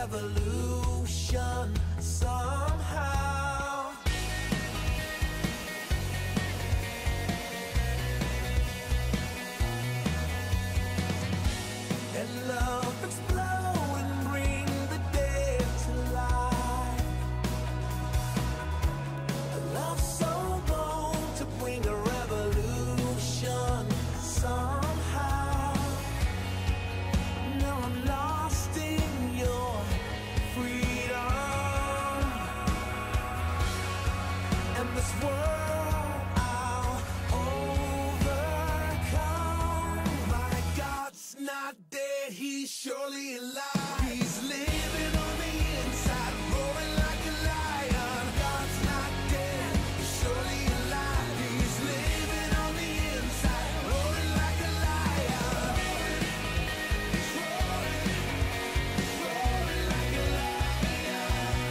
revolution somehow. And love explode and bring the dead to life. A love so bold to bring a revolution somehow. Now I'm lost in your freedom, and this world I'll overcome. My God's not dead, he's surely alive. He's living on the inside, roaring like a lion. God's not dead, he's surely alive. He's living on the inside, roaring like a lion. He's roaring like a lion.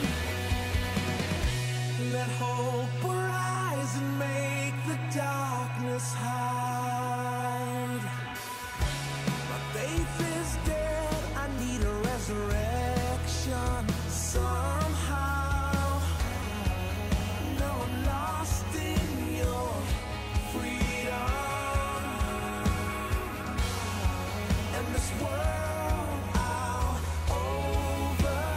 Let hope arise and make the darkness hide. My faith is dead, I need a resurrection somehow. Now I'm lost in your freedom, and this world I'll overcome.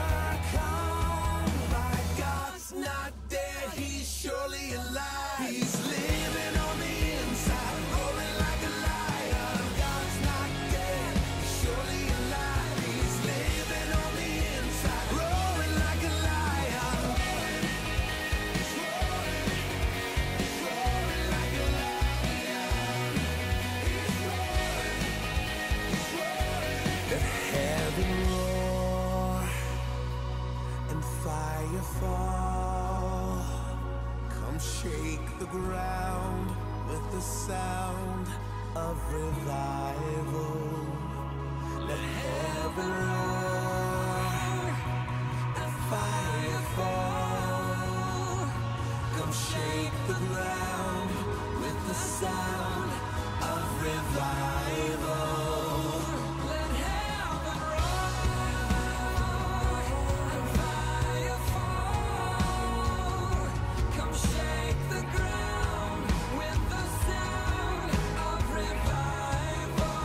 My God's not dead, he's surely alive. He's living on the inside, roaring like a lion. God's not dead, he's surely alive. He's living on the inside, roaring like a lion. He's roaring like a lion. He's roaring. Let heaven roar and fire fall. Come shake the ground with the sound of revival. Let heaven roar and fire fall. Come shake the ground with the sound of revival. Let heaven roar and fire fall. Come shake the ground with the sound of revival.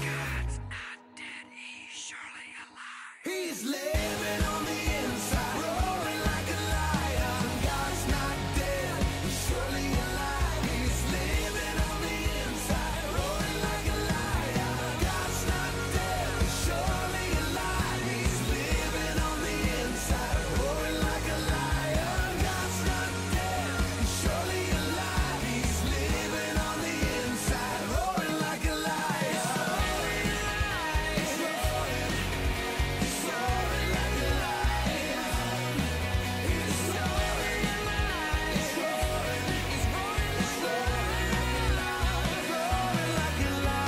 God's not dead, he's surely alive. He's living on the inside, roaring like a lion. God's not dead, he's surely alive. He's living on the inside, roaring like a lion. God's not dead, he's surely alive. He's living on the inside, roaring like a lion. God's not dead, he's surely alive. He's living on the inside, roaring like a lion. He's roaring like a lion. He's roaring like a lion.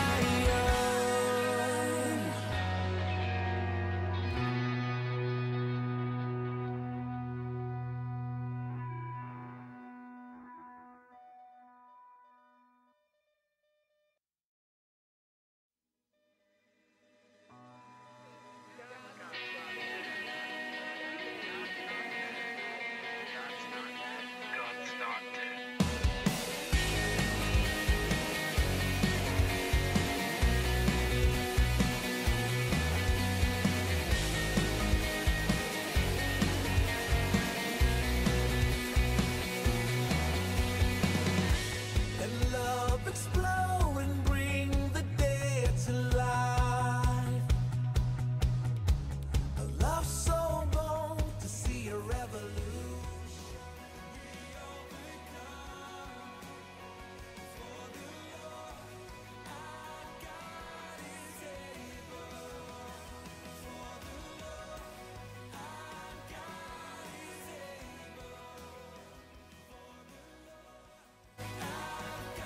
God's not dead. And love explode and bring the dead to life. A love so bold to see a revolution.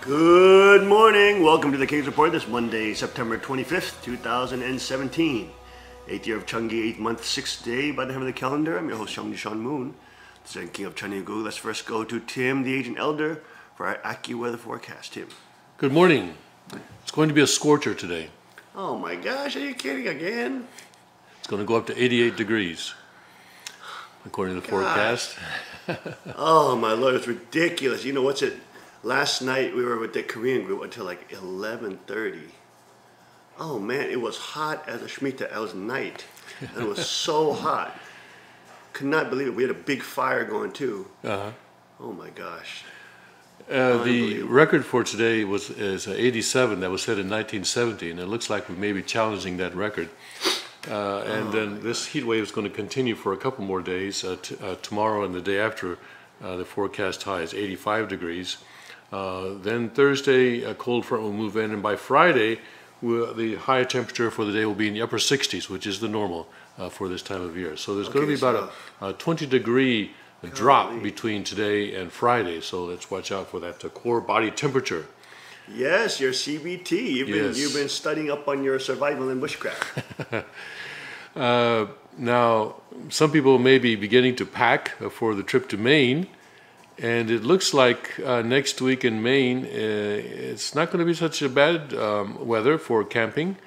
Good morning. Welcome to the Kings Report this Monday, September 25th, 2017. 8th year of Changi, 8th month, 6th day by the head of the calendar. I'm your host, Sean Moon. This is King of Changi. Let's first go to Tim, the agent elder, for our AccuWeather forecast. Tim. Good morning. It's going to be a scorcher today. Oh my gosh, are you kidding again? going to go up to 88 degrees, according to the forecast. Oh my Lord, it's ridiculous. You know what's it? Last night we were with the Korean group until like 11:30. Oh man, it was hot as a Shemitah. It was night, and it was so hot. Could not believe it. We had a big fire going too. Uh-huh. Oh my gosh. The record for today is 87. That was set in 1970, and it looks like we may be challenging that record. And then this heat wave is going to continue for a couple more days. Tomorrow and the day after, the forecast high is 85 degrees. Then Thursday, a cold front will move in, and by Friday, the high temperature for the day will be in the upper 60s, which is the normal for this time of year. So there's going to be about a 20-degree drop between today and Friday. So let's watch out for that core body temperature. Yes, your CBT. You've been studying up on your survival in bushcraft. Now, some people may be beginning to pack for the trip to Maine, and it looks like next week in Maine, it's not going to be such a bad weather for camping.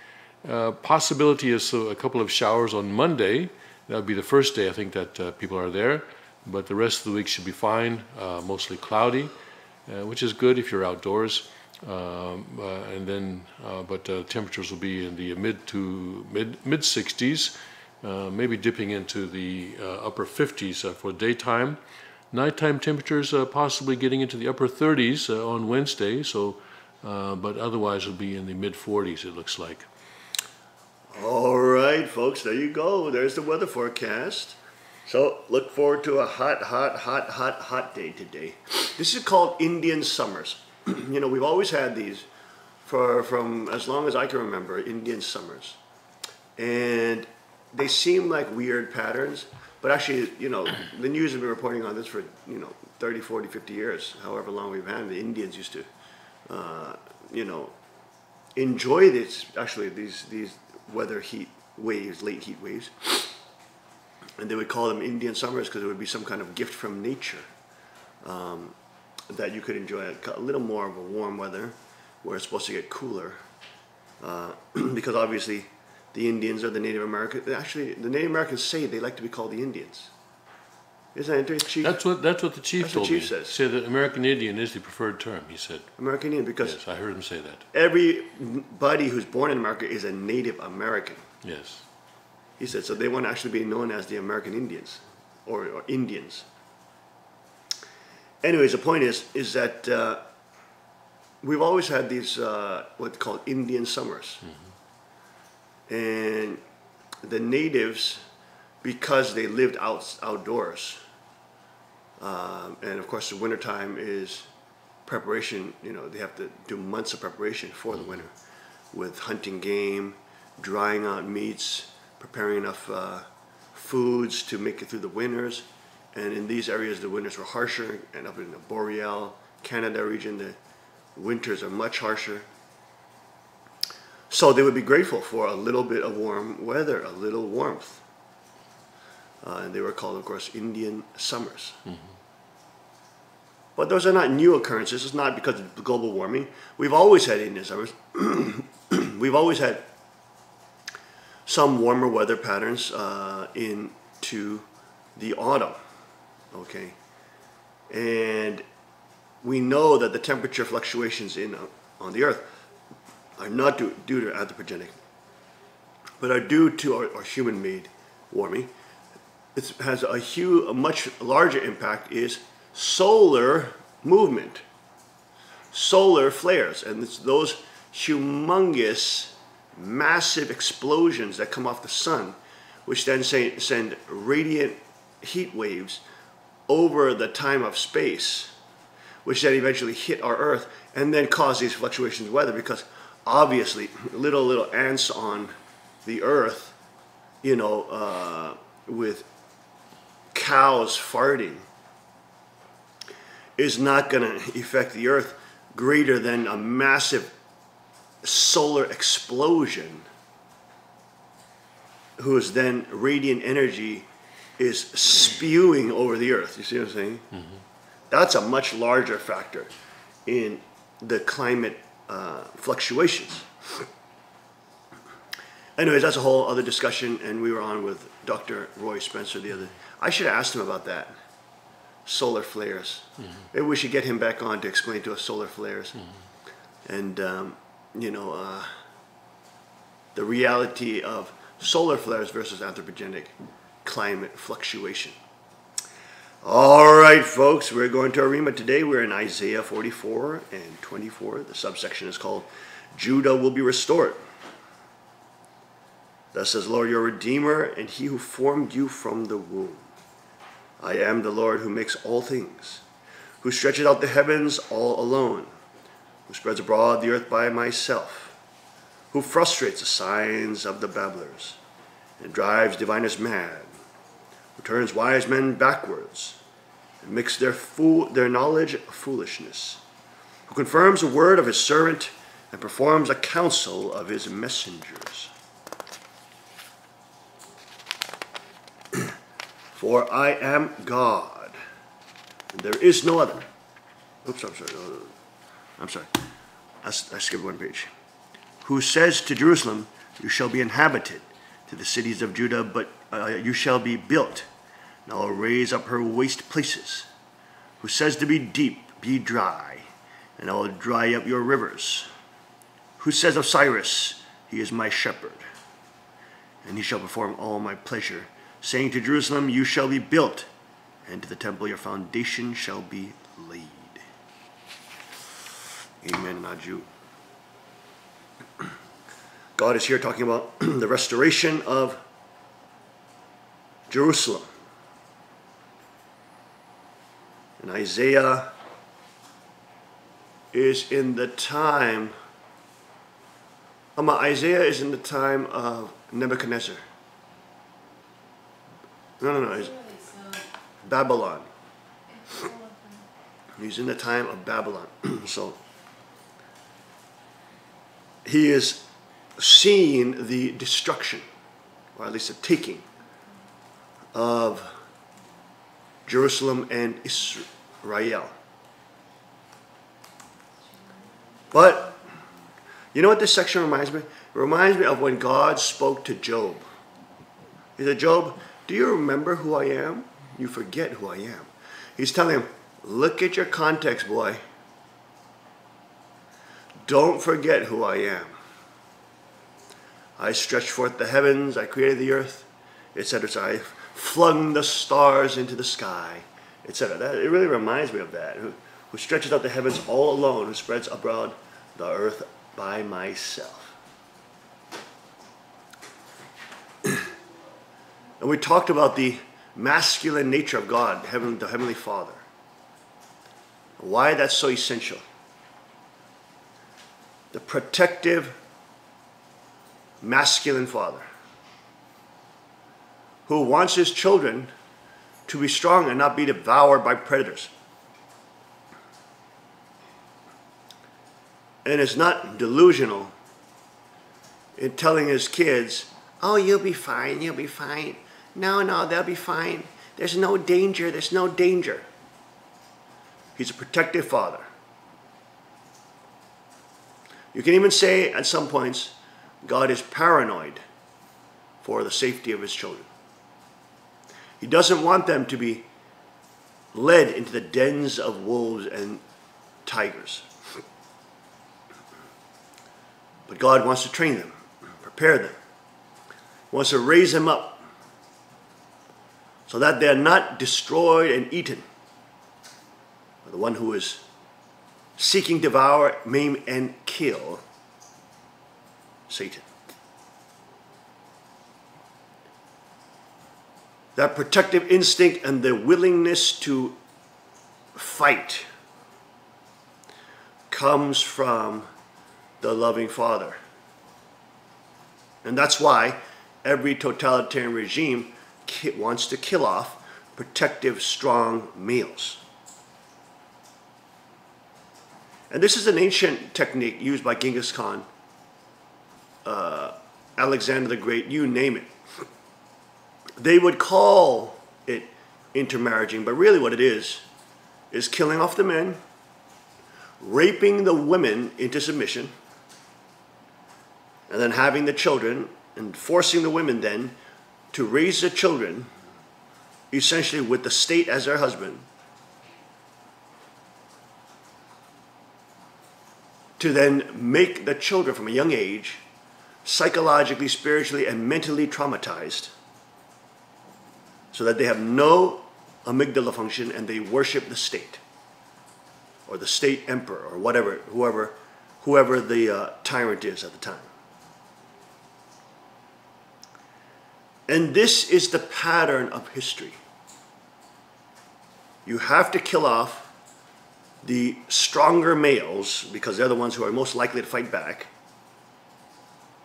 Possibility is a couple of showers on Monday. That would be the first day, I think, that people are there. But the rest of the week should be fine, mostly cloudy, which is good if you're outdoors. But temperatures will be in the mid 60s, maybe dipping into the upper 50s for daytime. Nighttime temperatures possibly getting into the upper 30s on Wednesday. So, but otherwise it'll be in the mid 40s. It looks like. All right, folks. There you go. There's the weather forecast. So look forward to a hot day today. This is called Indian summers. You know, we've always had these from as long as I can remember, Indian summers. And they seem like weird patterns, but actually, you know, the news has been reporting on this for, 30, 40, 50 years, however long we've had. The Indians used to, enjoy this, actually, these weather heat waves, late heat waves. And they would call them Indian summers because it would be some kind of gift from nature. That you could enjoy a little more of a warm weather where it's supposed to get cooler. Because obviously the Indians are the Native Americans. Actually, the Native Americans say they like to be called the Indians. Isn't that interesting, Chief? That's what the chief told me. Chief says. He said that American Indian is the preferred term, he said. American Indian, because yes, I heard him say that. everybody who's born in America is a Native American. Yes. He said, so they want to actually be known as the American Indians or Indians. Anyways, the point is that we've always had these what's called Indian summers. Mm-hmm. And the natives, because they lived outdoors, and of course the wintertime is preparation, they have to do months of preparation for the winter with hunting game, drying out meats, preparing enough foods to make it through the winters. And in these areas, the winters were harsher, and up in the Boreal, Canada region, the winters are much harsher. So they would be grateful for a little bit of warm weather, a little warmth. And they were called, of course, Indian summers. Mm-hmm. But those are not new occurrences. It's not because of global warming. We've always had Indian summers. We've always had some warmer weather patterns into the autumn. Okay, and we know that the temperature fluctuations on the Earth are not due to anthropogenic, but are due to our human-made warming. It has a much larger impact is solar movement, solar flares, and it's those humongous, massive explosions that come off the sun, which then send radiant heat waves over the time of space, which then eventually hit our Earth and then cause these fluctuations in weather, because obviously little ants on the Earth, with cows farting, is not going to affect the Earth greater than a massive solar explosion whose then radiant energy is spewing over the Earth. You see what I'm saying? Mm-hmm. That's a much larger factor in the climate fluctuations. anyways, that's a whole other discussion, and we were on with Dr. Roy Spencer the other. I should have asked him about that. Solar flares. Maybe we should get him back on to explain to us solar flares, and the reality of solar flares versus anthropogenic climate fluctuation. All right, folks, we're going to Arima today. We're in Isaiah 44 and 24. The subsection is called Judah Will Be Restored. Thus says Lord, your Redeemer, and he who formed you from the womb. I am the Lord who makes all things, who stretches out the heavens all alone, who spreads abroad the earth by myself, who frustrates the signs of the babblers, and drives diviners mad, who turns wise men backwards, and makes their knowledge foolishness, who confirms the word of his servant, and performs the counsel of his messengers. For I am God, and there is no other. Oops, I'm sorry. I skipped one page. Who says to Jerusalem, you shall be inhabited, to the cities of Judah, but you shall be built, and I will raise up her waste places. Who says to be deep, be dry, and I will dry up your rivers. Who says of Cyrus, he is my shepherd, and he shall perform all my pleasure, saying to Jerusalem, you shall be built, and to the temple your foundation shall be laid. Amen, Naju. God is here talking about the restoration of Jerusalem. And Isaiah is in the time, Isaiah is in the time of Nebuchadnezzar. No. Babylon. He's in the time of Babylon. So he is seeing the destruction, or at least the taking, of Jerusalem and Israel. But you know what this section reminds me? It reminds me of when God spoke to Job. He said, Job, do you remember who I am? You forget who I am. He's telling him, look at your context, boy. Don't forget who I am. I stretched forth the heavens, I created the earth, etc. So I flung the stars into the sky, etc. It really reminds me of that. Who stretches out the heavens all alone, who spreads abroad the earth by myself. And we talked about the masculine nature of God, the Heavenly Father. Why that's so essential. The protective masculine Father who wants his children to be strong and not be devoured by predators. And is not delusional in telling his kids, oh, you'll be fine, you'll be fine. No, they'll be fine. There's no danger, there's no danger. He's a protective father. You can even say at some points, God is paranoid for the safety of his children. He doesn't want them to be led into the dens of wolves and tigers. But God wants to train them, prepare them. He wants to raise them up so that they're not destroyed and eaten by the one who is seeking to devour, maim, and kill, Satan. That protective instinct and the willingness to fight comes from the loving Father. And that's why every totalitarian regime wants to kill off protective, strong males. And this is an ancient technique used by Genghis Khan, Alexander the Great, you name it. They would call it intermarrying, but really what it is killing off the men, raping the women into submission, and then having the children and forcing the women then to raise their children essentially with the state as their husband, to then make the children from a young age psychologically, spiritually, and mentally traumatized so that they have no amygdala function and they worship the state or the state emperor or whatever, whoever the tyrant is at the time. And this is the pattern of history. You have to kill off the stronger males because they're the ones who are most likely to fight back.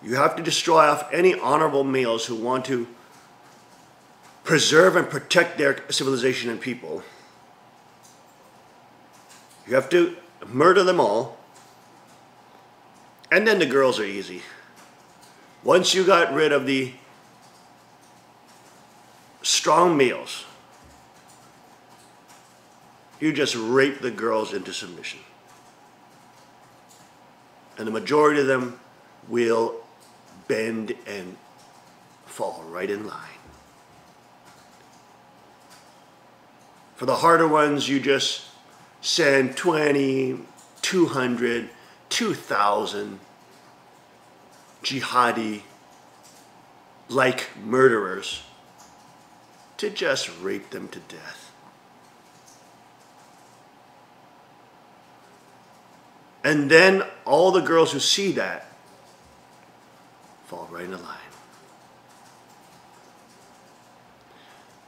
You have to destroy off any honorable males who want to preserve and protect their civilization and people. You have to murder them all. And then the girls are easy. Once you got rid of the strong males, you just rape the girls into submission. And the majority of them will bend and fall right in line. For the harder ones, you just send 20, 200, 2,000 jihadi-like murderers to just rape them to death. And then all the girls who see that fall right in the line.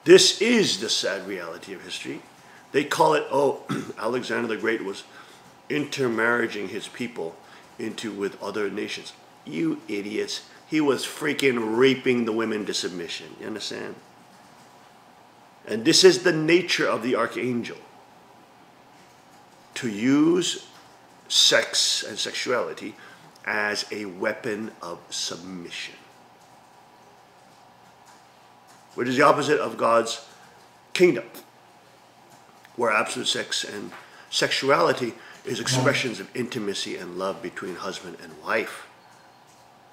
This is the sad reality of history. They call it, oh, Alexander the Great was intermarrying his people with other nations. You idiots. He was freaking raping the women to submission. You understand? And this is the nature of the archangel. To use sex and sexuality as a weapon of submission. Which is the opposite of God's kingdom, where absolute sex and sexuality is expressions of intimacy and love between husband and wife.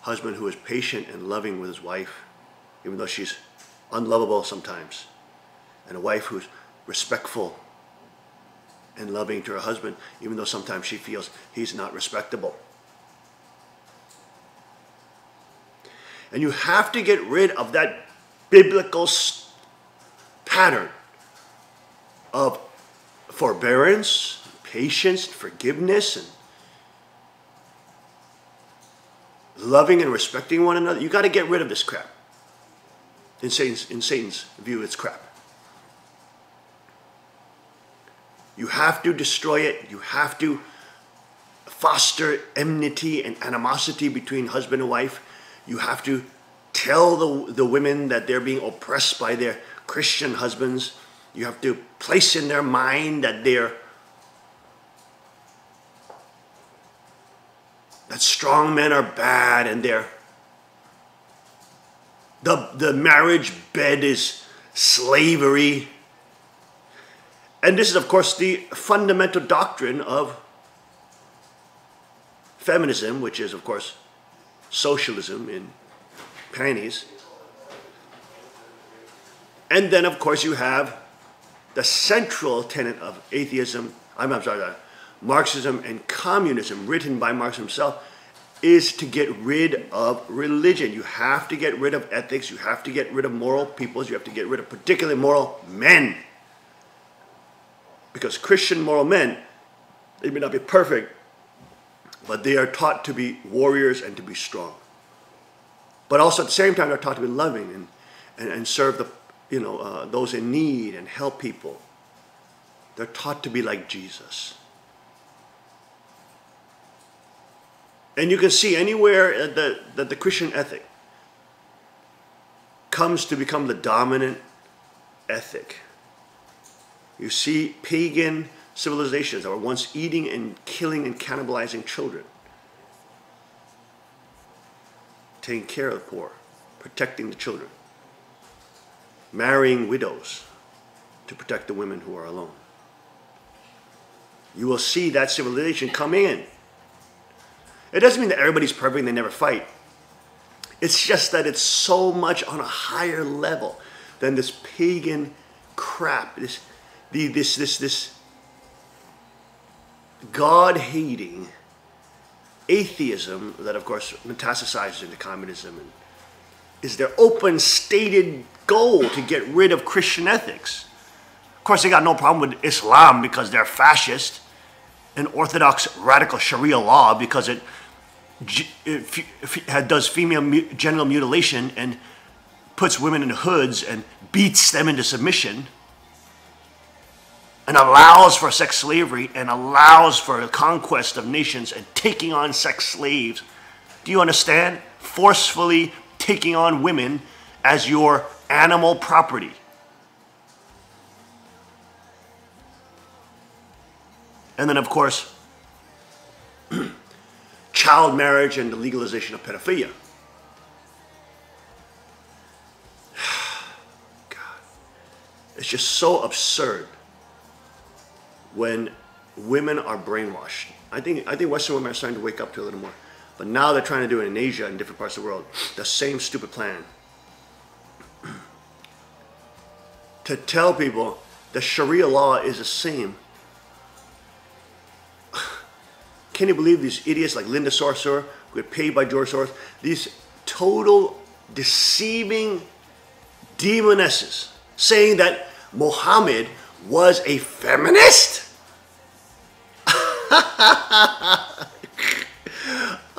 Husband who is patient and loving with his wife, even though she's unlovable sometimes. And a wife who's respectful and loving to her husband, even though sometimes she feels he's not respectable. And you have to get rid of that biblical pattern of forbearance, patience, forgiveness, and loving and respecting one another. You got to get rid of this crap. In Satan's view, it's crap. You have to destroy it. You have to foster enmity and animosity between husband and wife. You have to tell the women that they're being oppressed by their Christian husbands. You have to place in their mind that strong men are bad and the marriage bed is slavery. And this is, of course, the fundamental doctrine of feminism, which is, of course, socialism in panties. And then, of course, you have the central tenet of atheism, Marxism and communism, written by Marx himself, is to get rid of religion. You have to get rid of ethics. You have to get rid of moral peoples. You have to get rid of particularly moral men. Because Christian moral men, they may not be perfect, but they are taught to be warriors and to be strong. But also at the same time, they're taught to be loving and serve those in need and help people. They're taught to be like Jesus. And you can see anywhere that the Christian ethic comes to become the dominant ethic. You see pagan civilizations that were once eating and killing and cannibalizing children, taking care of the poor, protecting the children, marrying widows to protect the women who are alone. You will see that civilization come in. It doesn't mean that everybody's perfect and they never fight. It's just that it's so much on a higher level than this pagan crap, this God-hating atheism that, of course, metastasizes into communism and is their open stated goal to get rid of Christian ethics. Of course, they got no problem with Islam because they're fascist, and Orthodox radical Sharia law because it does female genital mutilation and puts women in hoods and beats them into submission and allows for sex slavery and allows for the conquest of nations and taking on sex slaves. Do you understand? Forcefully taking on women as your animal property. And then, of course, child marriage and the legalization of pedophilia. God, it's just so absurd when women are brainwashed. I think Western women are starting to wake up to it a little more. But now they're trying to do it in Asia and different parts of the world. The same stupid plan. To tell people the Sharia law is the same. Can you believe these idiots like Linda Sarsour, who get paid by George Soros, these total deceiving demonesses saying that Muhammad was a feminist?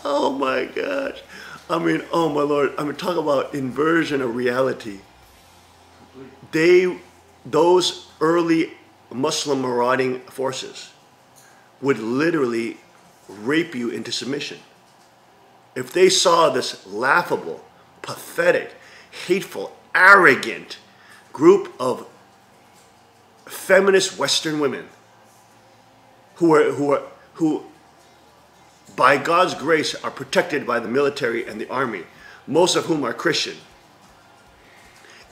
Oh my gosh. I mean, oh my Lord. I mean, talk about inversion of reality. Those early Muslim marauding forces would literally rape you into submission. If they saw this laughable, pathetic, hateful, arrogant group of feminist Western women who by God's grace are protected by the military and the army, most of whom are Christian,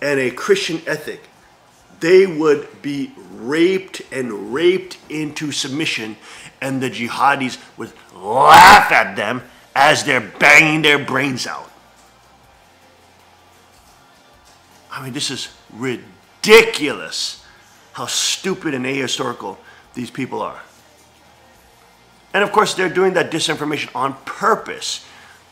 and a Christian ethic, they would be raped and raped into submission, and the jihadis would laugh at them as they're banging their brains out. I mean, this is ridiculous how stupid and ahistorical these people are. And of course, they're doing that disinformation on purpose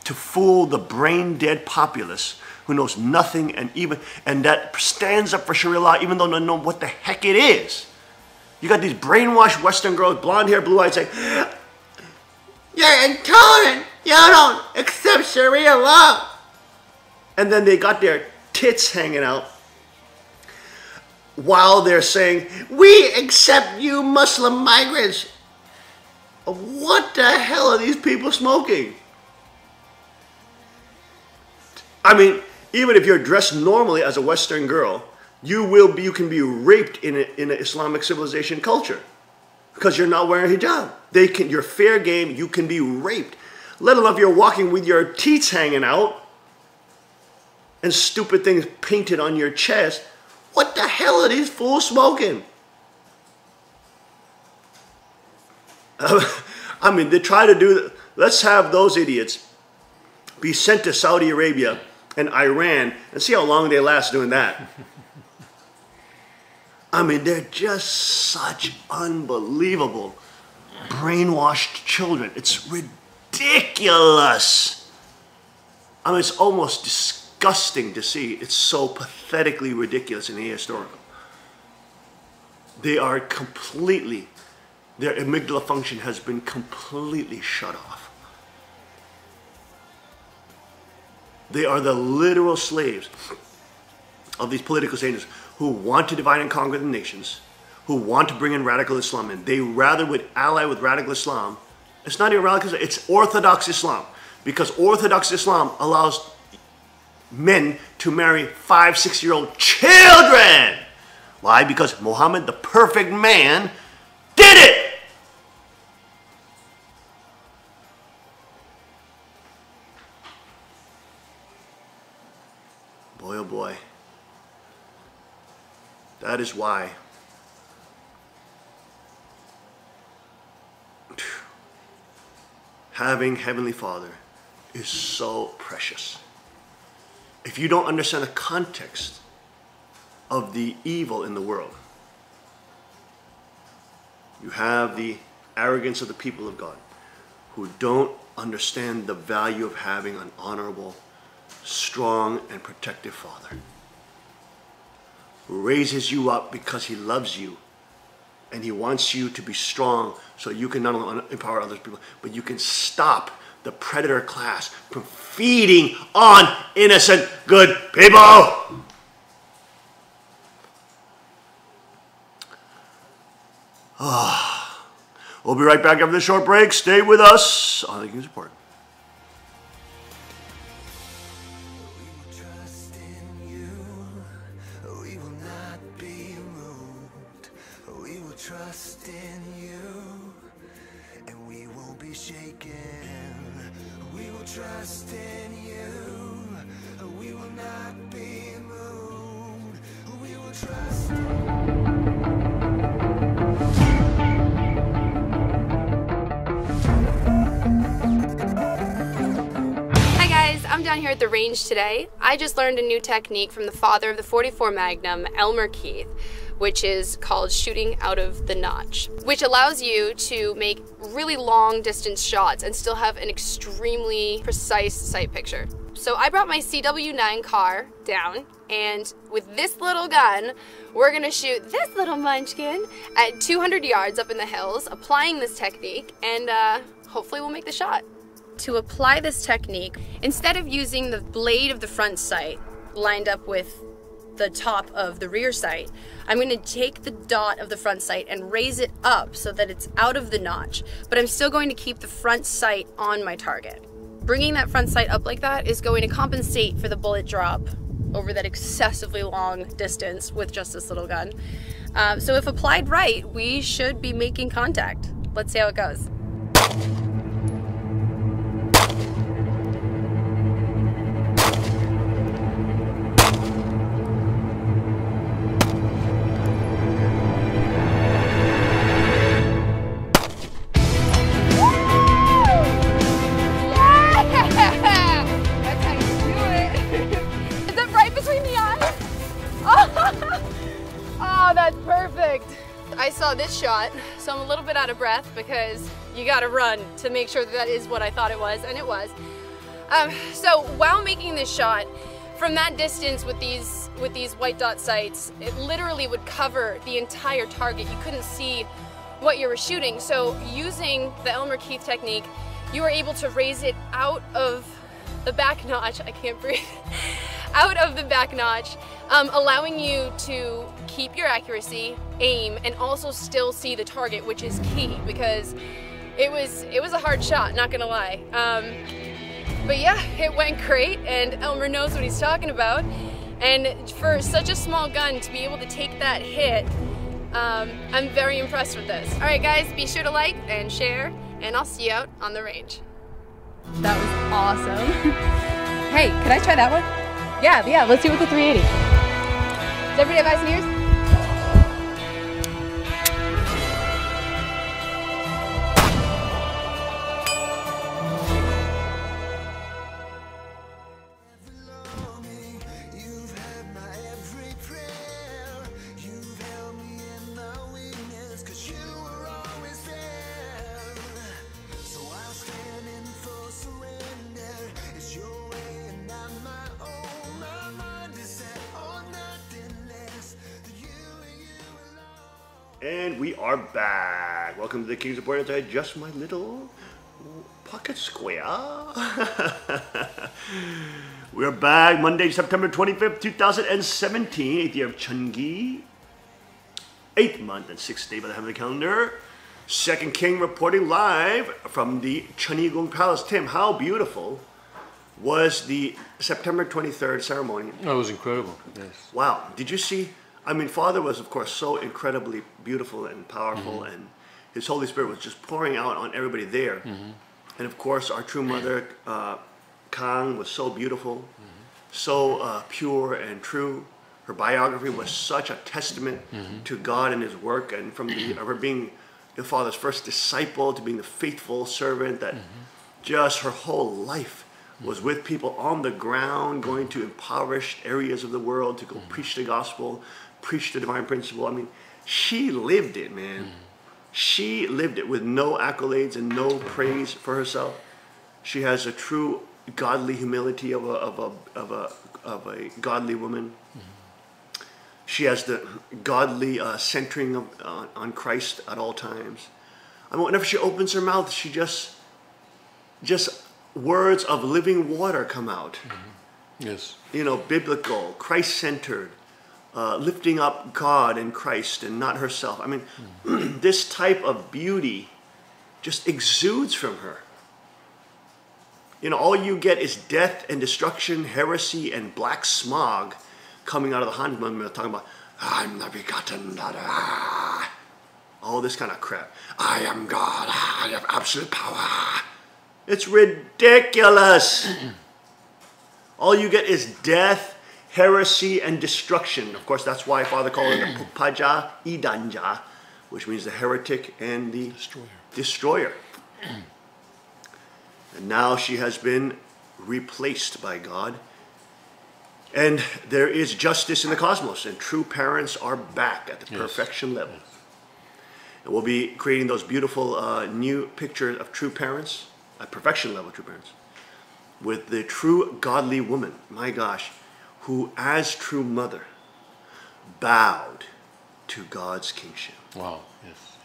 to fool the brain-dead populace who knows nothing and that stands up for Sharia law even though they don't know what the heck it is. You got these brainwashed Western girls, blonde hair, blue eyed, saying, "You're intolerant. You don't accept Sharia law." And then they got their tits hanging out while they're saying, "We accept you Muslim migrants." What the hell are these people smoking? I mean, even if you're dressed normally as a Western girl, you can be raped in an Islamic civilization culture because you're not wearing hijab. You're fair game. You can be raped, let alone if you're walking with your teats hanging out and stupid things painted on your chest. What the hell are these fools smoking? I mean, they try to do. Let's have those idiots be sent to Saudi Arabia and Iran and see how long they last doing that. I mean, they're just such unbelievable brainwashed children. It's ridiculous. I mean, it's almost disgusting to see. It's so pathetically ridiculous and ahistorical. They are completely, their amygdala function has been completely shut off. They are the literal slaves of these political Satanists who want to divide and conquer the nations, who want to bring in radical Islam in. They rather would ally with radical Islam. It's not even radical Islam, it's Orthodox Islam. Because Orthodox Islam allows men to marry 5, 6-year-old children. Why? Because Muhammad, the perfect man, did it. Boy, oh boy. That is why having Heavenly Father is so precious. if you don't understand the context of the evil in the world, you have the arrogance of the people of God who don't understand the value of having an honorable, strong, and protective father who raises you up because he loves you and he wants you to be strong so you can not only empower other people, but you can stop the predator class from feeding on innocent, good people. We'll be right back after this short break. Stay with us on the King's Report. Trust in you, we will not be moved. We will trust in you, and we won't be shaken. We will trust in you, we will not be moved. We will trust in you. I'm down here at the range today. I just learned a new technique from the father of the 44 Magnum, Elmer Keith, which is called shooting out of the notch, which allows you to make really long distance shots and still have an extremely precise sight picture. So I brought my CW9 car down, and with this little gun, we're gonna shoot this little munchkin at 200 yards up in the hills, applying this technique, and hopefully we'll make the shot. To apply this technique, instead of using the blade of the front sight lined up with the top of the rear sight, I'm going to take the dot of the front sight and raise it up so that it's out of the notch, but I'm still going to keep the front sight on my target. Bringing that front sight up like that is going to compensate for the bullet drop over that excessively long distance with just this little gun. So if applied right, we should be making contact. Let's see how it goes. I saw this shot, so I'm a little bit out of breath because you gotta run to make sure that is what I thought it was, and it was. So while making this shot, from that distance with these white dot sights, it literally would cover the entire target. You couldn't see what you were shooting. So using the Elmer Keith technique, you were able to raise it out of the back notch, I can't breathe, out of the back notch, allowing you to keep your accuracy, aim, and also still see the target, which is key because it was a hard shot, not gonna lie. But yeah, it went great, and Elmer knows what he's talking about. And for such a small gun to be able to take that hit, I'm very impressed with this. All right, guys, be sure to like and share, and I'll see you out on the range. That was awesome. Hey, can I try that one? Yeah, let's do it with the 380. Does everybody have eyes and ears? And we are back. Welcome to the King's Report. As I adjust my little pocket square. We're back Monday, September 25th, 2017, 8th year of Chungi. 8th month and 6th day by the hand of the calendar. Second King reporting live from the Chunigung Palace. Tim, how beautiful was the September 23rd ceremony? Oh, it was incredible, yes. Wow, did you see? I mean, Father was, of course, so incredibly beautiful and powerful, and His Holy Spirit was just pouring out on everybody there. And of course, our true mother, Kang, was so beautiful, so pure and true. Her biography was such a testament to God and His work, and from her being the Father's first disciple to being the faithful servant, that just her whole life was with people on the ground, going to impoverished areas of the world to go preach the gospel, preach the divine principle. I mean, she lived it, man. She lived it with no accolades and no praise for herself. She has a true godly humility of a godly woman. She has the godly centering on Christ at all times. I mean, whenever she opens her mouth, she just words of living water come out. Yes. You know, biblical, Christ-centered, lifting up God and Christ and not herself. I mean, this type of beauty just exudes from her. You know, all you get is death and destruction, heresy, and black smog coming out of the Hanuman, talking about, I'm the begotten, all this kind of crap. I am God, I have absolute power. It's ridiculous. All you get is death, heresy, and destruction. Of course, that's why Father called it the Pupaja Idanja, which means the heretic and the destroyer. And now she has been replaced by God. And there is justice in the cosmos, and true parents are back at the perfection level. And we'll be creating those beautiful new pictures of true parents, at perfection level true parents, with the true godly woman, my gosh, who as true mother bowed to God's kingship. Wow, yes.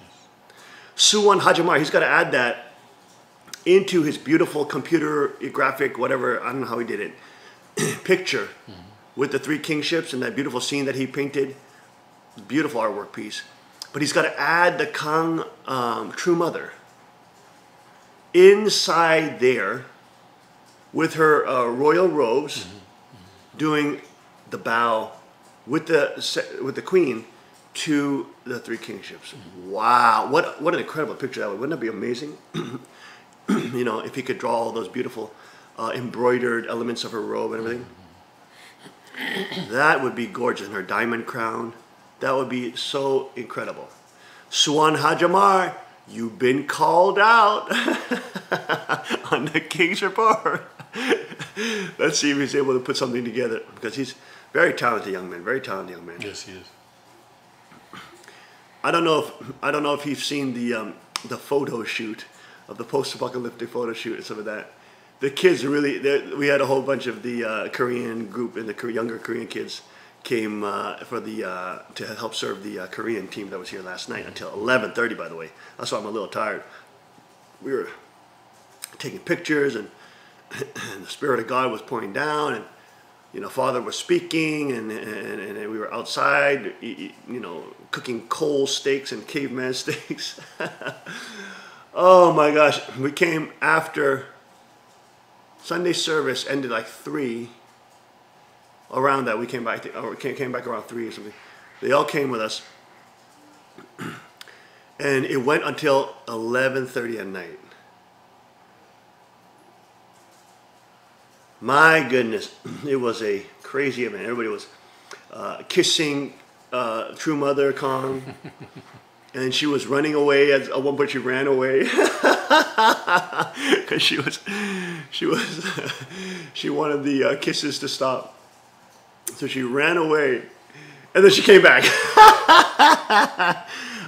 Suwon Hajimar, he's got to add that into his beautiful computer graphic, whatever, I don't know how he did it, picture with the three kingships and that beautiful scene that he painted. Beautiful artwork piece. But he's got to add the Kang true mother inside there with her royal robes, doing the bow with the queen to the three kingships. Wow, what an incredible picture that would. Wouldn't that be amazing? You know, if he could draw all those beautiful embroidered elements of her robe and everything. That would be gorgeous. And her diamond crown. That would be so incredible. Suwon Hajimar, you've been called out on the King's Report. Let's see if he's able to put something together, because he's very talented young man. Very talented young man. Yes, he is. I don't know if you've seen the photo shoot of the post-apocalyptic photo shoot and some of that. The kids really, we had a whole bunch of the Korean group and the younger Korean kids came to help serve the Korean team that was here last night until 11:30, by the way. That's why I'm a little tired. We were taking pictures, and the Spirit of God was pouring down, and you know, Father was speaking, and we were outside, you know, cooking coal steaks and caveman steaks. Oh my gosh, we came after Sunday service ended like 3. Around that, we came back, came back around 3 or something. They all came with us, and it went until 11:30 at night. My goodness, it was a crazy event. Everybody was kissing True Mother Kong, and she was running away. At one point, she ran away because she wanted the kisses to stop. So she ran away, and then she came back.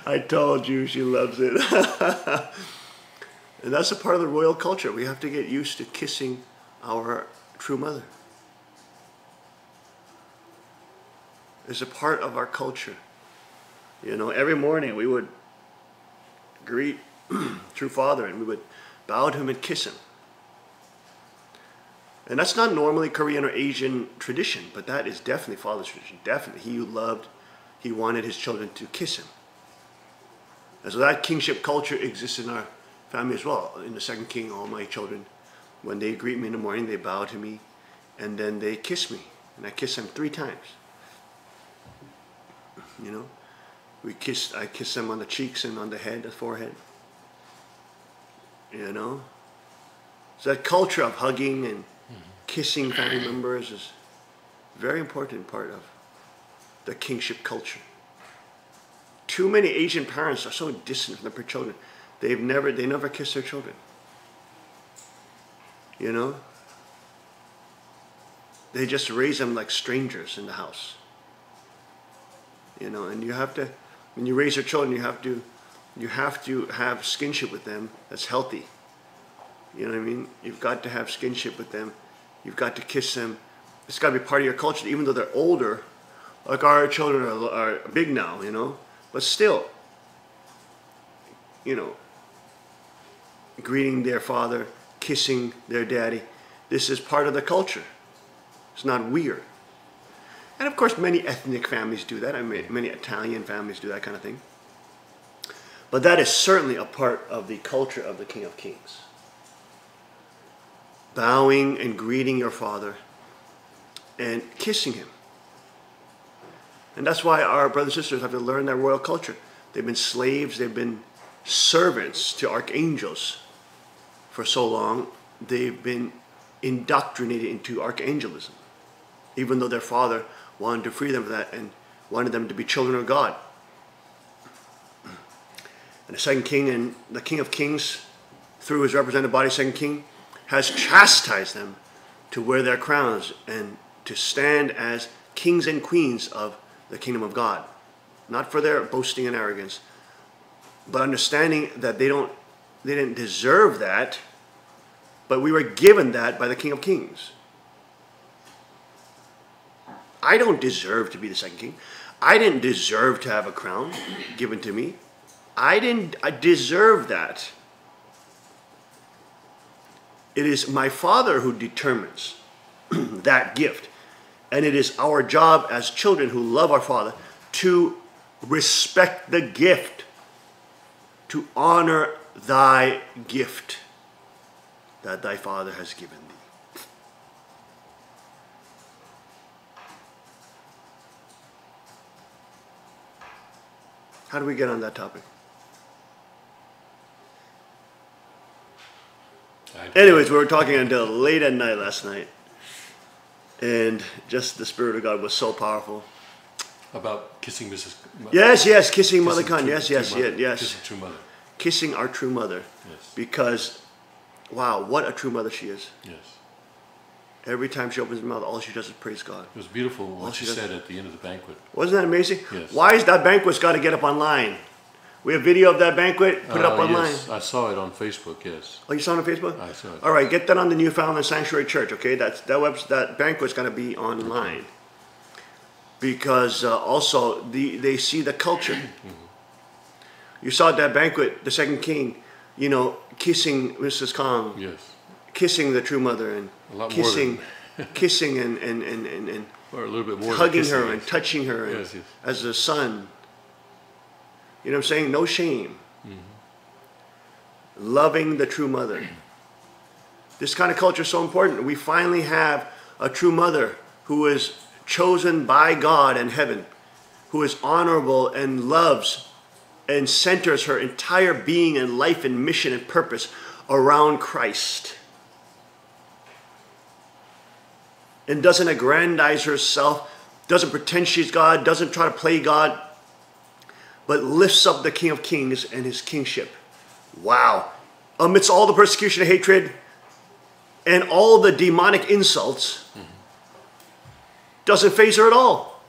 I told you, she loves it. And that's a part of the royal culture. We have to get used to kissing our true mother. It's a part of our culture. You know, every morning we would greet true Father, and we would bow to him and kiss him. And that's not normally Korean or Asian tradition, but that is definitely Father's tradition. Definitely. He wanted his children to kiss him. And so that kingship culture exists in our family as well. In the second king, all my children, when they greet me in the morning, they bow to me, and then they kiss me. And I kiss them 3 times. You know? I kiss them on the cheeks and on the head, the forehead. You know? So that culture of hugging and kissing family members is a very important part of the kingship culture. Too many Asian parents are so distant from their children. They never kiss their children. You know? they just raise them like strangers in the house. You know, and you have to, when you raise your children, you have to have skinship with them that's healthy. You know what I mean? You've got to have skinship with them. You've got to kiss them. It's got to be part of your culture, even though they're older. Like our children are big now, you know, but still, you know, greeting their father, kissing their daddy. This is part of the culture. It's not weird. And of course, many ethnic families do that. I mean, many Italian families do that kind of thing. But that is certainly a part of the culture of the King of Kings. Bowing and greeting your father and kissing him. And that's why our brothers and sisters have to learn their royal culture. They've been slaves, they've been servants to archangels for so long. They've been indoctrinated into archangelism, even though their father wanted to free them from that and wanted them to be children of God. And the second king and the King of Kings, through his representative body, second king, has chastised them to wear their crowns and to stand as kings and queens of the kingdom of God. Not for their boasting and arrogance, but understanding that they didn't deserve that, but we were given that by the King of Kings. I don't deserve to be the second king. I didn't deserve to have a crown given to me. I deserve that. It is my Father who determines that gift. And it is our job as children who love our Father to respect the gift, to honor thy gift that thy Father has given thee. How do we get on that topic? Anyways, we were talking until late at night last night. And just the Spirit of God was so powerful. About kissing Mrs. Yes, kissing Mother Khan. Yes. Kissing true mother. Kissing our true mother. Yes. Because, wow, what a true mother she is. Yes. Every time she opens her mouth, all she does is praise God. It was beautiful what she said at the end of the banquet. Wasn't that amazing? Yes. Why is that banquet's got to get up online? We have video of that banquet. Put it up online. Yes, I saw it on Facebook. Yes. Oh, you saw it on Facebook? I saw it. All right, get that on the Newfoundland Sanctuary Church. Okay, that banquet's going to be online. Okay. Because also they see the culture. You saw at that banquet, the second king, you know, kissing Mrs. Kong. Yes. Kissing the true mother and kissing and or a little bit more hugging her and touching her yes. as a son. You know what I'm saying? No shame. Loving the true mother. This kind of culture is so important. We finally have a true mother who is chosen by God and heaven, who is honorable and loves and centers her entire being and life and mission and purpose around Christ. And doesn't aggrandize herself, doesn't pretend she's God, doesn't try to play God, but lifts up the King of Kings and his kingship. Wow. Amidst all the persecution and hatred and all the demonic insults, doesn't faze her at all.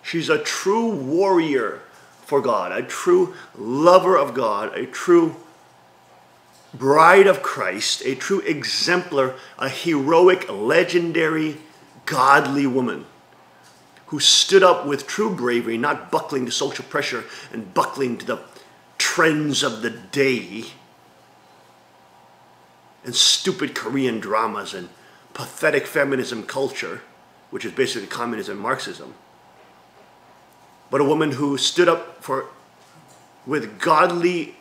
She's a true warrior for God, a true lover of God, a true bride of Christ, a true exemplar, a heroic, legendary, godly woman who stood up with true bravery, not buckling to social pressure and buckling to the trends of the day and stupid Korean dramas and pathetic feminism culture, which is basically communism and Marxism. But a woman who stood up with godly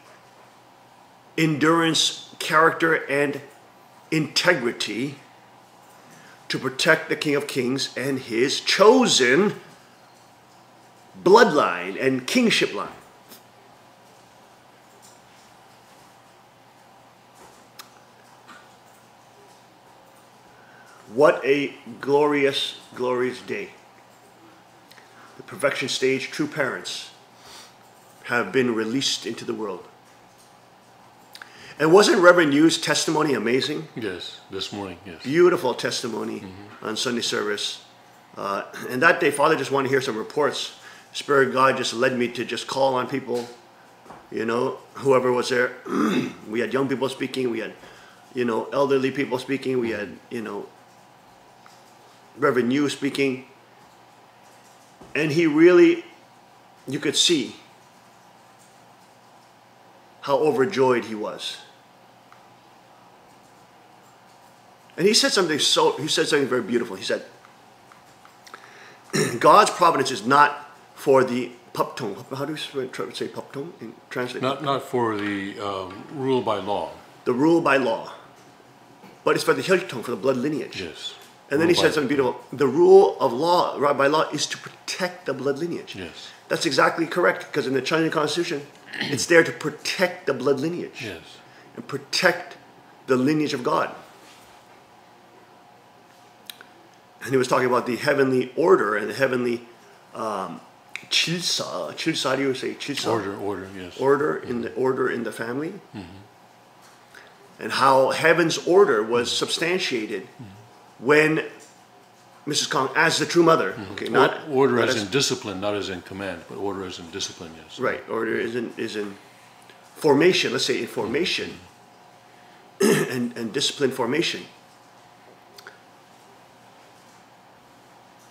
endurance, character, and integrity to protect the King of Kings and his chosen bloodline and kingship line. What a glorious, glorious day. The perfection stage true parents have been released into the world. And wasn't Reverend Yu's testimony amazing? Yes, this morning, yes. Beautiful testimony on Sunday service. And that day, Father just wanted to hear some reports. Spirit of God just led me to just call on people, you know, whoever was there. We had young people speaking. We had, you know, elderly people speaking. We had, you know, Reverend Yu speaking. And he really, you could see how overjoyed he was. And he said something very beautiful. He said, God's providence is not for the puptong. How do we say puptong in translate? Not for the rule by law. The rule by law. But it's for the hyoltong, for the blood lineage. Yes. And then he said something beautiful. The rule of law, by law, is to protect the blood lineage. Yes. That's exactly correct, because in the Chinese Constitution, it's there to protect the blood lineage. Yes. And protect the lineage of God. And he was talking about the heavenly order and the heavenly chilsa. Chilsa, how do you say chilsa? Order, yes. Order in the family. And how heaven's order was substantiated when Mrs. Kong, as the true mother, okay, not order not as in discipline, not as in command, but order as in discipline, yes. right. Order is in formation. Let's say in formation, and discipline formation.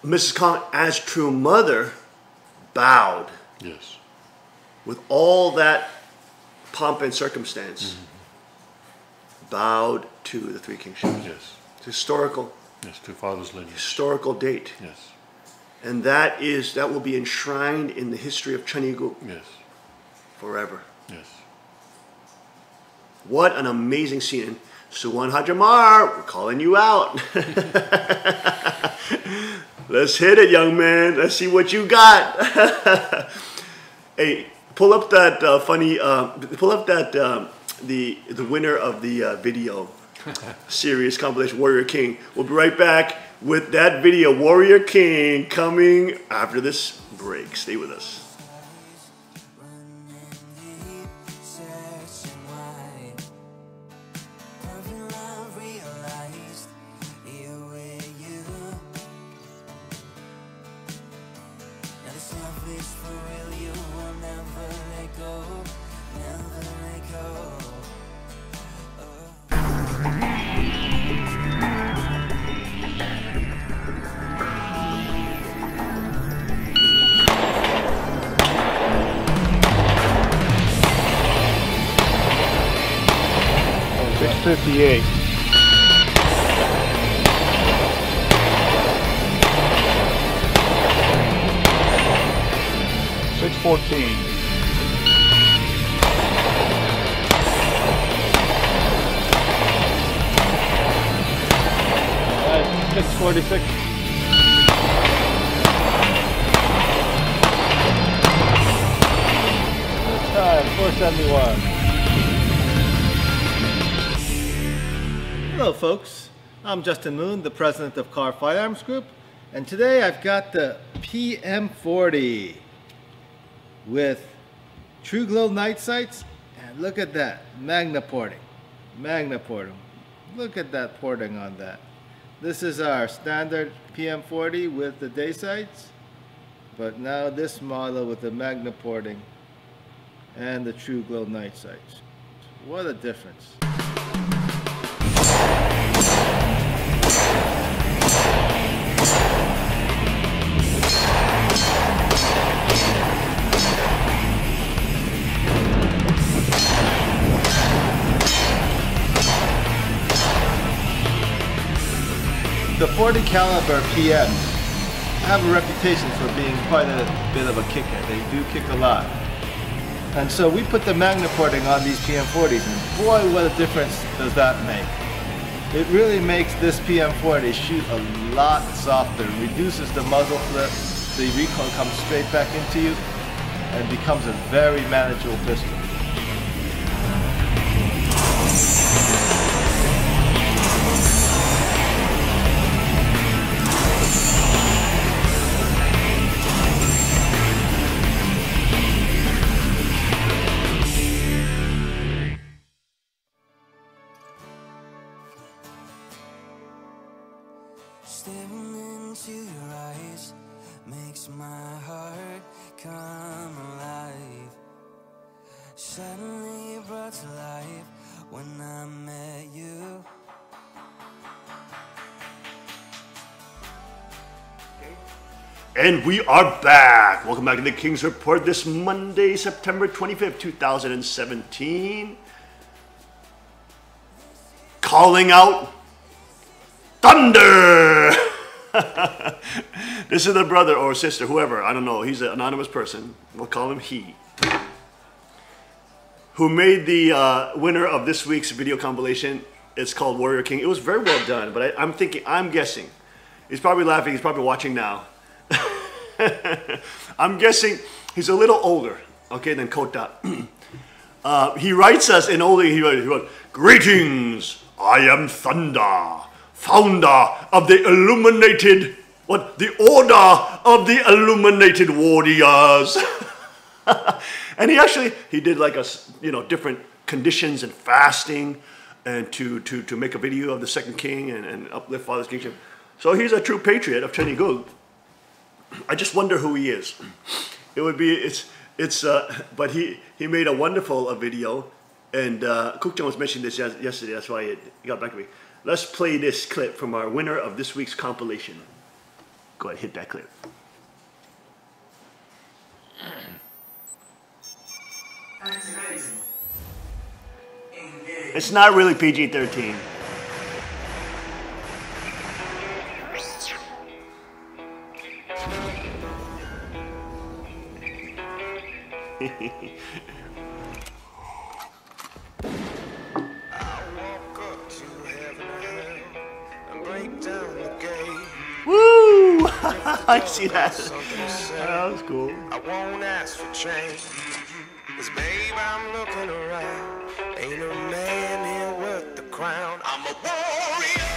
Mrs. Kong, as true mother, bowed Yes. with all that pomp and circumstance. Bowed to the three kingships. Yes. It's historical. Yes, to father's lineage. Historical date. Yes. And that will be enshrined in the history of Cheongguk Yes. forever. Yes. What an amazing scene. And Suwon Hajimar, we're calling you out. Let's hit it, young man. Let's see what you got. Hey, pull up that the winner of the video series compilation, Warrior King. We'll be right back with that video, Warrior King, coming after this break. Stay with us. .58. .614. 646. Time 471. Hello folks, I'm Justin Moon, the president of Carr Firearms Group, and today I've got the PM40 with True Glow night sights, and look at that, Magna porting. Look at that porting on that. This is our standard PM40 with the day sights, but now this model with the Magna porting and the True Glow night sights. What a difference. The .40 caliber PMs have a reputation for being quite a bit of a kicker. They do kick a lot. And so we put the Magna porting on these PM40s, and boy, what a difference does that make. It really makes this PM40 shoot a lot softer, reduces the muzzle flip, the recoil comes straight back into you, and becomes a very manageable pistol. Looking into your eyes makes my heart come alive. Suddenly brought to life when I met you. And we are back. Welcome back to the King's Report this Monday, September 25th, 2017. Calling out thunder. This is the brother or sister, whoever, I don't know. He's an anonymous person. We'll call him he. Who made the winner of this week's video compilation. It's called Warrior King. It was very well done, but I'm guessing. He's probably laughing. He's probably watching now. I'm guessing he's a little older, okay, than Kota. He writes us in older, he wrote, "Greetings, I am Thunder, founder of the Illuminated, the Order of the Illuminated Warriors." And he did like different conditions and fasting and to make a video of the second king and uplift Father's kingship. So he's a true patriot of Cheongguk. I just wonder who he is. But he made a wonderful video, and Kukjang was mentioning this yesterday. That's why it got back to me. Let's play this clip from our winner of this week's compilation. Go ahead, hit that clip. Activating. Engage. It's not really PG-13. Woo! I see that. That was cool. I won't ask for change. 'Cause babe, I'm looking around. Ain't a man here worth the crown. I'm a warrior.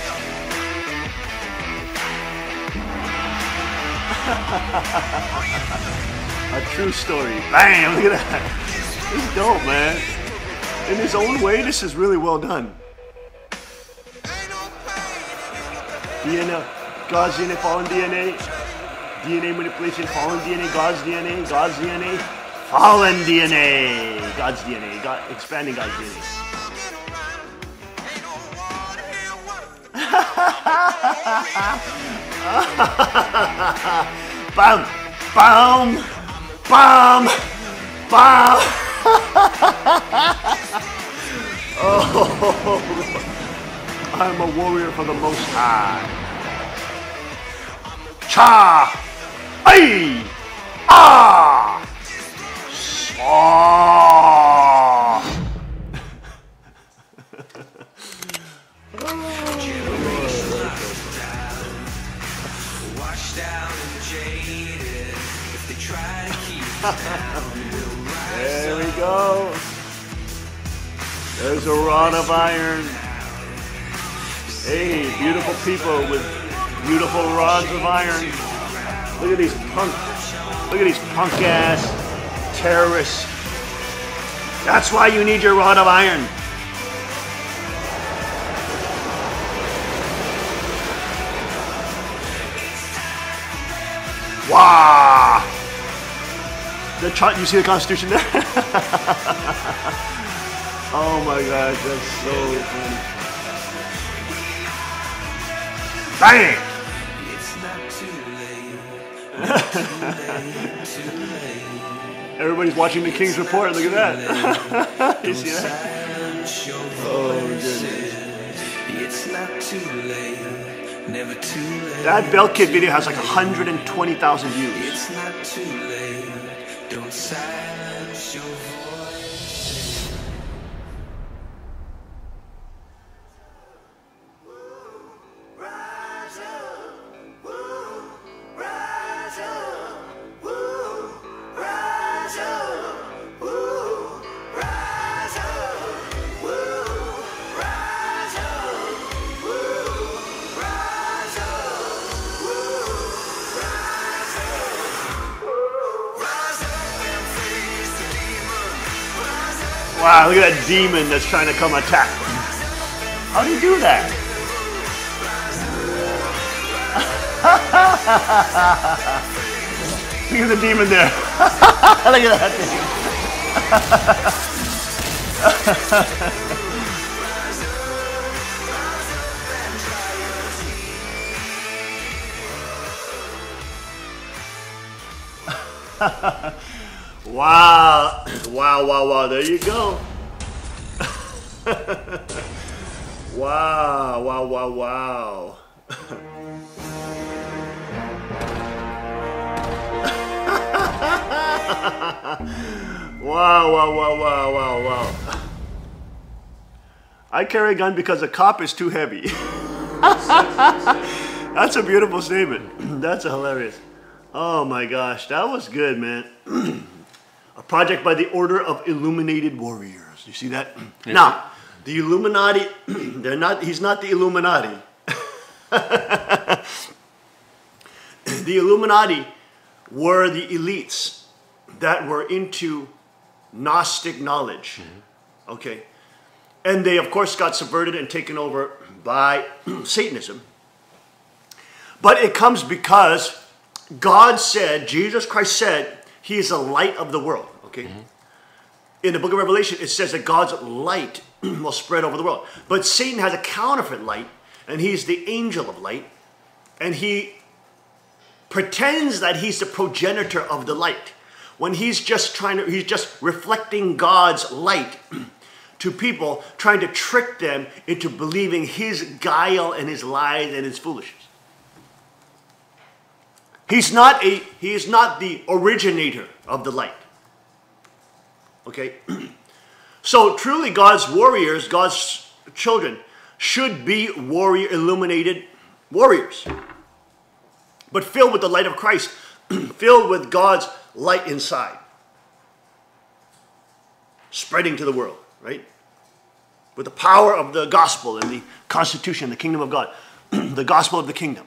A true story. Bam! Look at that. This is dope, man. In his own way, this is really well done. DNA, God's DNA, fallen DNA. DNA manipulation, fallen DNA, God's DNA, God's DNA, fallen DNA, God's DNA, expanding God's DNA. Bam! Bam! Bam! Bam! Oh, I'm a warrior for the Most High. Cha! Ay! Ah! Saw! There we go. There's a rod of iron. Hey, beautiful people with beautiful rods of iron. Look at these punk ass terrorists. That's why you need your rod of iron. Wow! You see the Constitution there? Oh my gosh, that's so funny. Bang! It's not too late. Everybody's watching the King's Report. Look at that. You see that? Oh goodness. It's not too late. Never too late. That Bell Kid video has like 120,000 views. It's not too late. Don't silence your voice. Rise up, woo, rise up, woo, rise up, woo, rise up, woo, rise up, woo, rise up, woo, rise up. Wow, look at that demon that's trying to come attack. How do you do that? Look at the demon there. Look at that thing. Wow. Wow, wow, wow. There you go. Wow, wow, wow, wow. Wow, wow, wow, wow, wow, wow. I carry a gun because a cop is too heavy. That's a beautiful statement. That's hilarious. Oh my gosh, that was good, man. A project by the Order of Illuminated Warriors. You see that? Yeah. Now, the Illuminati, he's not the Illuminati. The Illuminati were the elites that were into Gnostic knowledge. Mm-hmm. Okay. And they, of course, got subverted and taken over by Satanism. But it comes because God said, Jesus Christ said, he is the light of the world. Okay. Mm-hmm. In the book of Revelation, it says that God's light will spread over the world. But Satan has a counterfeit light, and he's the angel of light. And he pretends that he's the progenitor of the light, when he's just reflecting God's light to people, trying to trick them into believing his guile and his lies and his foolishness. He is not the originator of the light. Okay? So truly God's warriors, God's children, should be illuminated warriors. But filled with the light of Christ, filled with God's light inside. Spreading to the world, right? With the power of the gospel and the constitution, the kingdom of God. The gospel of the kingdom.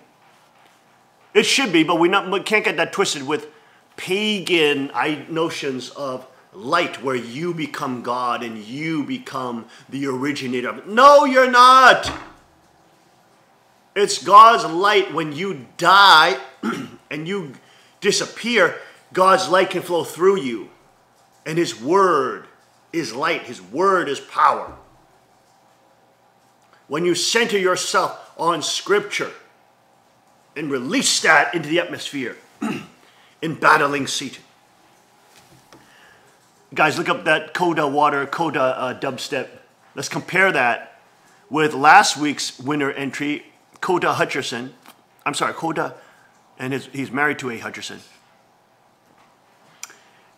It should be, but we can't get that twisted with pagan notions of light where you become God and you become the originator of it. No, you're not. It's God's light. When you die and you disappear, God's light can flow through you. And his word is light. His word is power. When you center yourself on Scripture and release that into the atmosphere in battling Satan. Guys, look up that Coda Water, Coda dubstep. Let's compare that with last week's winner entry, Coda Hutcherson. I'm sorry, Coda, and he's married to a Hutcherson.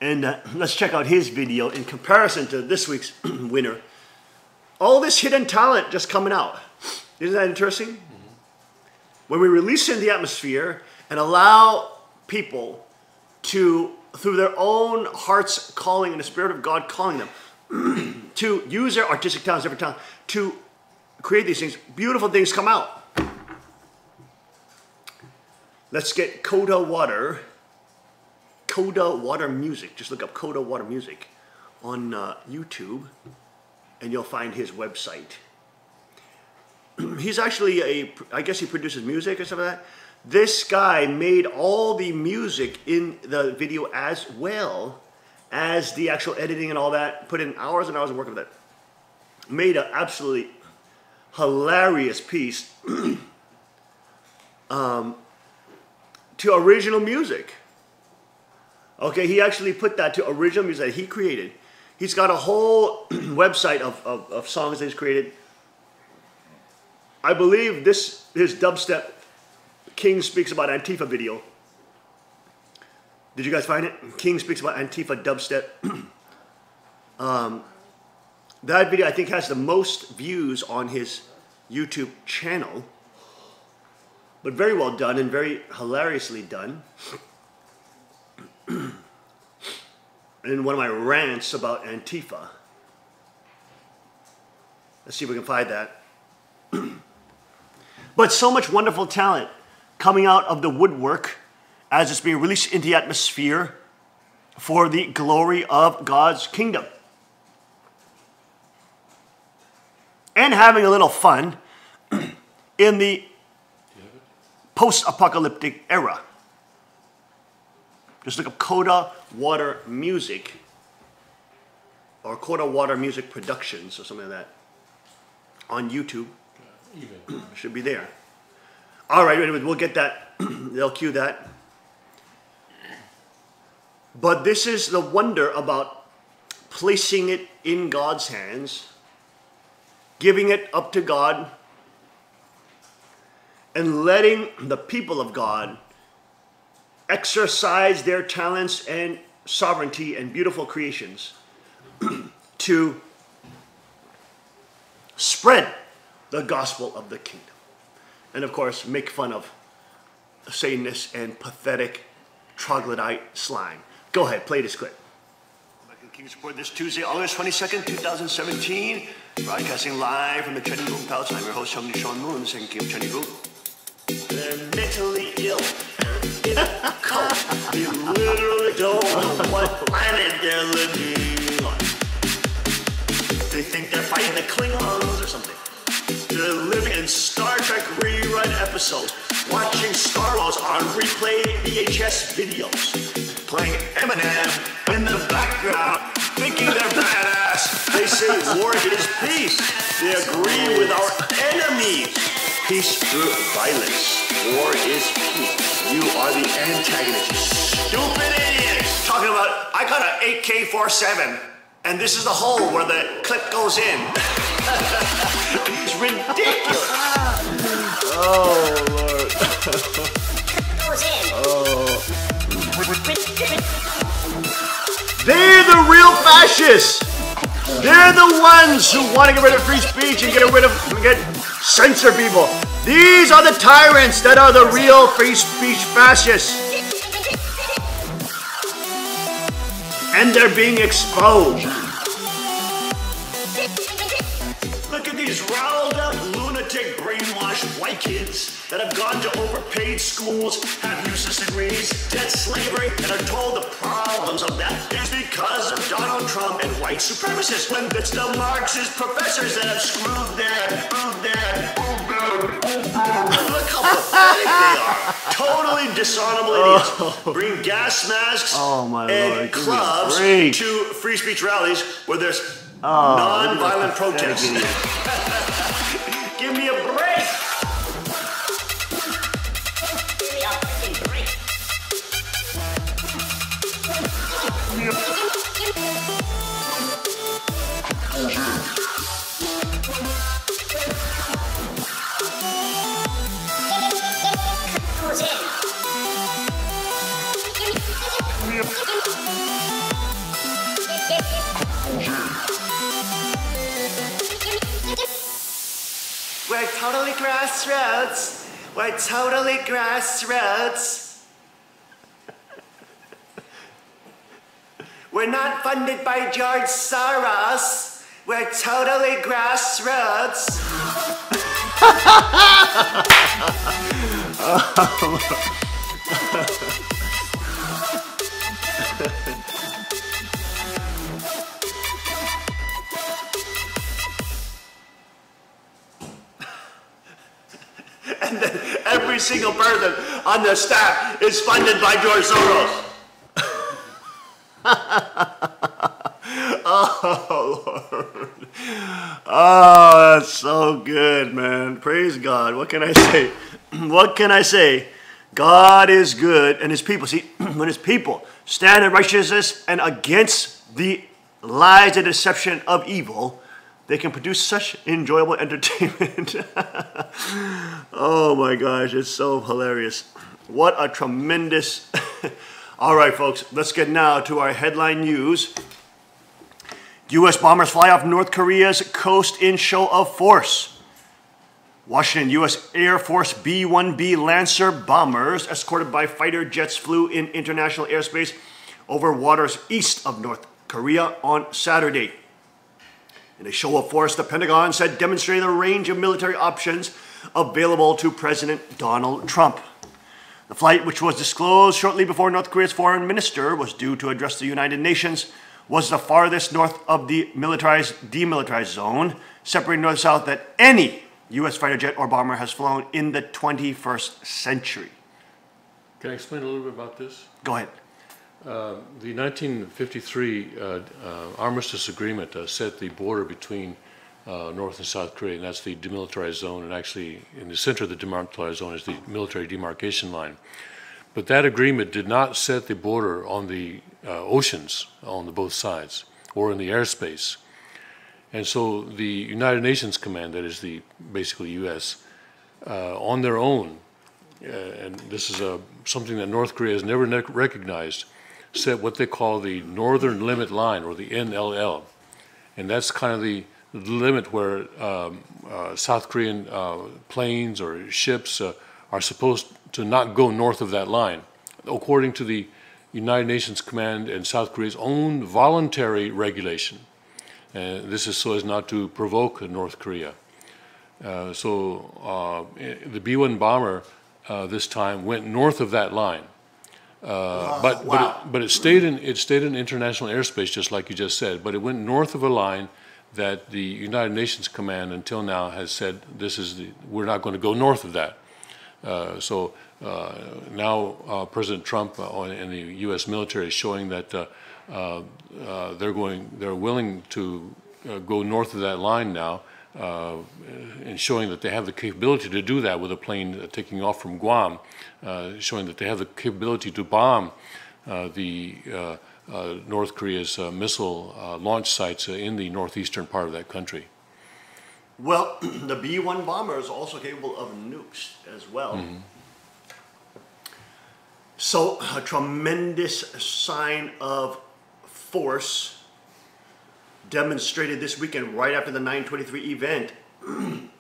And let's check out his video in comparison to this week's winner. All this hidden talent just coming out. Isn't that interesting? Mm-hmm. When we release it in the atmosphere and allow people to, through their own heart's calling and the Spirit of God calling them, to use their artistic talents, different talents, to create these things, beautiful things come out. Let's get Coda Water Music. Just look up Coda Water Music on YouTube, and you'll find his website. He's actually I guess he produces music or something like that. This guy made all the music in the video as well as the actual editing and all that. Put in hours and hours of work with that. Made an absolutely hilarious piece to original music. Okay, he actually put that to original music that he created. He's got a whole website of songs that he's created. I believe his dubstep King Speaks About Antifa video. Did you guys find it? King Speaks About Antifa dubstep. That video I think has the most views on his YouTube channel. But very well done and very hilariously done. And one of my rants about Antifa. Let's see if we can find that. But so much wonderful talent coming out of the woodwork as it's being released into the atmosphere for the glory of God's kingdom. And having a little fun in the... post-apocalyptic era. Just look up Coda Water Music or Coda Water Music Productions or something like that on YouTube. Should be there. All right, anyway, we'll get that. They'll cue that. But this is the wonder about placing it in God's hands, giving it up to God, and letting the people of God exercise their talents and sovereignty and beautiful creations to spread the gospel of the kingdom. And of course, make fun of Satanists and pathetic troglodyte slime. Go ahead, play this clip. Back in King's Report this Tuesday, August 22nd, 2017. Broadcasting live from the Cheney Group Palace. I'm your host, Sean Moon, the second king of Cheney Group. They're mentally ill. In a cult. They literally don't know what planet they're living on. They think they're fighting the Klingons or something. They're living in Star Trek rerun episodes, watching Star Wars on replay VHS videos, playing Eminem in the background, thinking they're badass. They say war is peace. They agree with our enemies. Peace through violence. War is peace. You are the antagonist. Stupid idiots. Talking about, I got an 8K47, and this is the hole where the clip goes in. It's ridiculous. Oh, Lord. They're the real fascists. They're the ones who want to get rid of free speech and censor people. These are the tyrants that are the real free speech fascists. And they're being exposed. Look at these riled up, lunatic, brainwashed white kids that have gone to overpaid schools, have useless degrees, debt slavery, and are told the problems of that is because of Donald Trump and white supremacists, when it's the Marxist professors that have screwed that. Look how pathetic they are. Totally dishonorable idiots. Bring gas masks and clubs to free speech rallies where there's non-violent protests. Give me a break. Give me a freaking break. We're totally grassroots. We're totally grassroots. We're not funded by George Soros. We're totally grassroots. And then every single person on the staff is funded by George Soros. Oh, Lord. Oh, that's so good, man. Praise God. What can I say? What can I say? God is good, and his people, see, when his people stand in righteousness and against the lies and deception of evil, they can produce such enjoyable entertainment. Oh my gosh, it's so hilarious. What a tremendous... All right, folks, let's get now to our headline news. U.S. bombers fly off North Korea's coast in show of force. Washington, U.S. Air Force B-1B Lancer bombers, escorted by fighter jets, flew in international airspace over waters east of North Korea on Saturday. In a show of force, the Pentagon said demonstrated a range of military options available to President Donald Trump. The flight, which was disclosed shortly before North Korea's foreign minister was due to address the United Nations, was the farthest north of the demilitarized zone, separating north and south that any U.S. fighter jet or bomber has flown in the 21st century. Can I explain a little bit about this? Go ahead. The 1953 Armistice Agreement set the border between North and South Korea, and that's the demilitarized zone, and actually in the center of the demilitarized zone is the military demarcation line. But that agreement did not set the border on the oceans on the both sides or in the airspace. And so the United Nations Command, that is the basically U.S., on their own, and this is something that North Korea has never recognized, set what they call the Northern Limit Line, or the NLL. And that's kind of the limit where South Korean planes or ships are supposed to not go north of that line, according to the United Nations Command and South Korea's own voluntary regulation. This is so as not to provoke North Korea. So the B-1 bomber this time went north of that line. But it stayed in international airspace, just like you just said. But it went north of a line that the United Nations Command until now has said we're not going to go north of that. So now President Trump and the U.S. military is showing that they're willing to go north of that line now, and showing that they have the capability to do that with a plane taking off from Guam, showing that they have the capability to bomb North Korea's missile launch sites in the northeastern part of that country. Well, the B-1 bomber is also capable of nukes as well. Mm-hmm. So a tremendous sign of force demonstrated this weekend right after the 9/23 event. And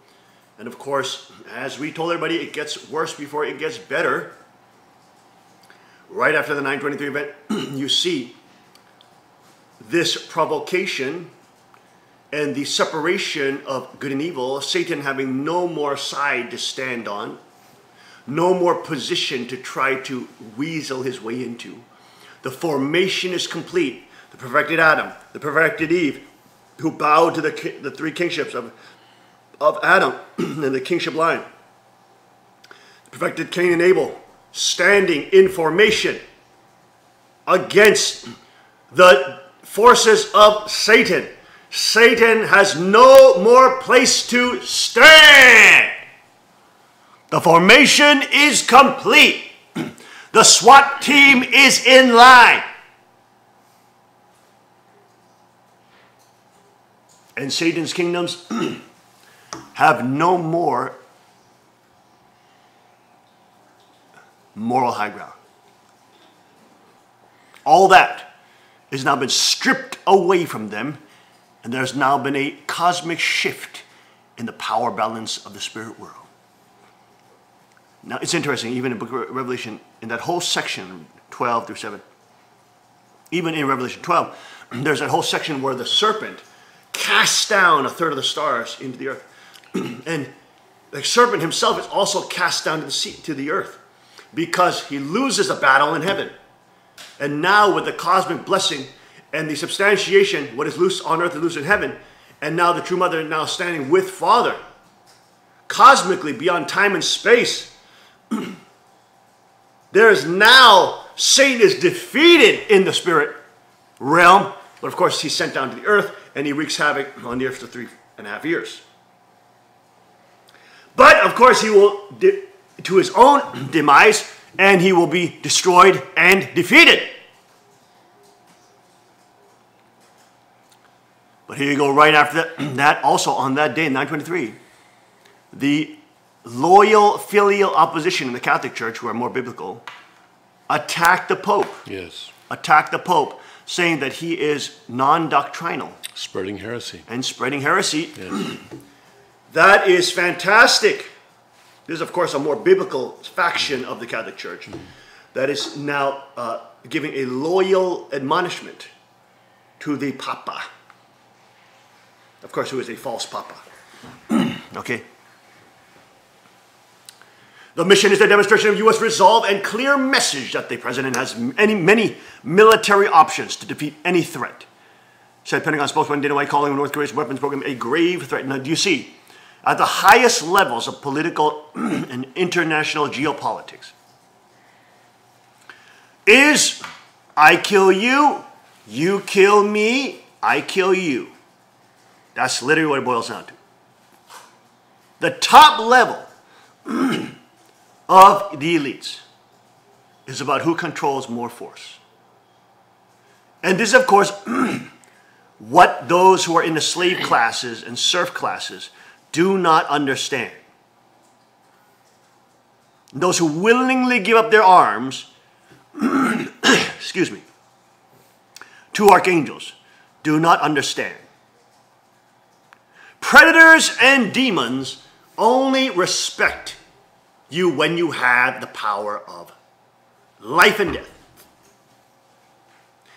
of course, as we told everybody, it gets worse before it gets better. Right after the 9/23 event, you see this provocation and the separation of good and evil, Satan having no more side to stand on, no more position to try to weasel his way into. The formation is complete. The perfected Adam, the perfected Eve, who bowed to the three kingships of Adam and the kingship line. The perfected Cain and Abel, standing in formation against the forces of Satan. Satan has no more place to stand. The formation is complete. The SWAT team is in line. And Satan's kingdoms have no more moral high ground. All that has now been stripped away from them, and there's now been a cosmic shift in the power balance of the spirit world. Now, it's interesting, even in the book of Revelation, in that whole section, 12 through 7, even in Revelation 12, there's that whole section where the serpent casts down a third of the stars into the earth. And the serpent himself is also cast down to the earth because he loses a battle in heaven. And now with the cosmic blessing and the substantiation, what is loose on earth is loose in heaven, and now the true mother now standing with Father, cosmically beyond time and space, there is now, Satan is defeated in the spirit realm, but of course he's sent down to the earth and he wreaks havoc on the earth for 3.5 years. But of course he will, to his own demise, and he will be destroyed and defeated. But here you go, right after that, also on that day, 9/23, the loyal filial opposition in the Catholic Church, who are more biblical, attacked the Pope. Yes. Attacked the Pope, saying that he is non-doctrinal. Spreading heresy. And spreading heresy. Yes. That is fantastic. This is, of course, a more biblical faction of the Catholic Church that is now giving a loyal admonishment to the Papa. Of course, who is a false Papa. Okay? The mission is a demonstration of U.S. resolve and clear message that the president has many military options to defeat any threat. Said Pentagon spokesman Dana White, calling North Korea's weapons program a grave threat. Now, do you see? at the highest levels of political and international geopolitics is I kill you, you kill me, I kill you. That's literally what it boils down to. The top level of the elites is about who controls more force. And this is, of course, what those who are in the slave classes and serf classes do not understand. Those who willingly give up their arms, excuse me, to archangels do not understand. Predators and demons only respect you when you have the power of life and death.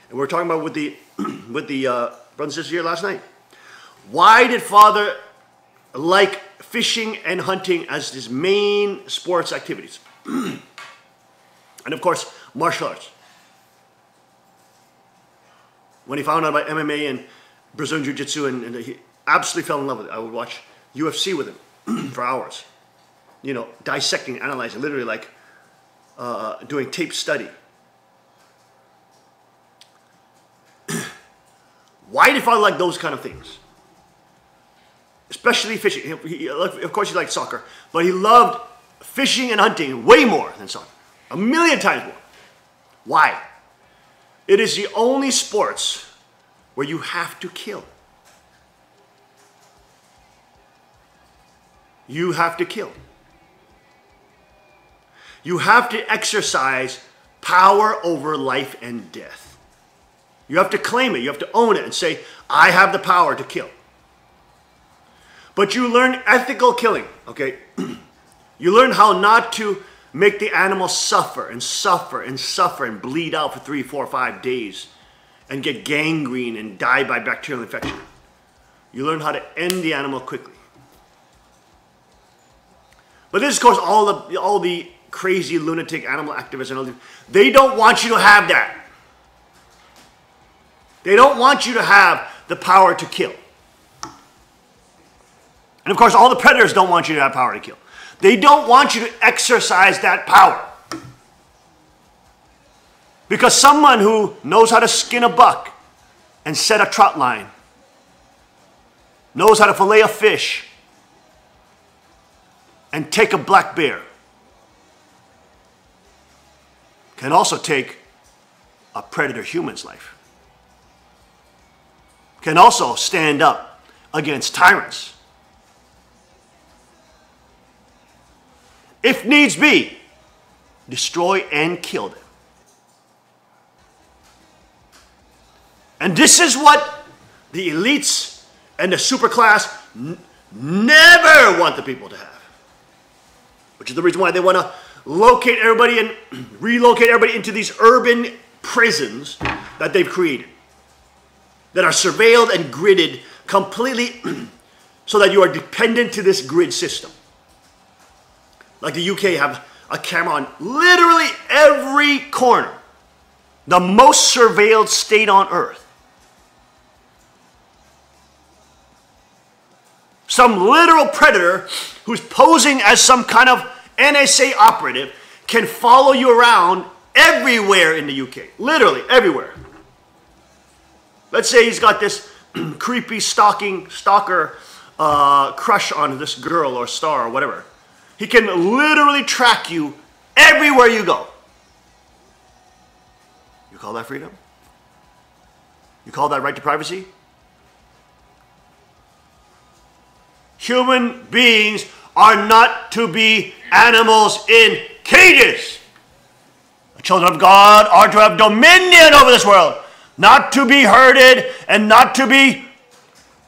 And we're talking about with the brothers and sisters here last night. Why did Father like fishing and hunting as his main sports activities? And of course, martial arts. When he found out about MMA and Brazilian Jiu-Jitsu, and he absolutely fell in love with it. I would watch UFC with him for hours. You know, dissecting, analyzing, literally like doing tape study. Why did Father like those kind of things? Especially fishing. Of course, he liked soccer, but he loved fishing and hunting way more than soccer. 1,000,000 times more. Why? It is the only sports where you have to kill. You have to kill. You have to exercise power over life and death. You have to claim it. You have to own it and say, I have the power to kill. But you learn ethical killing, okay? You learn how not to make the animal suffer and suffer and suffer and bleed out for 3, 4, 5 days and get gangrene and die by bacterial infection. You learn how to end the animal quickly. But this, of course, all the crazy lunatic animal activists and all, they don't want you to have that. They don't want you to have the power to kill. And of course, all the predators don't want you to have power to kill. They don't want you to exercise that power. Because someone who knows how to skin a buck and set a trout line, knows how to fillet a fish and take a black bear, can also take a predator human's life. Can also stand up against tyrants. If needs be, destroy and kill them. And this is what the elites and the superclass never want the people to have. Which is the reason why they want to locate everybody and relocate everybody into these urban prisons that they've created, that are surveilled and gridded completely so that you are dependent to this grid system. Like the UK have a camera on literally every corner. The most surveilled state on earth. Some literal predator who's posing as some kind of NSA operative can follow you around everywhere in the UK. Literally everywhere. Let's say he's got this creepy stalker crush on this girl or star or whatever. He can literally track you everywhere you go. You call that freedom? You call that right to privacy? Human beings are not to be animals in cages. The children of God are to have dominion over this world, not to be herded and not to be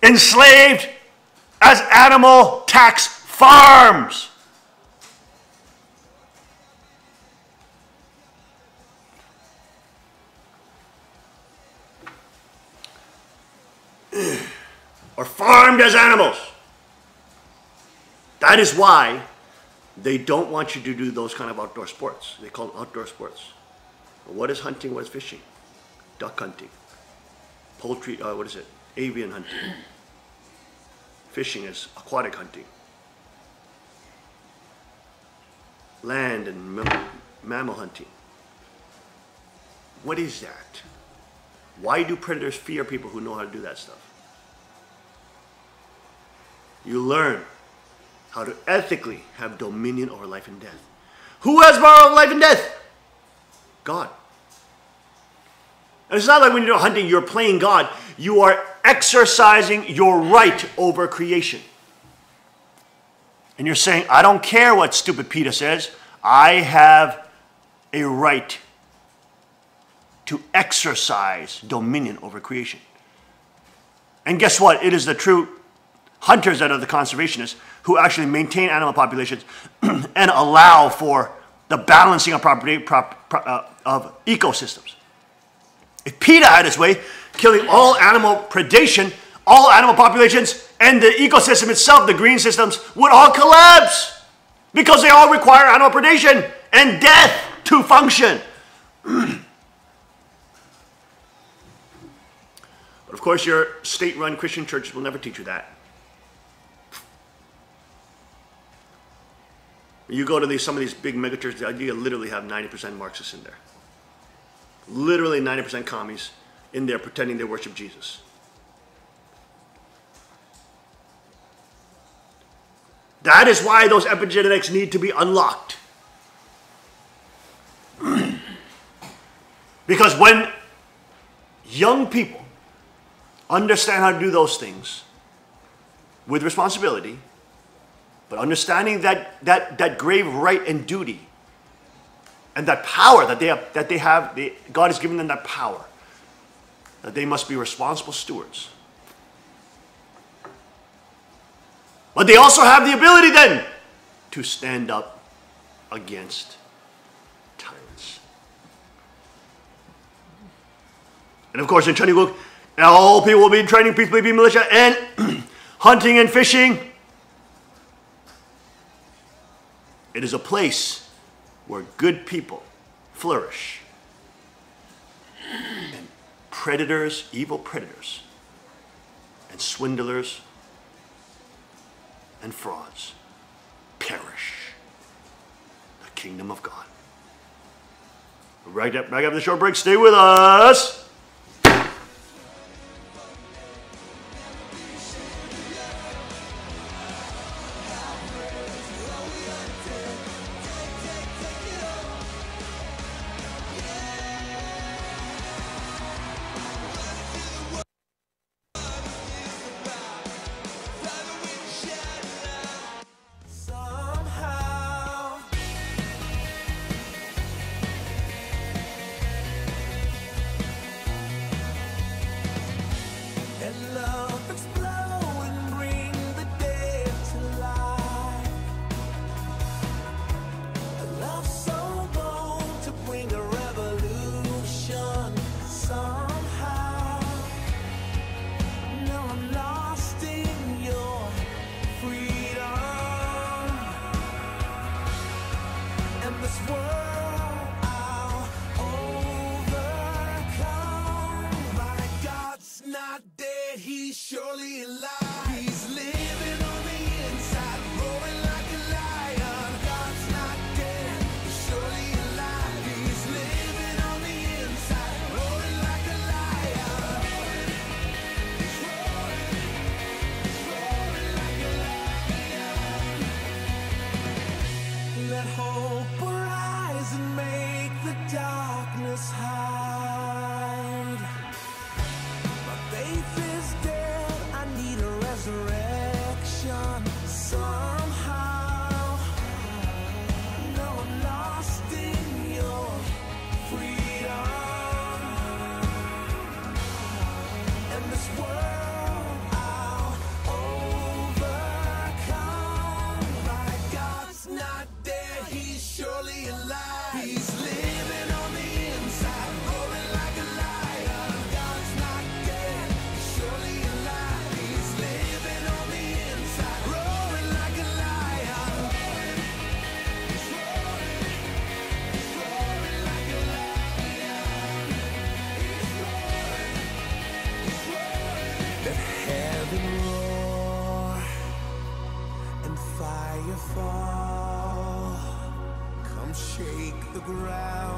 enslaved as animal tax farms. Or farmed as animals. That is why they don't want you to do those kind of outdoor sports. They call them outdoor sports. What is hunting? What is fishing? Duck hunting. Poultry, avian hunting. Fishing is aquatic hunting. land and mammal hunting. What is that? Why do predators fear people who know how to do that stuff? You learn how to ethically have dominion over life and death. Who has power over life and death? God. And it's not like when you're hunting, you're playing God. You are exercising your right over creation. And you're saying, I don't care what stupid PETA says. I have a right to exercise dominion over creation. And guess what? It is the true hunters that are the conservationists who actually maintain animal populations and allow for the balancing of ecosystems. If PETA had its way, killing all animal predation, all animal populations, and the ecosystem itself, the green systems, would all collapse because they all require animal predation and death to function. But of course, your state-run Christian churches will never teach you that. You go to some of these big megachurches, you literally have 90% Marxists in there. Literally 90% commies in there pretending they worship Jesus. That is why those epigenetics need to be unlocked. Because when young people understand how to do those things with responsibility, but understanding that grave right and duty and that power that they have, God has given them that power, that they must be responsible stewards. But they also have the ability then to stand up against tyrants. And of course in Chaniguk, all people will be training Peace Baby Militia and hunting and fishing. It is a place where good people flourish. And predators, evil predators, and swindlers and frauds perish. The kingdom of God. Back after the short break, stay with us.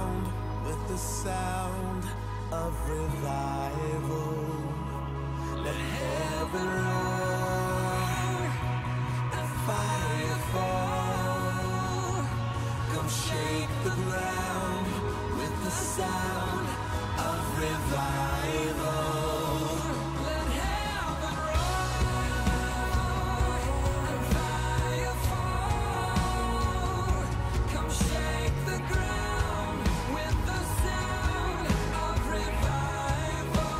ground with the sound of revival. Let heaven roar and fire fall. Come shake the ground with the sound of revival. Let heaven roar and fire fall. Come shake the ground with the sound of revival.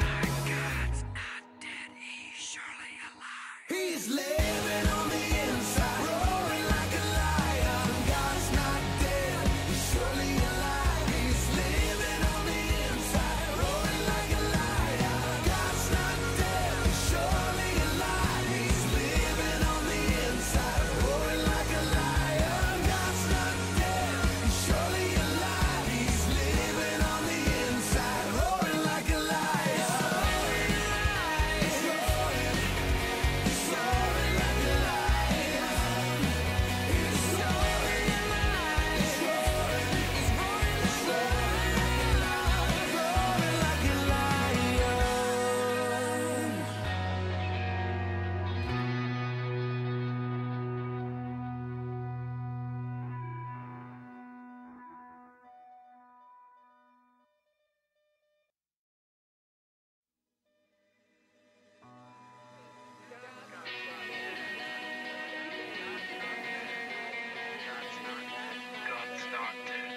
My God's not dead, he's surely alive. He's living on the inside, roaring like a lion. God's not dead, he's surely alive. He's living on the inside, roaring like a lion. God's not dead, he's surely alive. He's living on the inside, roaring like a lion. God's not dead, he's surely alive. He's living on the inside, roaring like a lion. He's roaring, he's roaring like a lion. He's roaring, he's roaring, he's roaring like a lion. God's not dead.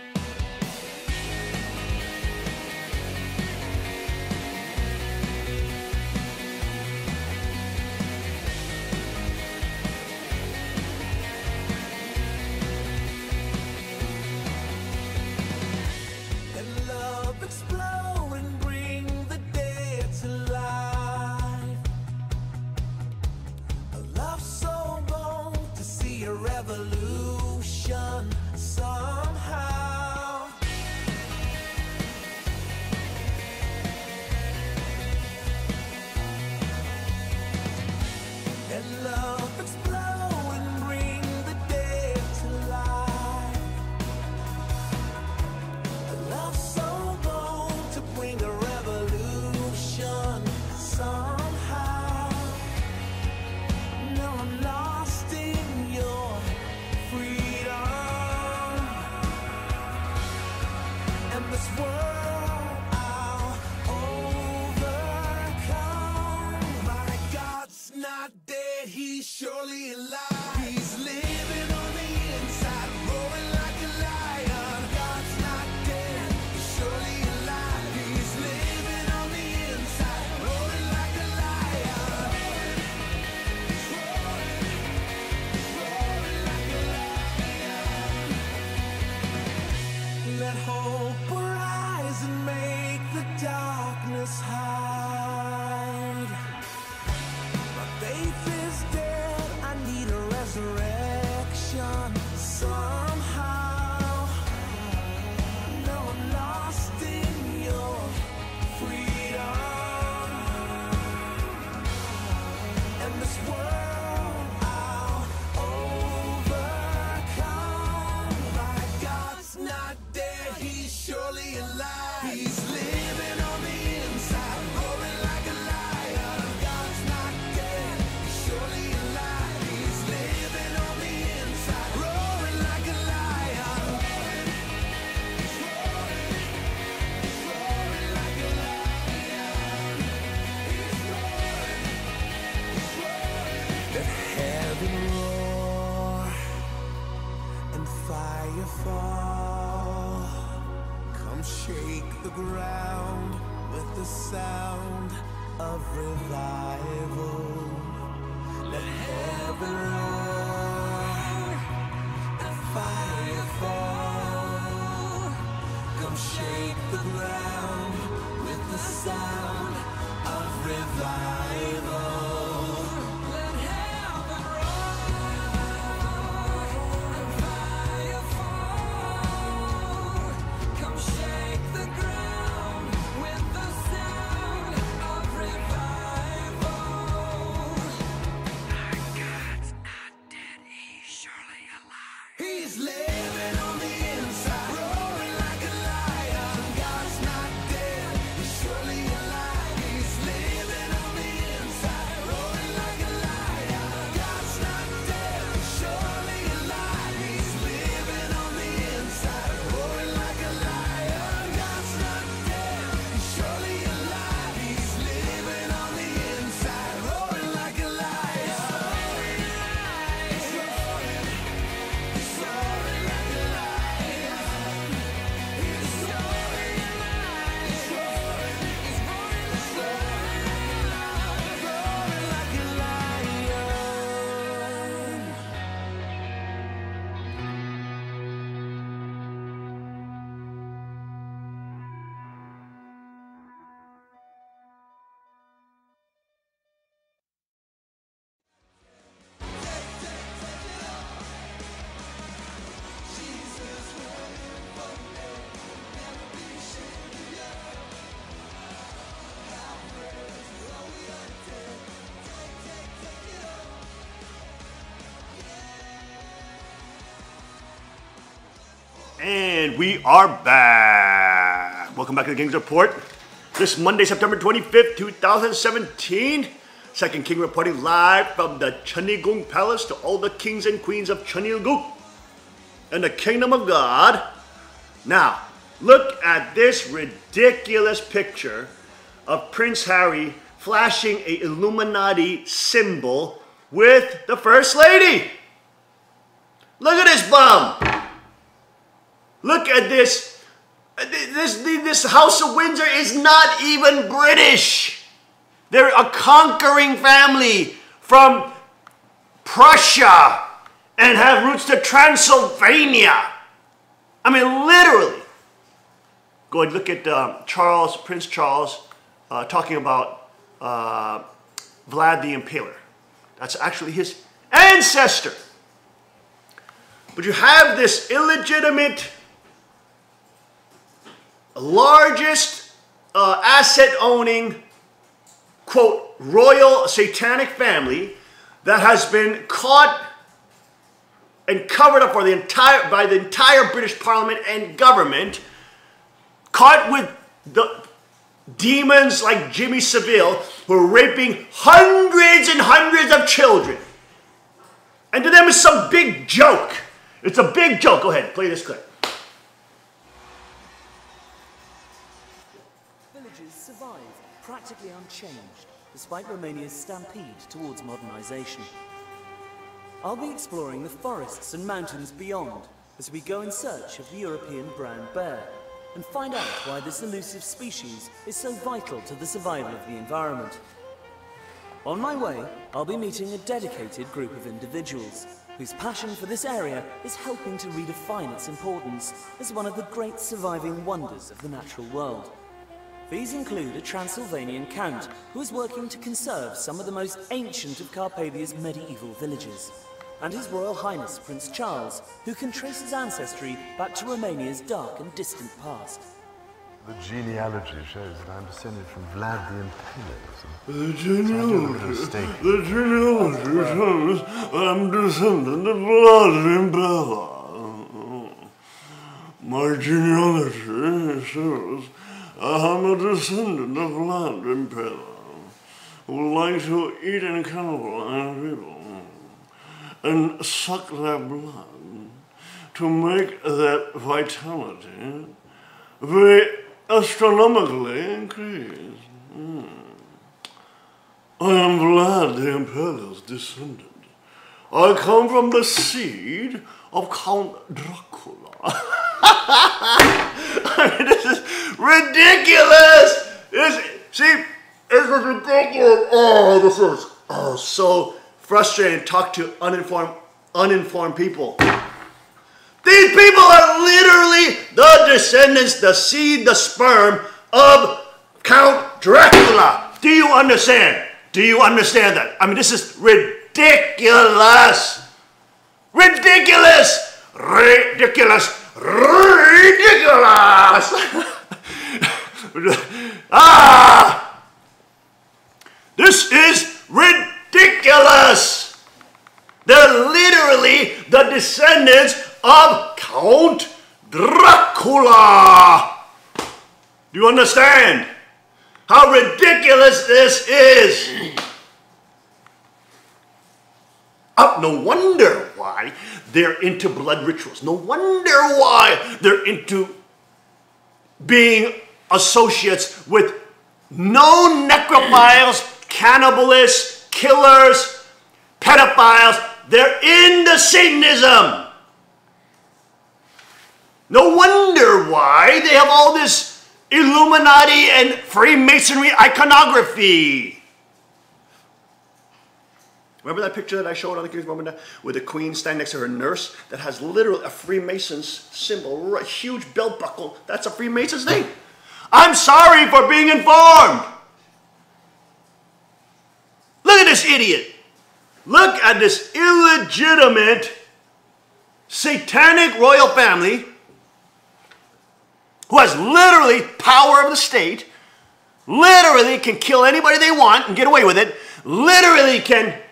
Let love explode and bring the dead to life. A love so bold to see a revolution somehow. Let love explode and bring the dead to life. A love so bold to bring a revolution somehow. No, I'm lost in your freedom. And this world I'll overcome. My God's not dead, he's surely alive. He's living on the inside, roaring like a lion. God's not dead, he's surely alive. He's living on the inside, roaring like a lion. He's roaring, roaring like a lion. Let hope arise and make the darkness hide. My faith is dead, I need a resurrection somehow. No, I'm lost in your freedom. And this world I'll overcome. My God's not dead, he's surely alive. He's living on the inside, roaring like a lion. God's not dead, he's surely alive. He's living on the inside, roaring like a lion. He's roaring, he's roaring like a lion. He's roaring, he's roaring. Let heaven roar and fire fall. Come shake the ground with the sound of revival. Let heaven roar and fire fall. Come shake the ground with the sound of revival. Let heaven roar and fire fall. Come shake the ground with the sound of revival. My God's not dead, he's surely alive. He's living on the inside. And we are back. Welcome back to the King's Report. This Monday, September 25th, 2017. Second King reporting live from the Cheonilgung Palace to all the kings and queens of Cheonilgung and the Kingdom of God. Now, look at this ridiculous picture of Prince Harry flashing a Illuminati symbol with the First Lady. Look at this bum. Look at this. This House of Windsor is not even British. They're a conquering family from Prussia and have roots to Transylvania. I mean, literally. Go and look at Prince Charles, talking about Vlad the Impaler. That's actually his ancestor. But you have this illegitimate, largest asset-owning, quote, royal satanic family that has been caught and covered up by the entire British Parliament and government, caught with the demons like Jimmy Savile, who are raping hundreds and hundreds of children. And to them it's some big joke. It's a big joke. Go ahead, play this clip. Villages survive, practically unchanged, despite Romania's stampede towards modernization. I'll be exploring the forests and mountains beyond as we go in search of the European brown bear and find out why this elusive species is so vital to the survival of the environment. On my way, I'll be meeting a dedicated group of individuals whose passion for this area is helping to redefine its importance as one of the great surviving wonders of the natural world. These include a Transylvanian count who is working to conserve some of the most ancient of Carpathia's medieval villages, and His Royal Highness Prince Charles, who can trace his ancestry back to Romania's dark and distant past. The genealogy shows that I'm descended from Vlad the Impaler. The genealogy shows I'm descendant of Vlad the Impaler. My genealogy shows I'm a descendant of Vlad the Impaler, who likes to eat and cannibalize people and suck their blood to make that vitality very astronomically increase. I am Vlad the Impaler's descendant. I come from the seed of Count Dracula. I mean, this is ridiculous. This is ridiculous. Oh, this is so frustrating to talk to uninformed people. These people are literally the descendants, the seed, the sperm of Count Dracula. Do you understand? Do you understand that? I mean, this is ridiculous. Ridiculous. Ridiculous. Ridiculous. This is ridiculous. They're literally the descendants of Count Dracula. Do you understand how ridiculous this is? No wonder why they're into blood rituals. No wonder why they're into being associates with known necrophiles, cannibalists, killers, pedophiles. They're into Satanism. No wonder why they have all this Illuminati and Freemasonry iconography. Remember that picture that I showed on the King's Moment with the Queen standing next to her nurse that has literally a Freemason's symbol, a huge belt buckle? That's a Freemason's thing. I'm sorry for being informed. Look at this idiot. Look at this illegitimate, satanic royal family who has literally power of the state, literally can kill anybody they want and get away with it, literally can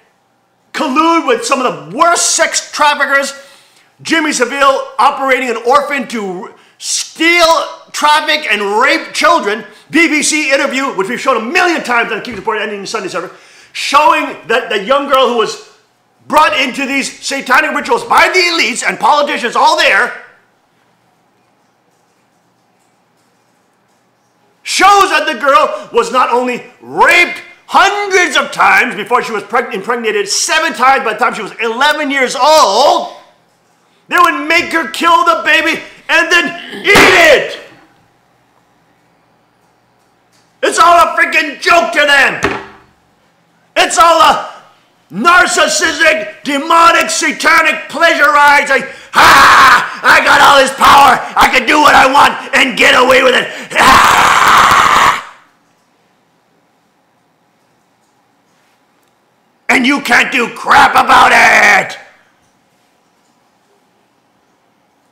collude with some of the worst sex traffickers, Jimmy Savile operating an orphan to steal, traffic, and rape children. BBC interview, which we've shown 1,000,000 times on King's Report ending Sunday service, showing that the young girl who was brought into these satanic rituals by the elites and politicians all there, shows that the girl was not only raped hundreds of times before she was impregnated, 7 times by the time she was 11 years old. They would make her kill the baby and then eat it. It's all a freaking joke to them. It's all a narcissistic, demonic, satanic pleasure ride. Like, ha! I got all this power. I can do what I want and get away with it. Ah! And you can't do crap about it.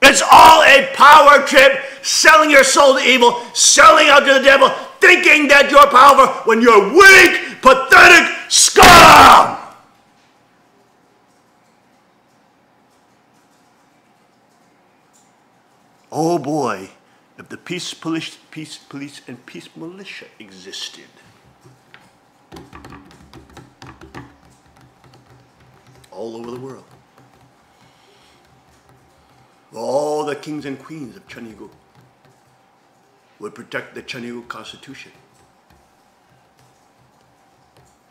It's all a power trip, selling your soul to evil, selling out to the devil, thinking that you're powerful when you're weak, pathetic scum. Oh boy, if the peace police and peace militia existed. All over the world. All the kings and queens of Cheonggyegu would protect the Cheonggyegu Constitution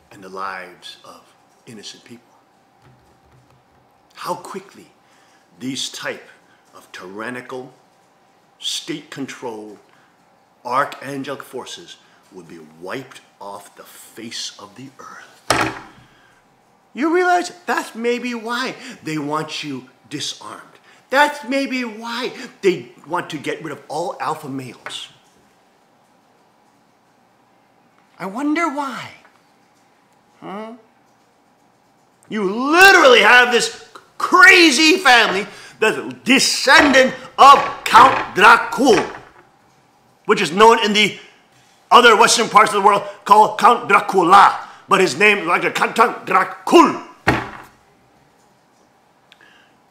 and the lives of innocent people. How quickly these type of tyrannical, state-controlled, archangelic forces would be wiped off the face of the earth. You realize that's maybe why they want you disarmed. That's maybe why they want to get rid of all alpha males. I wonder why. Huh? You literally have this crazy family that's a descendant of Count Dracul, which is known in the other Western parts of the world called Count Dracula, but his name is like Count Dracul.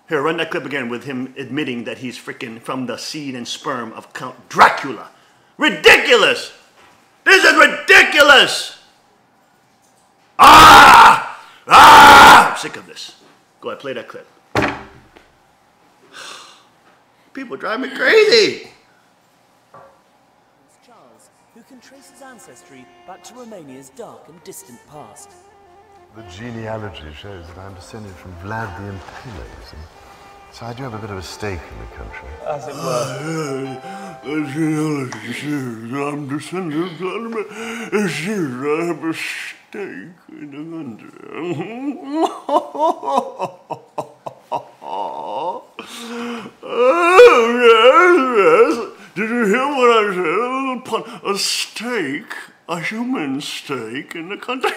Here, run that clip again with him admitting that he's freaking from the seed and sperm of Count Dracula. Ridiculous! This is ridiculous! Ah! Ah! I'm sick of this. Go ahead, play that clip. People drive me crazy. It's Charles, who can trace his ancestry back to Romania's dark and distant past. The genealogy shows that I'm descended from Vlad the Impaler, you see. So I do have a bit of a stake in the country. As it were. The genealogy says I'm descended from Vlad the Impaler. I have a stake in the country. Oh, yes. Did you hear what I said? A stake, a human stake in the country.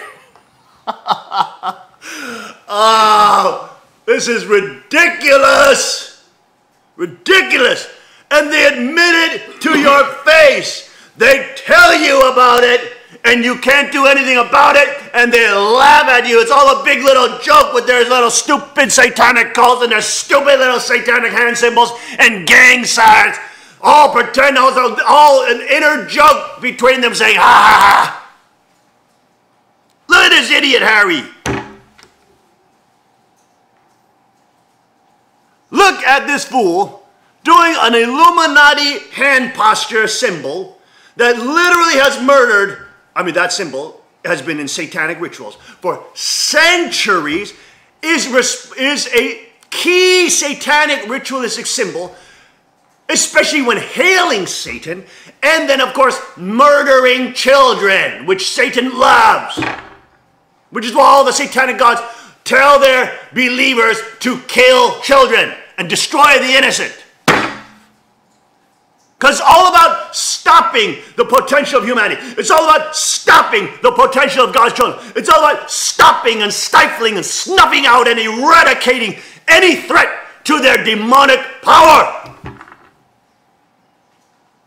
Oh, this is ridiculous! Ridiculous! And they admit it to your face. They tell you about it, and you can't do anything about it, and they laugh at you. It's all a big little joke with their little stupid satanic cults and their stupid little satanic hand symbols and gang signs. All pretend, all an inner joke between them saying, ha ha ha. Look at this idiot, Harry. Look at this fool doing an Illuminati hand posture symbol that literally has murdered, that symbol has been in satanic rituals for centuries, is a key satanic ritualistic symbol, especially when hailing Satan, and then of course murdering children, which Satan loves. Which is why all the satanic gods tell their believers to kill children and destroy the innocent. Because it's all about stopping the potential of humanity. It's all about stopping the potential of God's children. It's all about stopping and stifling and snuffing out and eradicating any threat to their demonic power.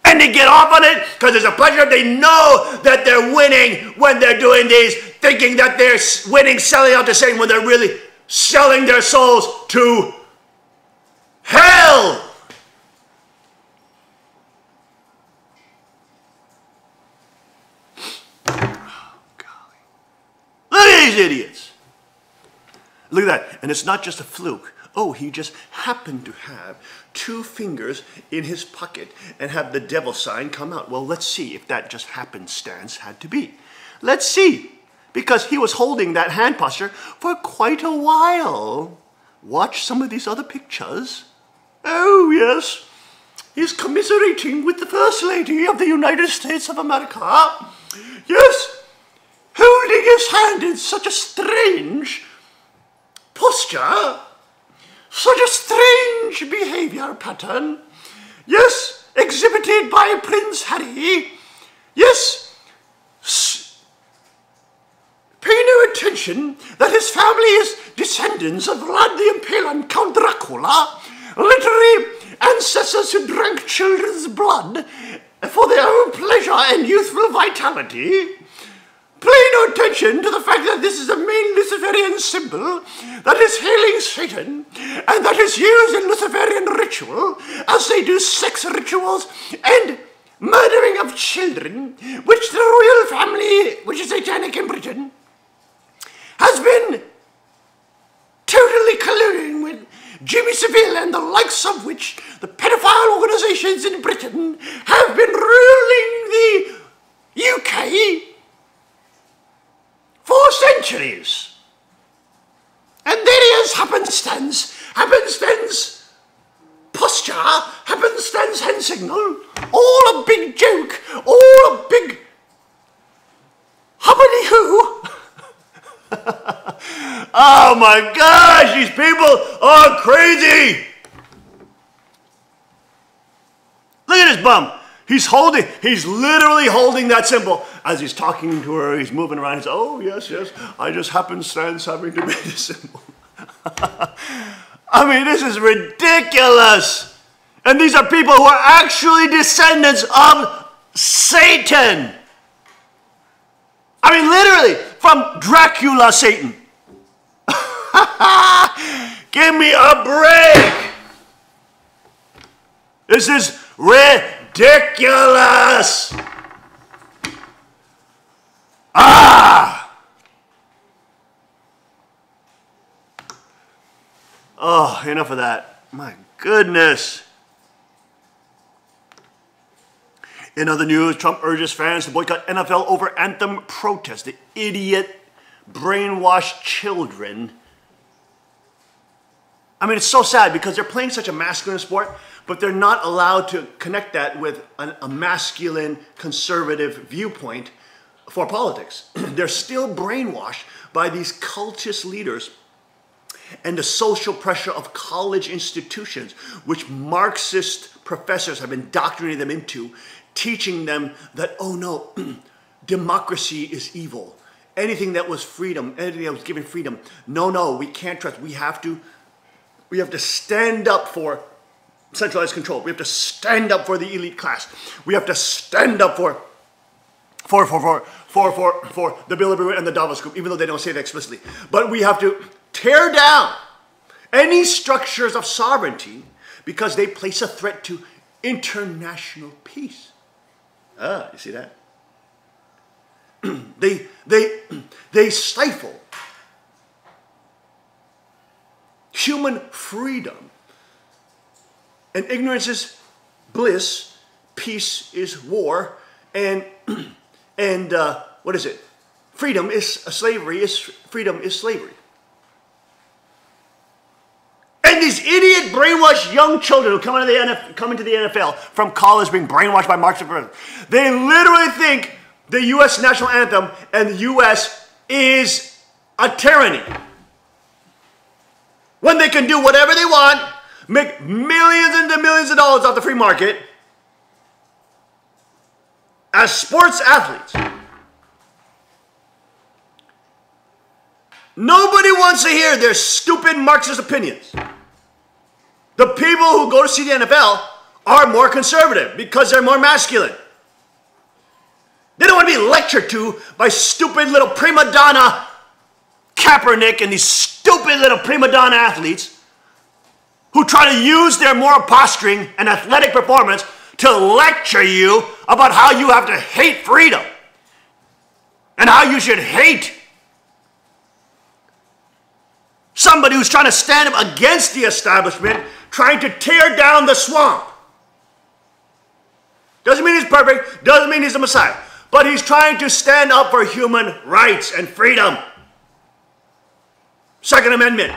And they get off on it because it's a pleasure. They know that they're winning when they're doing these, thinking that they're winning, selling out to Satan, when they're really selling their souls to hell. These idiots. Look at that. And it's not just a fluke. Oh, he just happened to have 2 fingers in his pocket and have the devil sign come out. Well, let's see if that just happenstance had to be. Let's see. Because he was holding that hand posture for quite a while. Watch some of these other pictures. Oh, yes. He's commiserating with the First Lady of the United States of America. Yes. Holding his hand in such a strange posture. Such a strange behavior pattern. Yes. Exhibited by Prince Harry. Yes. Pay no attention that his family is descendants of Vlad the Impaler and Count Dracula, literary ancestors who drank children's blood for their own pleasure and youthful vitality. Pay no attention to the fact that this is a main Luciferian symbol that is hailing Satan and that is used in Luciferian ritual as they do sex rituals and murdering of children, which the royal family, which is satanic in Britain, has been totally colluding with Jimmy Savile and the likes of which the pedophile organizations in Britain have been ruling the UK for centuries. And there he is, happenstance posture, happenstance hand signal, all a big joke, all a big hubbity-hoo. Oh my gosh, these people are crazy. Look at his bum. He's literally holding that symbol as he's talking to her. He's moving around. He's, oh, yes, I just happenstance having to make the symbol. I mean, this is ridiculous. And these are people who are actually descendants of Satan. I mean, literally, from Dracula Satan. Give me a break. This is ridiculous. Oh, enough of that. My goodness. In other news, Trump urges fans to boycott NFL over anthem protest. The idiot, brainwashed children. I mean, it's so sad because they're playing such a masculine sport, but they're not allowed to connect that with a masculine, conservative viewpoint for politics. They're still brainwashed by these cultist leaders and the social pressure of college institutions, which Marxist professors have indoctrinated them into, teaching them that, oh no, democracy is evil. Anything that was freedom, anything that was given freedom, no, we can't trust. We have to stand up for centralized control. We have to stand up for the elite class. We have to stand up for the Bilderberg and the Davos Group, even though they don't say that explicitly. But we have to tear down any structures of sovereignty because they place a threat to international peace. You see that? They stifle human freedom. And ignorance is bliss, peace is war, and what is it? Freedom is slavery. Freedom is slavery. And these idiot, brainwashed young children who come into the NFL from college being brainwashed by Marxist professors, they literally think the U.S. national anthem and the U.S. is a tyranny. When they can do whatever they want, make millions and millions of dollars off the free market as sports athletes. Nobody wants to hear their stupid Marxist opinions. The people who go to see the NFL are more conservative because they're more masculine. They don't want to be lectured to by stupid little prima donna Kaepernick and these stupid little prima donna athletes who try to use their moral posturing and athletic performance to lecture you about how you have to hate freedom and how you should hate Somebody who's trying to stand up against the establishment, trying to tear down the swamp. Doesn't mean he's perfect, doesn't mean he's the Messiah, but he's trying to stand up for human rights and freedom. Second Amendment.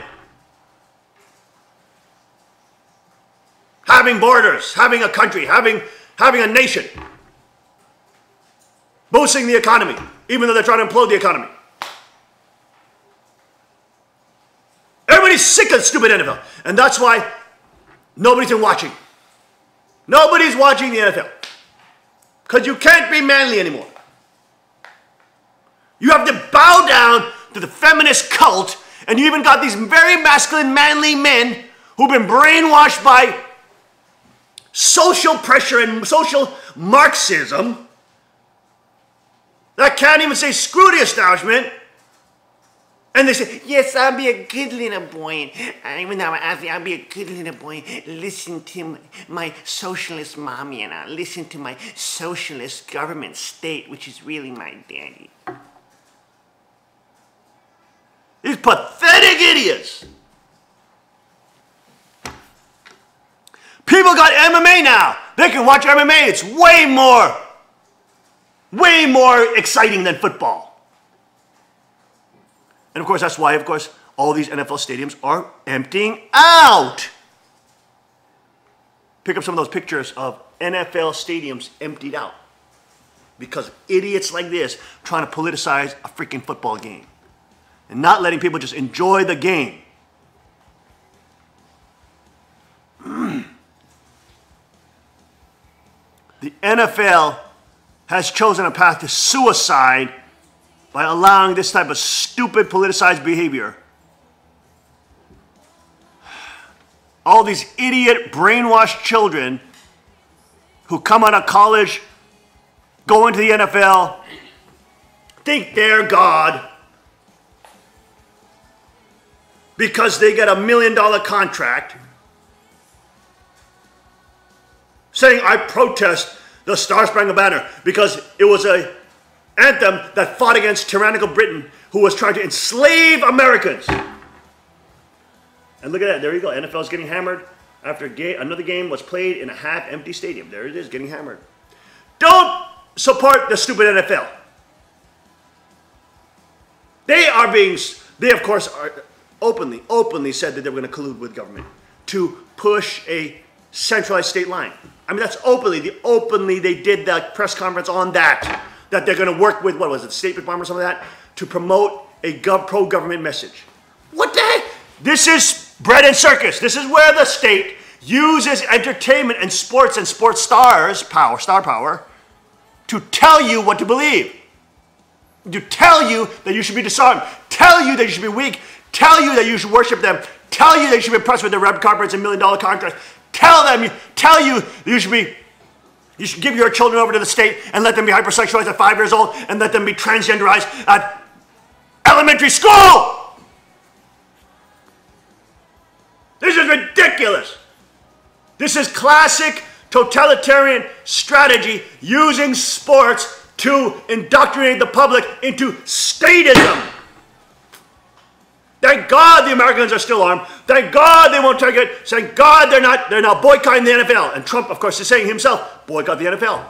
Having borders, having a country, having a nation. Boosting the economy, even though they're trying to implode the economy. Everybody's sick of stupid NFL. And that's why nobody's been watching. Nobody's watching the NFL. Because you can't be manly anymore. You have to bow down to the feminist cult, and you even got these very masculine, manly men who've been brainwashed by social pressure and social Marxism that can't even say screw the establishment. And they say, yes, I'll be a good little boy. Even though I'm athlete, I'll be a good little boy. Listen to my socialist mommy, and I'll listen to my socialist government state, which is really my daddy. These pathetic idiots. People got MMA now. They can watch MMA. It's way more exciting than football. And of course, that's why, all these NFL stadiums are emptying out. Pick up some of those pictures of NFL stadiums emptied out. Because of idiots like this trying to politicize a freaking football game. And not letting people just enjoy the game. The NFL has chosen a path to suicide by allowing this type of stupid politicized behavior. All these idiot brainwashed children who come out of college, go into the NFL, think they're God because they get $1 million contract, saying, I protest the Star-Spangled Banner because it was an anthem that fought against tyrannical Britain who was trying to enslave Americans. And look at that, there you go. NFL's getting hammered after another game was played in a half-empty stadium. There it is, getting hammered. Don't support the stupid NFL. They of course, are openly said that they were going to collude with government to push a centralized state line. I mean, that's openly they did that press conference on that they're going to work with, what was it, State Department or something like that, to promote a pro-government message. What the heck? This is bread and circus. This is where the state uses entertainment and sports stars star power to tell you what to believe. To tell you that you should be disarmed. Tell you that you should be weak. Tell you that you should worship them. Tell you that you should be impressed with their red carpets and $1 million contracts. Tell you that you should give your children over to the state and let them be hypersexualized at 5 years old and let them be transgenderized at elementary school. This is ridiculous. This is classic totalitarian strategy using sports to indoctrinate the public into statism. Thank God the Americans are still armed. Thank God they won't take it. Thank God they're not boycotting the NFL. And Trump, of course, is saying himself, boycott the NFL.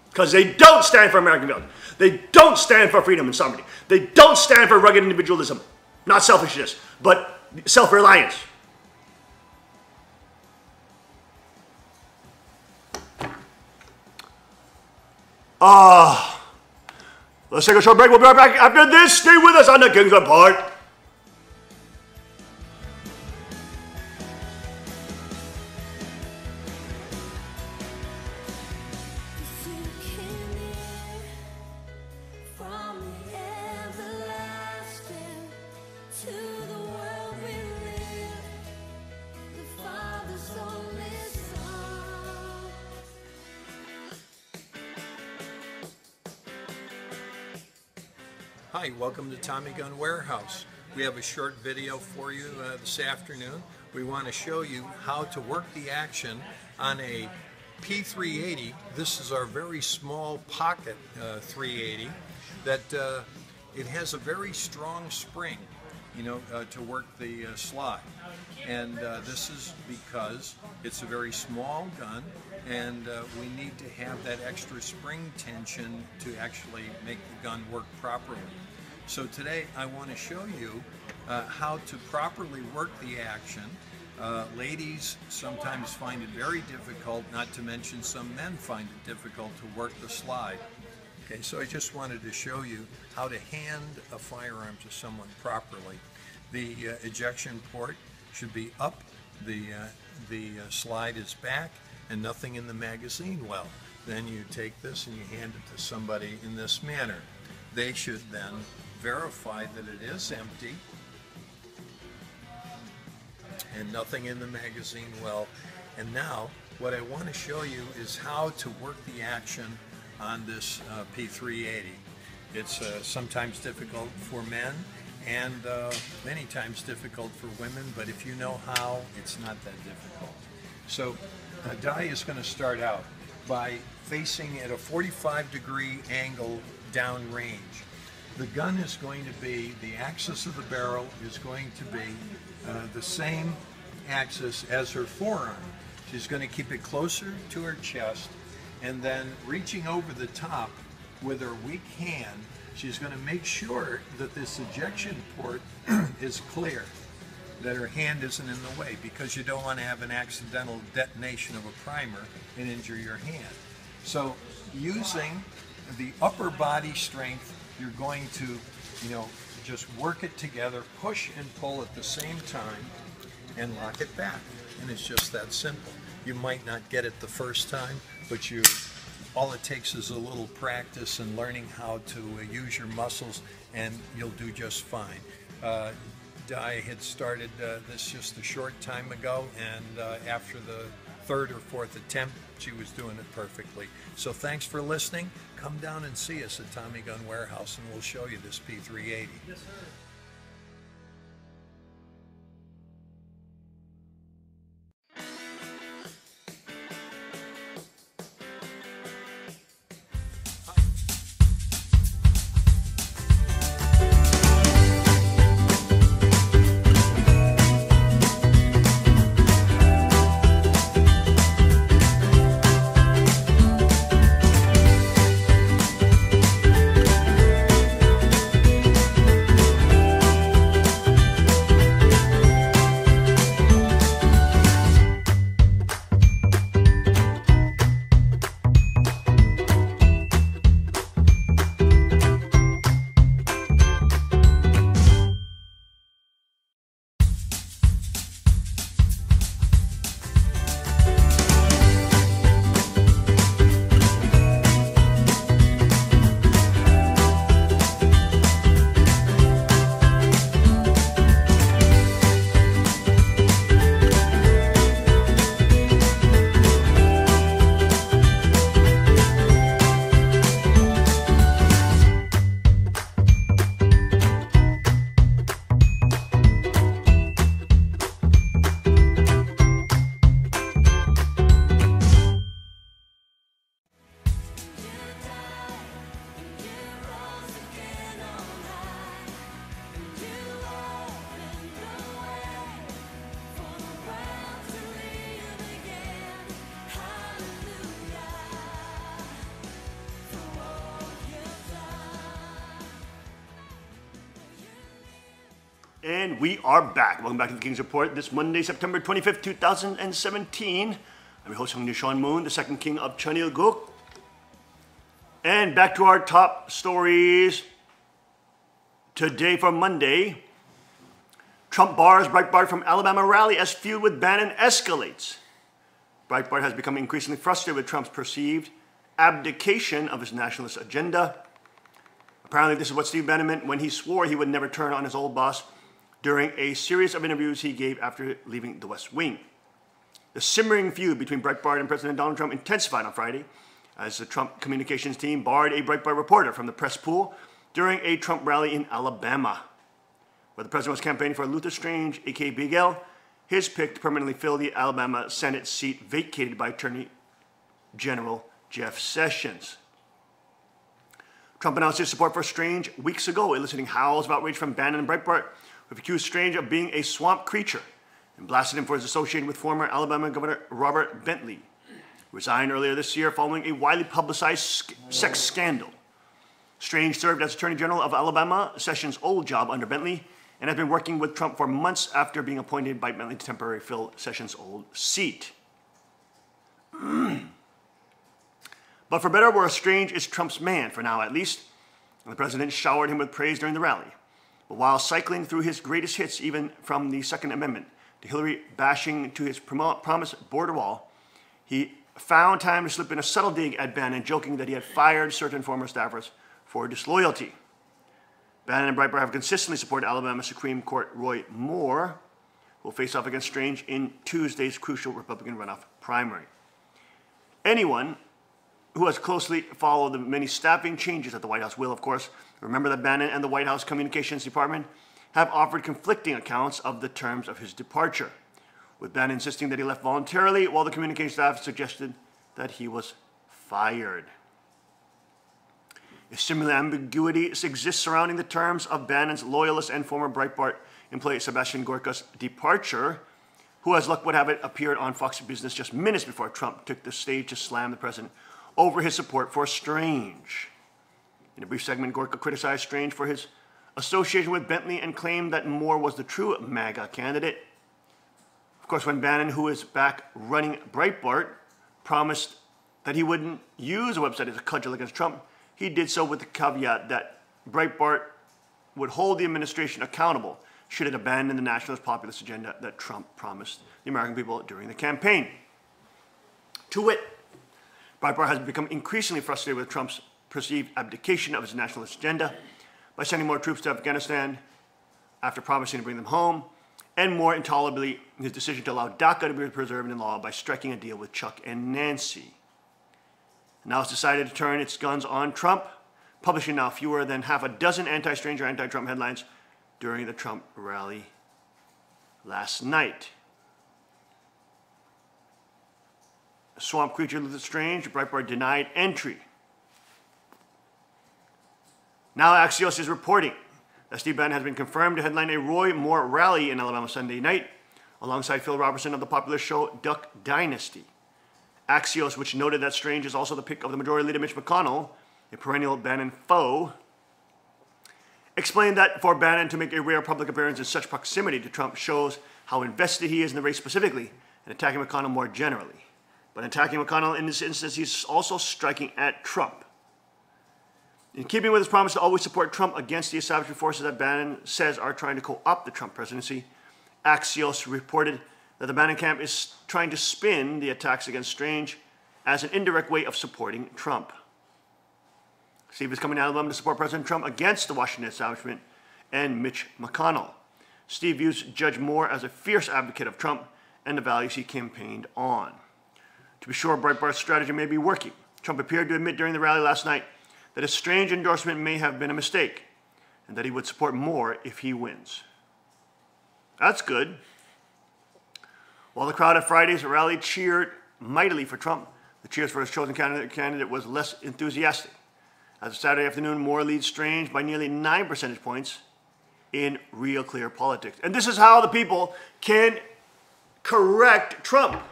Because they don't stand for American values. They don't stand for freedom and sovereignty. They don't stand for rugged individualism. Not selfishness, but self-reliance. Let's take a short break. We'll be right back after this. Stay with us on the King's Report. Hi, welcome to Tommy Gun Warehouse. We have a short video for you this afternoon. We want to show you how to work the action on a P380. This is our very small pocket 380 that it has a very strong spring. to work the slide. And this is because it's a very small gun, and we need to have that extra spring tension to actually make the gun work properly. So today I want to show you how to properly work the action. Ladies sometimes find it very difficult, not to mention some men find it difficult to work the slide. Okay, so I just wanted to show you how to hand a firearm to someone properly. The ejection port should be up, the slide is back, and nothing in the magazine well. Then you take this and you hand it to somebody in this manner. They should then verify that it is empty and nothing in the magazine well. And now what I want to show you is how to work the action on this P380. It's sometimes difficult for men and many times difficult for women, but if you know how, it's not that difficult. So Dai is going to start out by facing at a 45-degree angle downrange. The gun is going to be, the axis of the barrel is going to be the same axis as her forearm. She's going to keep it closer to her chest, and then reaching over the top with her weak hand, she's going to make sure that this ejection port is clear, that her hand isn't in the way, because you don't want to have an accidental detonation of a primer and injure your hand. So using the upper body strength, you're going to, just work it together, push and pull at the same time, and lock it back. And it's just that simple. You might not get it the first time, but all it takes is a little practice and learning how to use your muscles, and you'll do just fine. Dai had started this just a short time ago, and after the third or fourth attempt, she was doing it perfectly. So thanks for listening. Come down and see us at Tommy Gun Warehouse, and we'll show you this P380. Yes, sir. And we are back. Welcome back to the King's Report. This Monday, September 25th, 2017. I'm your host, Seung Sean Moon, the second king of Cheonilguk. And back to our top stories today for Monday. Trump bars Breitbart from Alabama rally as feud with Bannon escalates. Breitbart has become increasingly frustrated with Trump's perceived abdication of his nationalist agenda. Apparently, this is what Steve Bannon meant when he swore he would never turn on his old boss during a series of interviews he gave after leaving the West Wing. The simmering feud between Breitbart and President Donald Trump intensified on Friday as the Trump communications team barred a Breitbart reporter from the press pool during a Trump rally in Alabama, where the president was campaigning for Luther Strange, a.k.a. Big L, his pick to permanently fill the Alabama Senate seat vacated by Attorney General Jeff Sessions. Trump announced his support for Strange weeks ago, eliciting howls of outrage from Bannon and Breitbart, who accused Strange of being a swamp creature and blasted him for his association with former Alabama Governor Robert Bentley, who resigned earlier this year following a widely publicized sex scandal. Strange served as Attorney General of Alabama, Sessions' old job under Bentley, and has been working with Trump for months after being appointed by Bentley to temporarily fill Sessions' old seat. But for better or worse, Strange is Trump's man, for now at least, and the president showered him with praise during the rally. But while cycling through his greatest hits, even from the Second Amendment to Hillary bashing to his promised border wall, he found time to slip in a subtle dig at Bannon, joking that he had fired certain former staffers for disloyalty. Bannon and Breitbart have consistently supported Alabama Supreme Court Roy Moore, who will face off against Strange in Tuesday's crucial Republican runoff primary. Anyone who has closely followed the many staffing changes at the White House will, of course, remember that Bannon and the White House Communications Department have offered conflicting accounts of the terms of his departure, with Bannon insisting that he left voluntarily, while the communications staff suggested that he was fired. A similar ambiguity exists surrounding the terms of Bannon's loyalist and former Breitbart employee Sebastian Gorka's departure, who, as luck would have it, appeared on Fox Business just minutes before Trump took the stage to slam the president over his support for Strange. In a brief segment, Gorka criticized Strange for his association with Bentley and claimed that Moore was the true MAGA candidate. Of course, when Bannon, who is back running Breitbart, promised that he wouldn't use a website as a cudgel against Trump, he did so with the caveat that Breitbart would hold the administration accountable should it abandon the nationalist populist agenda that Trump promised the American people during the campaign. To wit, Breitbart has become increasingly frustrated with Trump's perceived abdication of his nationalist agenda by sending more troops to Afghanistan after promising to bring them home, and more intolerably, his decision to allow DACA to be preserved in law by striking a deal with Chuck and Nancy. Now it's decided to turn its guns on Trump, publishing now fewer than half a dozen anti-Strange or anti-Trump headlines during the Trump rally last night. Swamp creature looked Strange, Breitbart denied entry. Now Axios is reporting that Steve Bannon has been confirmed to headline a Roy Moore rally in Alabama Sunday night, alongside Phil Robertson of the popular show Duck Dynasty. Axios, which noted that Strange is also the pick of the Majority Leader Mitch McConnell, a perennial Bannon foe, explained that for Bannon to make a rare public appearance in such proximity to Trump shows how invested he is in the race specifically, and attacking McConnell more generally. But attacking McConnell in this instance, he's also striking at Trump. In keeping with his promise to always support Trump against the establishment forces that Bannon says are trying to co-opt the Trump presidency, Axios reported that the Bannon camp is trying to spin the attacks against Strange as an indirect way of supporting Trump. Steve is coming to Alabama to support President Trump against the Washington establishment and Mitch McConnell. Steve views Judge Moore as a fierce advocate of Trump and the values he campaigned on. To be sure, Breitbart's strategy may be working. Trump appeared to admit during the rally last night that his Strange endorsement may have been a mistake, and that he would support Moore if he wins. That's good. While the crowd at Friday's rally cheered mightily for Trump, the cheers for his chosen candidate was less enthusiastic. As of Saturday afternoon, Moore leads Strange by nearly 9 percentage points in Real Clear Politics. And this is how the people can correct Trump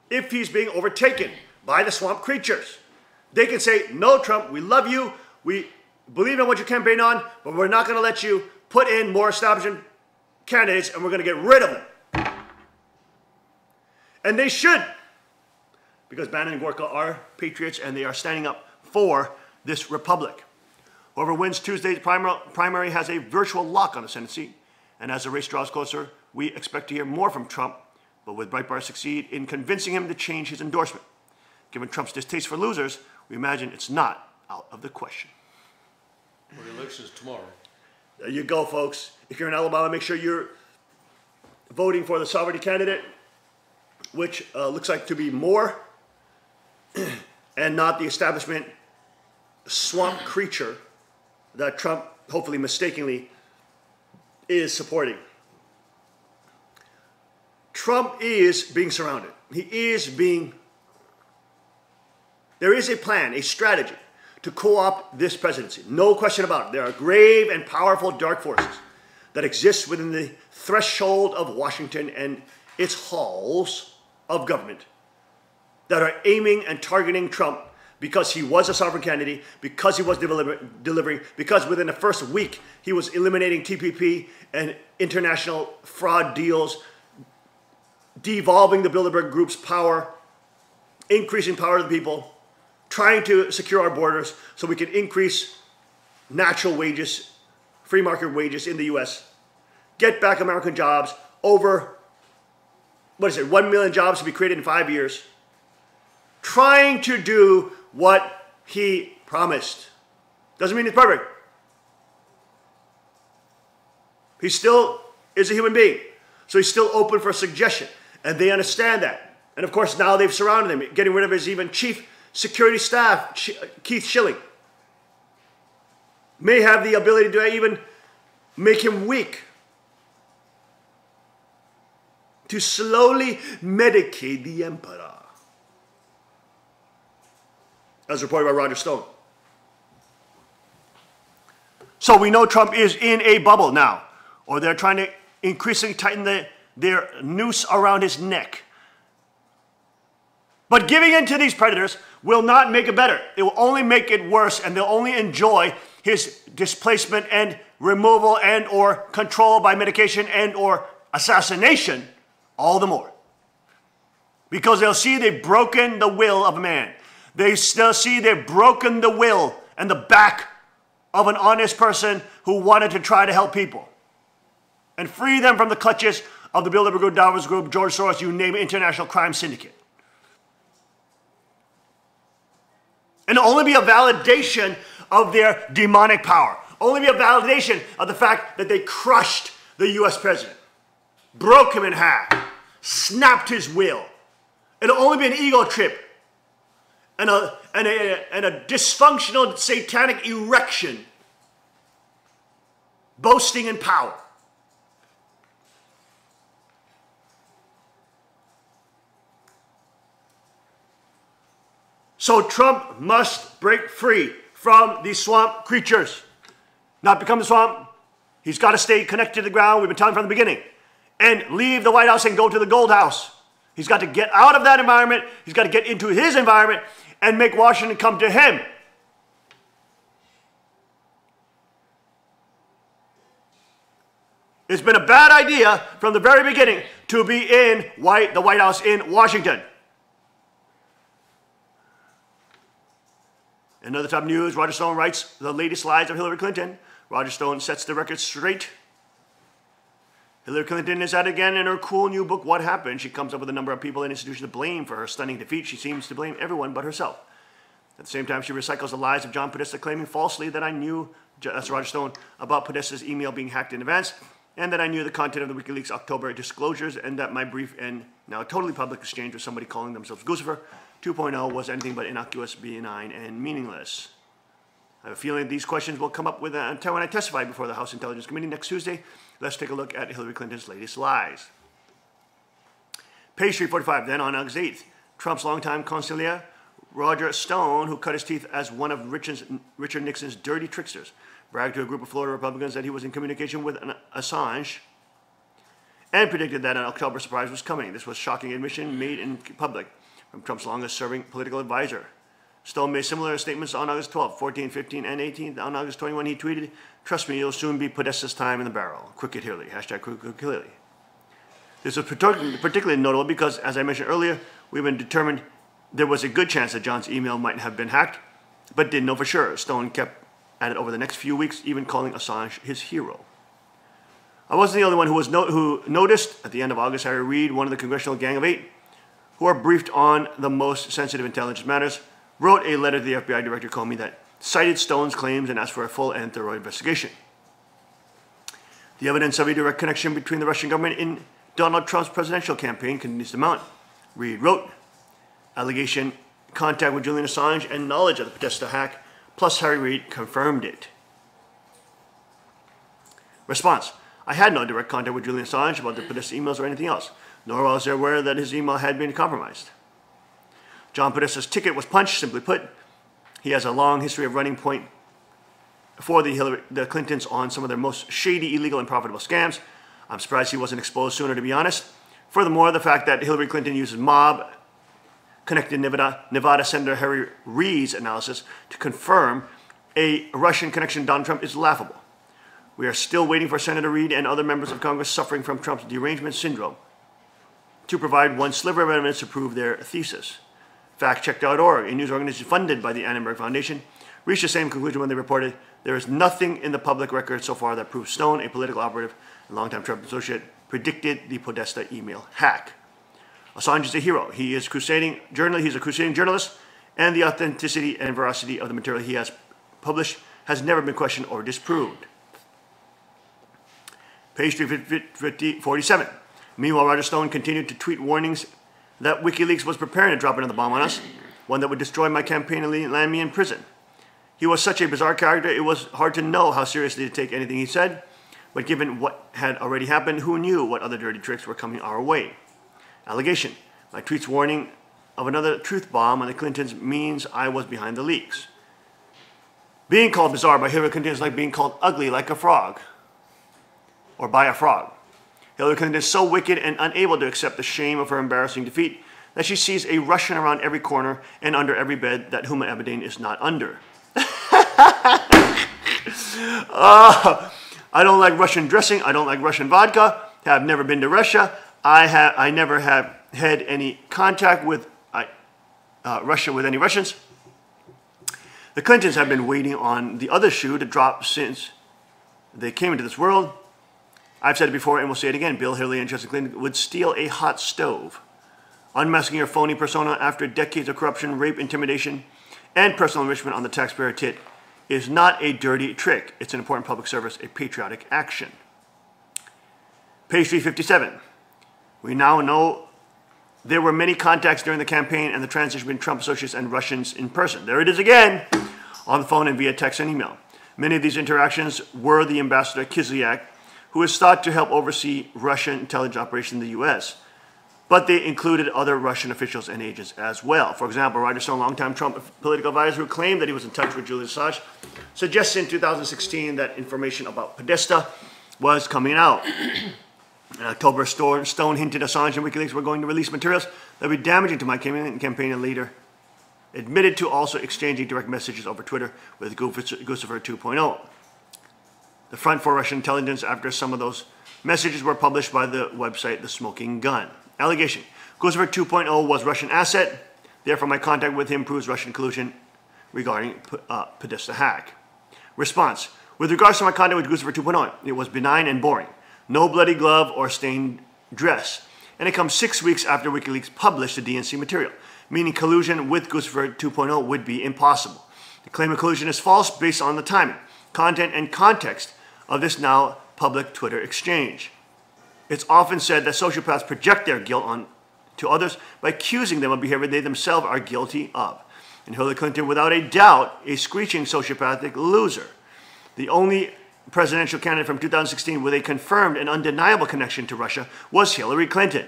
if he's being overtaken by the swamp creatures. They can say, no, Trump, we love you, we believe in what you campaign on, but we're not going to let you put in more establishment candidates, and we're going to get rid of them. And they should, because Bannon and Gorka are patriots, and they are standing up for this republic. Whoever wins Tuesday's primary has a virtual lock on the Senate seat, and as the race draws closer, we expect to hear more from Trump, but will Breitbart succeed in convincing him to change his endorsement? Given Trump's distaste for losers, we imagine it's not out of the question. Well, the election is tomorrow. There you go, folks. If you're in Alabama, make sure you're voting for the sovereignty candidate, which looks like to be Moore, and not the establishment swamp creature that Trump, hopefully mistakenly, is supporting. Trump is being surrounded. There is a plan, a strategy to co-opt this presidency. No question about it. There are grave and powerful dark forces that exists within the threshold of Washington and its halls of government that are aiming and targeting Trump because he was a sovereign candidate, because he was delivering, because within the first week he was eliminating TPP and international fraud deals, devolving the Bilderberg Group's power, increasing power to the people, trying to secure our borders so we can increase natural wages, free market wages in the US, get back American jobs, over, 1 million jobs to be created in 5 years, trying to do what he promised. Doesn't mean he's perfect. He still is a human being. So he's still open for suggestion. And they understand that. And of course, now they've surrounded him, getting rid of his even chief security staff, Keith Schilling. May have the ability to even make him weak. To slowly medicate the emperor. As reported by Roger Stone. So we know Trump is in a bubble now. Or they're trying to increasingly tighten their noose around his neck. But giving in to these predators will not make it better. It will only make it worse, and they'll only enjoy his displacement and removal and or control by medication and or assassination all the more. Because they'll see they've broken the will of a man. They'll see they've broken the will and the back of an honest person who wanted to try to help people. And free them from the clutches of the Bilderberg Group, Davos Group, George Soros, you name it, international crime syndicate. And only be a validation of their demonic power. Only be a validation of the fact that they crushed the US president. Broke him in half. Snapped his will. It'll only be an ego trip. And a dysfunctional satanic erection. Boasting in power. So Trump must break free from these swamp creatures. Not become the swamp. He's got to stay connected to the ground. We've been telling him from the beginning. And leave the White House and go to the Gold House. He's got to get out of that environment. He's got to get into his environment and make Washington come to him. It's been a bad idea from the very beginning to be in the White House in Washington. In other top news, Roger Stone writes the latest lies of Hillary Clinton. Roger Stone sets the record straight. Hillary Clinton is at it again in her cool new book, What Happened? She comes up with a number of people and institutions to blame for her stunning defeat. She seems to blame everyone but herself. At the same time, she recycles the lies of John Podesta, claiming falsely that I knew, that's Roger Stone, about Podesta's email being hacked in advance, and that I knew the content of the WikiLeaks October disclosures, and that my brief and now totally public exchange with somebody calling themselves Guccifer 2.0 was anything but innocuous, benign, and meaningless. I have a feeling these questions will come up when I testify before the House Intelligence Committee next Tuesday. Let's take a look at Hillary Clinton's latest lies. Page 345, then on August 8th, Trump's longtime consigliere, Roger Stone, who cut his teeth as one of Richard Nixon's dirty tricksters, bragged to a group of Florida Republicans that he was in communication with Assange and predicted that an October surprise was coming. This was a shocking admission made in public from Trump's longest-serving political advisor. Stone made similar statements on August 12th, 14th, 15th, and 18th. On August 21, he tweeted, "Trust me, it'll soon be Podesta's time in the barrel. Quick it Hillary. Hashtag quick it Hillary." This was particularly notable because, as I mentioned earlier, we've been determined there was a good chance that John's email might have been hacked, but didn't know for sure. Stone kept at it over the next few weeks, even calling Assange his hero. I wasn't the only one who noticed. At the end of August, Harry Reid, one of the Congressional Gang of Eight, who are briefed on the most sensitive intelligence matters, wrote a letter to the FBI Director Comey that cited Stone's claims and asked for a full and thorough investigation. The evidence of a direct connection between the Russian government and Donald Trump's presidential campaign continues to mount. Reid wrote, allegation, contact with Julian Assange, and knowledge of the Podesta hack, plus Harry Reid confirmed it. Response, I had no direct contact with Julian Assange about the Podesta emails or anything else, nor was I aware that his email had been compromised. John Podesta's ticket was punched, simply put. He has a long history of running point for the Clintons on some of their most shady, illegal, and profitable scams. I'm surprised he wasn't exposed sooner, to be honest. Furthermore, the fact that Hillary Clinton uses mob-connected Nevada Senator Harry Reid's analysis to confirm a Russian connection to Donald Trump is laughable. We are still waiting for Senator Reid and other members of Congress suffering from Trump's derangement syndrome to provide one sliver of evidence to prove their thesis. FactCheck.org, a news organization funded by the Annenberg Foundation, reached the same conclusion when they reported there is nothing in the public record so far that proves Stone, a political operative and longtime Trump associate, predicted the Podesta email hack. Assange is a hero. He is he's a crusading journalist, and the authenticity and veracity of the material he has published has never been questioned or disproved. Page 347. Meanwhile, Roger Stone continued to tweet warnings that WikiLeaks was preparing to drop another bomb on us, one that would destroy my campaign and land me in prison. He was such a bizarre character, it was hard to know how seriously to take anything he said, but given what had already happened, who knew what other dirty tricks were coming our way? Allegation. My tweet's warning of another truth bomb on the Clintons means I was behind the leaks. Being called bizarre by Hillary Clinton is like being called ugly like a frog, or by a frog. Hillary Clinton is so wicked and unable to accept the shame of her embarrassing defeat that she sees a Russian around every corner and under every bed that Huma Abedin is not under. I don't like Russian dressing. I don't like Russian vodka. Have never been to Russia. I never have had any contact with Russia with any Russians. The Clintons have been waiting on the other shoe to drop since they came into this world. I've said it before and will say it again. Bill, Hillary, and Chelsea Clinton would steal a hot stove. Unmasking your phony persona after decades of corruption, rape, intimidation, and personal enrichment on the taxpayer tit is not a dirty trick. It's an important public service, a patriotic action. Page 357. We now know there were many contacts during the campaign and the transition between Trump associates and Russians in person. There it is again, on the phone and via text and email. Many of these interactions were the Ambassador Kislyak, who is thought to help oversee Russian intelligence operations in the U.S., but they included other Russian officials and agents as well. For example, Roger Stone, longtime Trump political advisor who claimed that he was in touch with Julian Assange, suggested in 2016 that information about Podesta was coming out. In October, Stone hinted Assange and WikiLeaks were going to release materials that would be damaging to my campaign, and later admitted to also exchanging direct messages over Twitter with Guccifer 2.0. The front for Russian intelligence after some of those messages were published by the website The Smoking Gun. Allegation. Guccifer 2.0 was Russian asset. Therefore, my contact with him proves Russian collusion regarding Podesta hack. Response. With regards to my contact with Guccifer 2.0, it was benign and boring. No bloody glove or stained dress. And it comes 6 weeks after WikiLeaks published the DNC material, meaning collusion with Guccifer 2.0 would be impossible. The claim of collusion is false based on the timing, content, and context of this now public Twitter exchange. It's often said that sociopaths project their guilt onto others by accusing them of behavior they themselves are guilty of. And Hillary Clinton, without a doubt, a screeching sociopathic loser. The only presidential candidate from 2016 with a confirmed and undeniable connection to Russia was Hillary Clinton.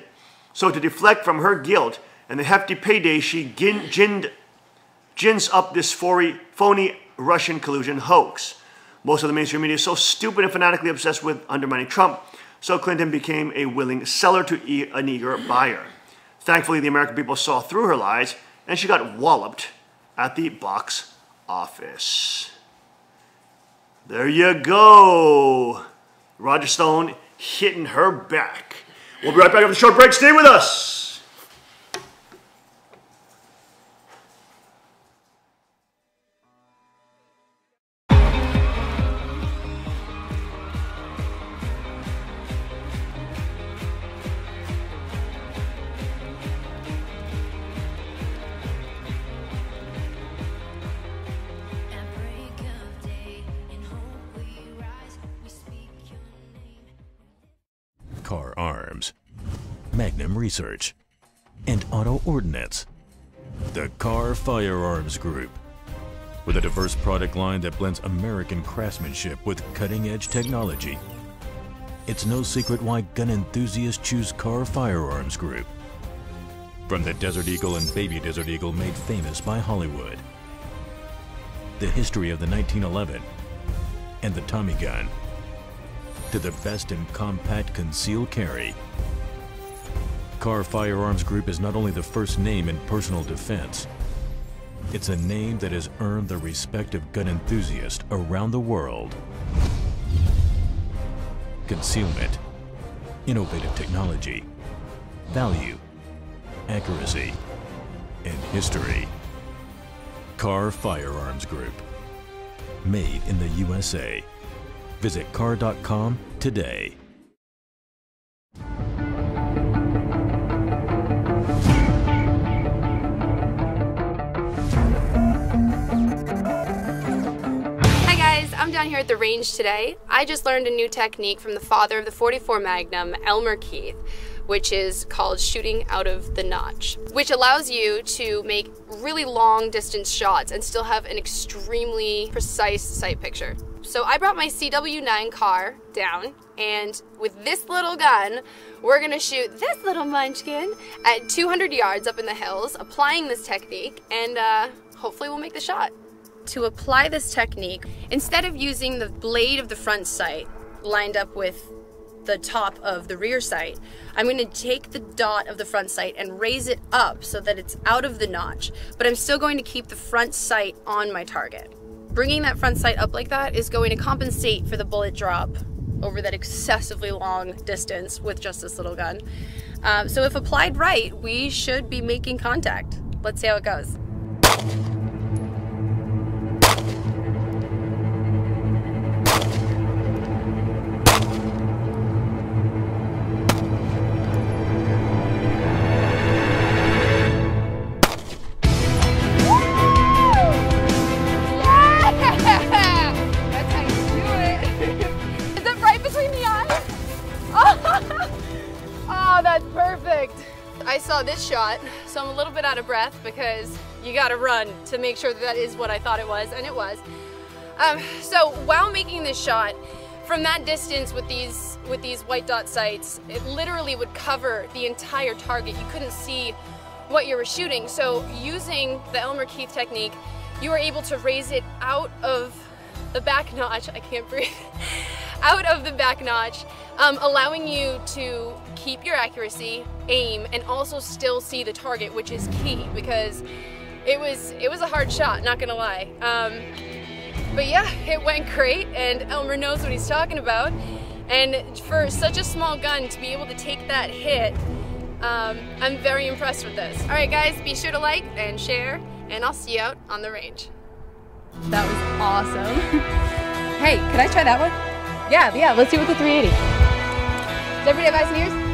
So to deflect from her guilt and the hefty payday she gins up this phony Russian collusion hoax. Most of the mainstream media is so stupid and fanatically obsessed with undermining Trump, so Clinton became a willing seller to an eager buyer. Thankfully, the American people saw through her lies, and she got walloped at the box office. There you go. Roger Stone hitting her back. We'll be right back after the short break. Stay with us. Car Arms, Magnum Research, and Auto Ordnance. The Car Firearms Group. With a diverse product line that blends American craftsmanship with cutting-edge technology. It's no secret why gun enthusiasts choose Car Firearms Group. From the Desert Eagle and Baby Desert Eagle made famous by Hollywood. The history of the 1911 and the Tommy gun, to the best in compact concealed carry, Kahr Firearms Group is not only the first name in personal defense, it's a name that has earned the respect of gun enthusiasts around the world. Concealment, innovative technology, value, accuracy, and history. Kahr Firearms Group. Made in the USA. Visit kahr.com today. I'm down here at the range today. I just learned a new technique from the father of the .44 Magnum, Elmer Keith, which is called shooting out of the notch, which allows you to make really long distance shots and still have an extremely precise sight picture. So I brought my CW9 Kahr down, and with this little gun, we're gonna shoot this little munchkin at 200 yards up in the hills, applying this technique, and hopefully we'll make the shot. To apply this technique, instead of using the blade of the front sight lined up with the top of the rear sight, I'm going to take the dot of the front sight and raise it up so that it's out of the notch, but I'm still going to keep the front sight on my target. Bringing that front sight up like that is going to compensate for the bullet drop over that excessively long distance with just this little gun. So if applied right, we should be making contact. Let's see how it goes. I saw this shot, so I'm a little bit out of breath because you gotta run to make sure that is what I thought it was, and it was. So while making this shot, from that distance with these white dot sights, it literally would cover the entire target. You couldn't see what you were shooting. So using the Elmer Keith technique, you were able to raise it out of the back notch, I can't breathe, out of the back notch, allowing you to keep your accuracy, aim, and also still see the target, which is key because it was a hard shot, not gonna lie. But yeah, it went great, and Elmer knows what he's talking about. And for such a small gun to be able to take that hit, I'm very impressed with this. All right, guys, be sure to like and share, and I'll see you out on the range. That was awesome. Hey, can I try that one? Yeah, let's do it with the 380. Does everybody have eyes and ears?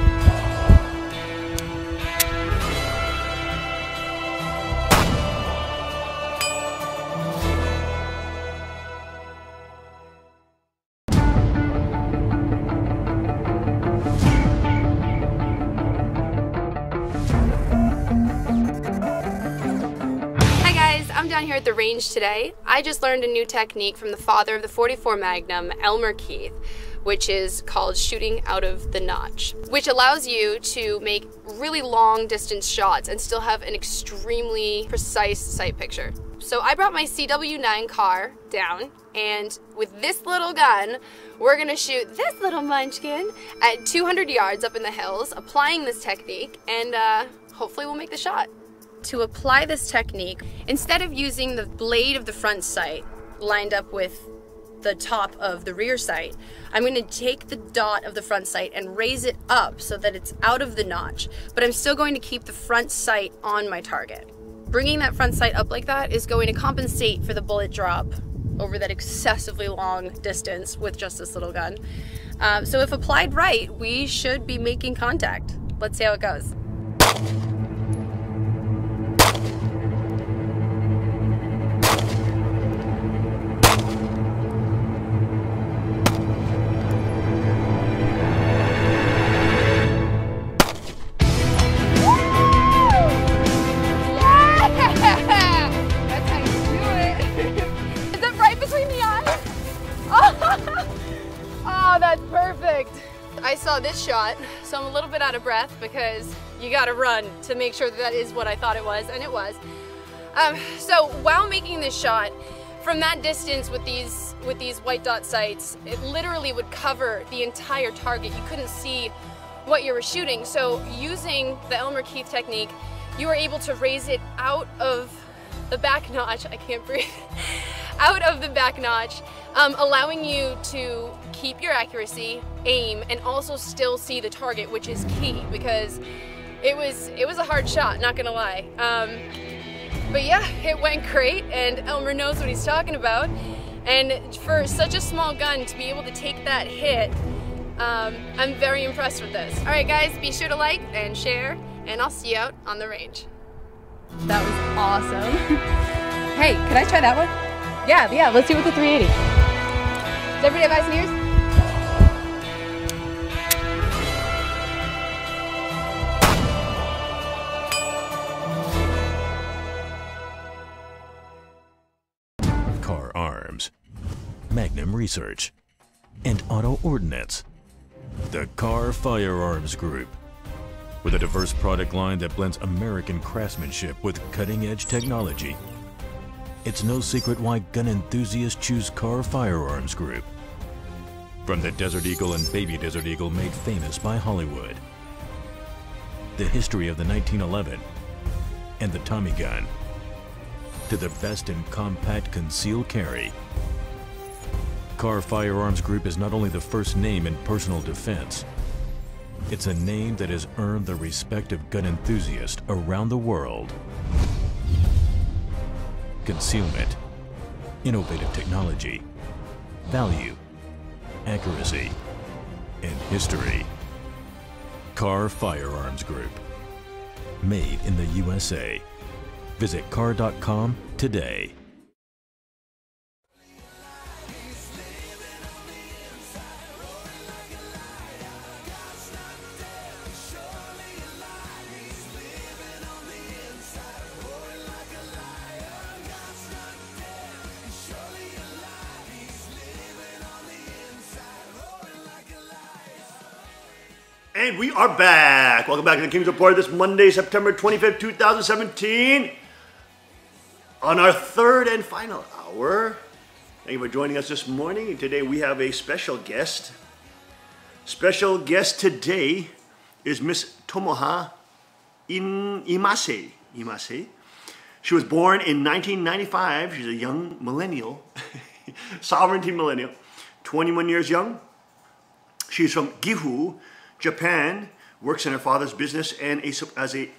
I'm down here at the range today. I just learned a new technique from the father of the .44 Magnum, Elmer Keith, which is called shooting out of the notch, which allows you to make really long distance shots and still have an extremely precise sight picture. So I brought my CW9 Kahr down, and with this little gun, we're gonna shoot this little munchkin at 200 yards up in the hills, applying this technique, and hopefully we'll make the shot. To apply this technique, instead of using the blade of the front sight lined up with the top of the rear sight, I'm going to take the dot of the front sight and raise it up so that it's out of the notch, but I'm still going to keep the front sight on my target. Bringing that front sight up like that is going to compensate for the bullet drop over that excessively long distance with just this little gun. So if applied right, we should be making contact. Let's see how it goes. I saw this shot, so I'm a little bit out of breath because you gotta run to make sure that is what I thought it was, and it was. So while making this shot, from that distance with these white dot sights, it literally would cover the entire target. You couldn't see what you were shooting. So using the Elmer Keith technique, you were able to raise it out of the back notch. I can't breathe. Out of the back notch, allowing you to keep your accuracy, aim, and also still see the target, which is key because it was a hard shot, not gonna lie. But yeah, it went great, and Elmer knows what he's talking about. And for such a small gun to be able to take that hit, I'm very impressed with this. All right, guys, be sure to like and share, and I'll see you out on the range. That was awesome. Hey, can I try that one? Yeah, let's see with the 380. Does everybody have eyes and ears? Car Arms, Magnum Research, and Auto Ordnance. The Car Firearms Group. With a diverse product line that blends American craftsmanship with cutting-edge technology. It's no secret why gun enthusiasts choose Car Firearms Group. From the Desert Eagle and Baby Desert Eagle made famous by Hollywood. The history of the 1911 and the Tommy gun. To the best in compact concealed carry. Car Firearms Group is not only the first name in personal defense, it's a name that has earned the respect of gun enthusiasts around the world. Concealment, innovative technology, value, accuracy, and history. Car Firearms Group. Made in the USA. Visit car.com today. And we are back. Welcome back to the King's Report this Monday, September 25th, 2017. On our third and final hour. Thank you for joining us this morning. Today we have a special guest. Special guest today is Miss Tomoha Imase. She was born in 1995. She's a young millennial, sovereignty millennial, 21 years young. She's from Gifu, Japan, works in her father's business and as a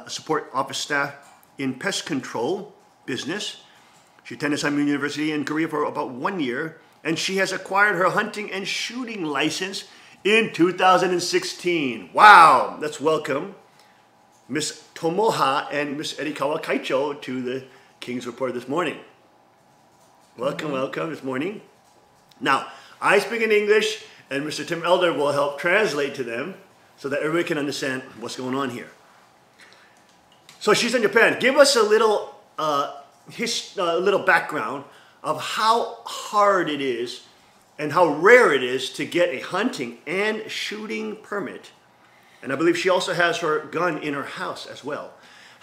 support office staff in pest control business. She attended Samyun University in Korea for about 1 year, and she has acquired her hunting and shooting license in 2016. Wow! Let's welcome Miss Tomoha and Miss Erikawa Kaicho to the King's Report this morning. Welcome, welcome this morning. Now, I speak in English, and Mr. Tim Elder will help translate to them so that everybody can understand what's going on here. So she's in Japan. Give us a little little background of how hard it is and how rare it is to get a hunting and shooting permit. And I believe she also has her gun in her house as well.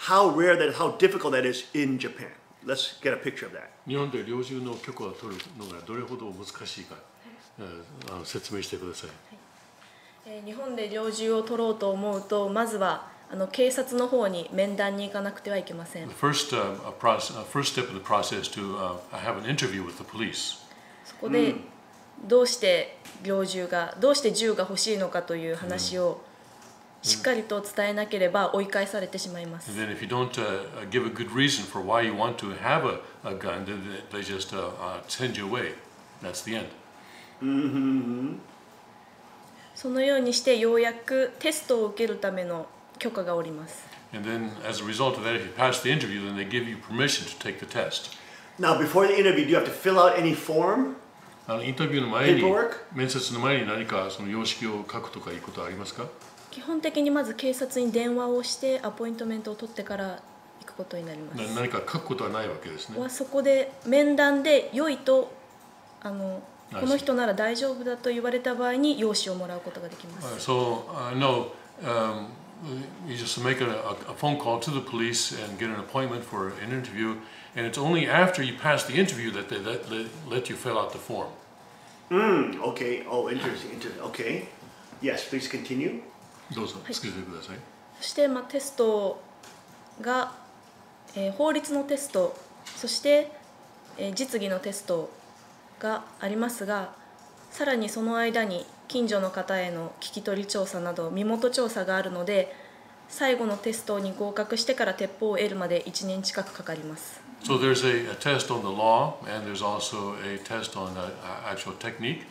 How rare that, how difficult that is in Japan. Let's get a picture of that. 日本で猟銃の許可を取るのがどれほど難しいか、説明してください。日本で猟銃を取ろうと思うと、まずは警察の方に面談に行かなくてはいけません。First step of the process to have an interview with the police. そこでどうして銃が欲しいのかという話をしっかりと伝えなければ追い返されてしまいます。And then if you don't give a good reason for why you want to have a gun, then they just send you away. That's the end. そのようにしてようやくテストを受けるための許可がおります。And then as a result of that, if you pass the interview, then they give you permission to take the test. Now, before the interview, do you have to fill out any form? インタビューの前に、面接の前に何かその様式を書くとかいうことはありますか？基本的にまず警察に電話をしてアポイントメントを取ってから行くことになります。何か書くことはないわけですね。そこで面談で良いとこの人なら大丈夫だと言われた場合に用紙をもらうことができます。So no, you just make a phone call to the police and get an appointment for an interview, and it's only after you pass the interview that they let you fill out the form. Okay. Oh, interesting. Okay. Yes, please continue. どうぞ続けてください。そして、テストが、法律のテスト、そして、実技のテストがありますが、さらにその間に近所の方への聞き取り調査など身元調査があるので、最後のテストに合格してから鉄砲を得るまで1年近くかかります。So there's a test on the law, and there's also a test on actual technique.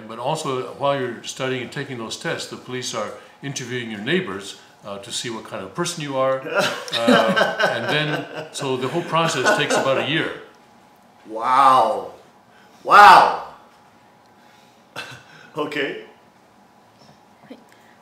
But also, while you're studying and taking those tests, the police are interviewing your neighbors to see what kind of person you are. And then, so the whole process takes about a year. Wow. Wow. Okay.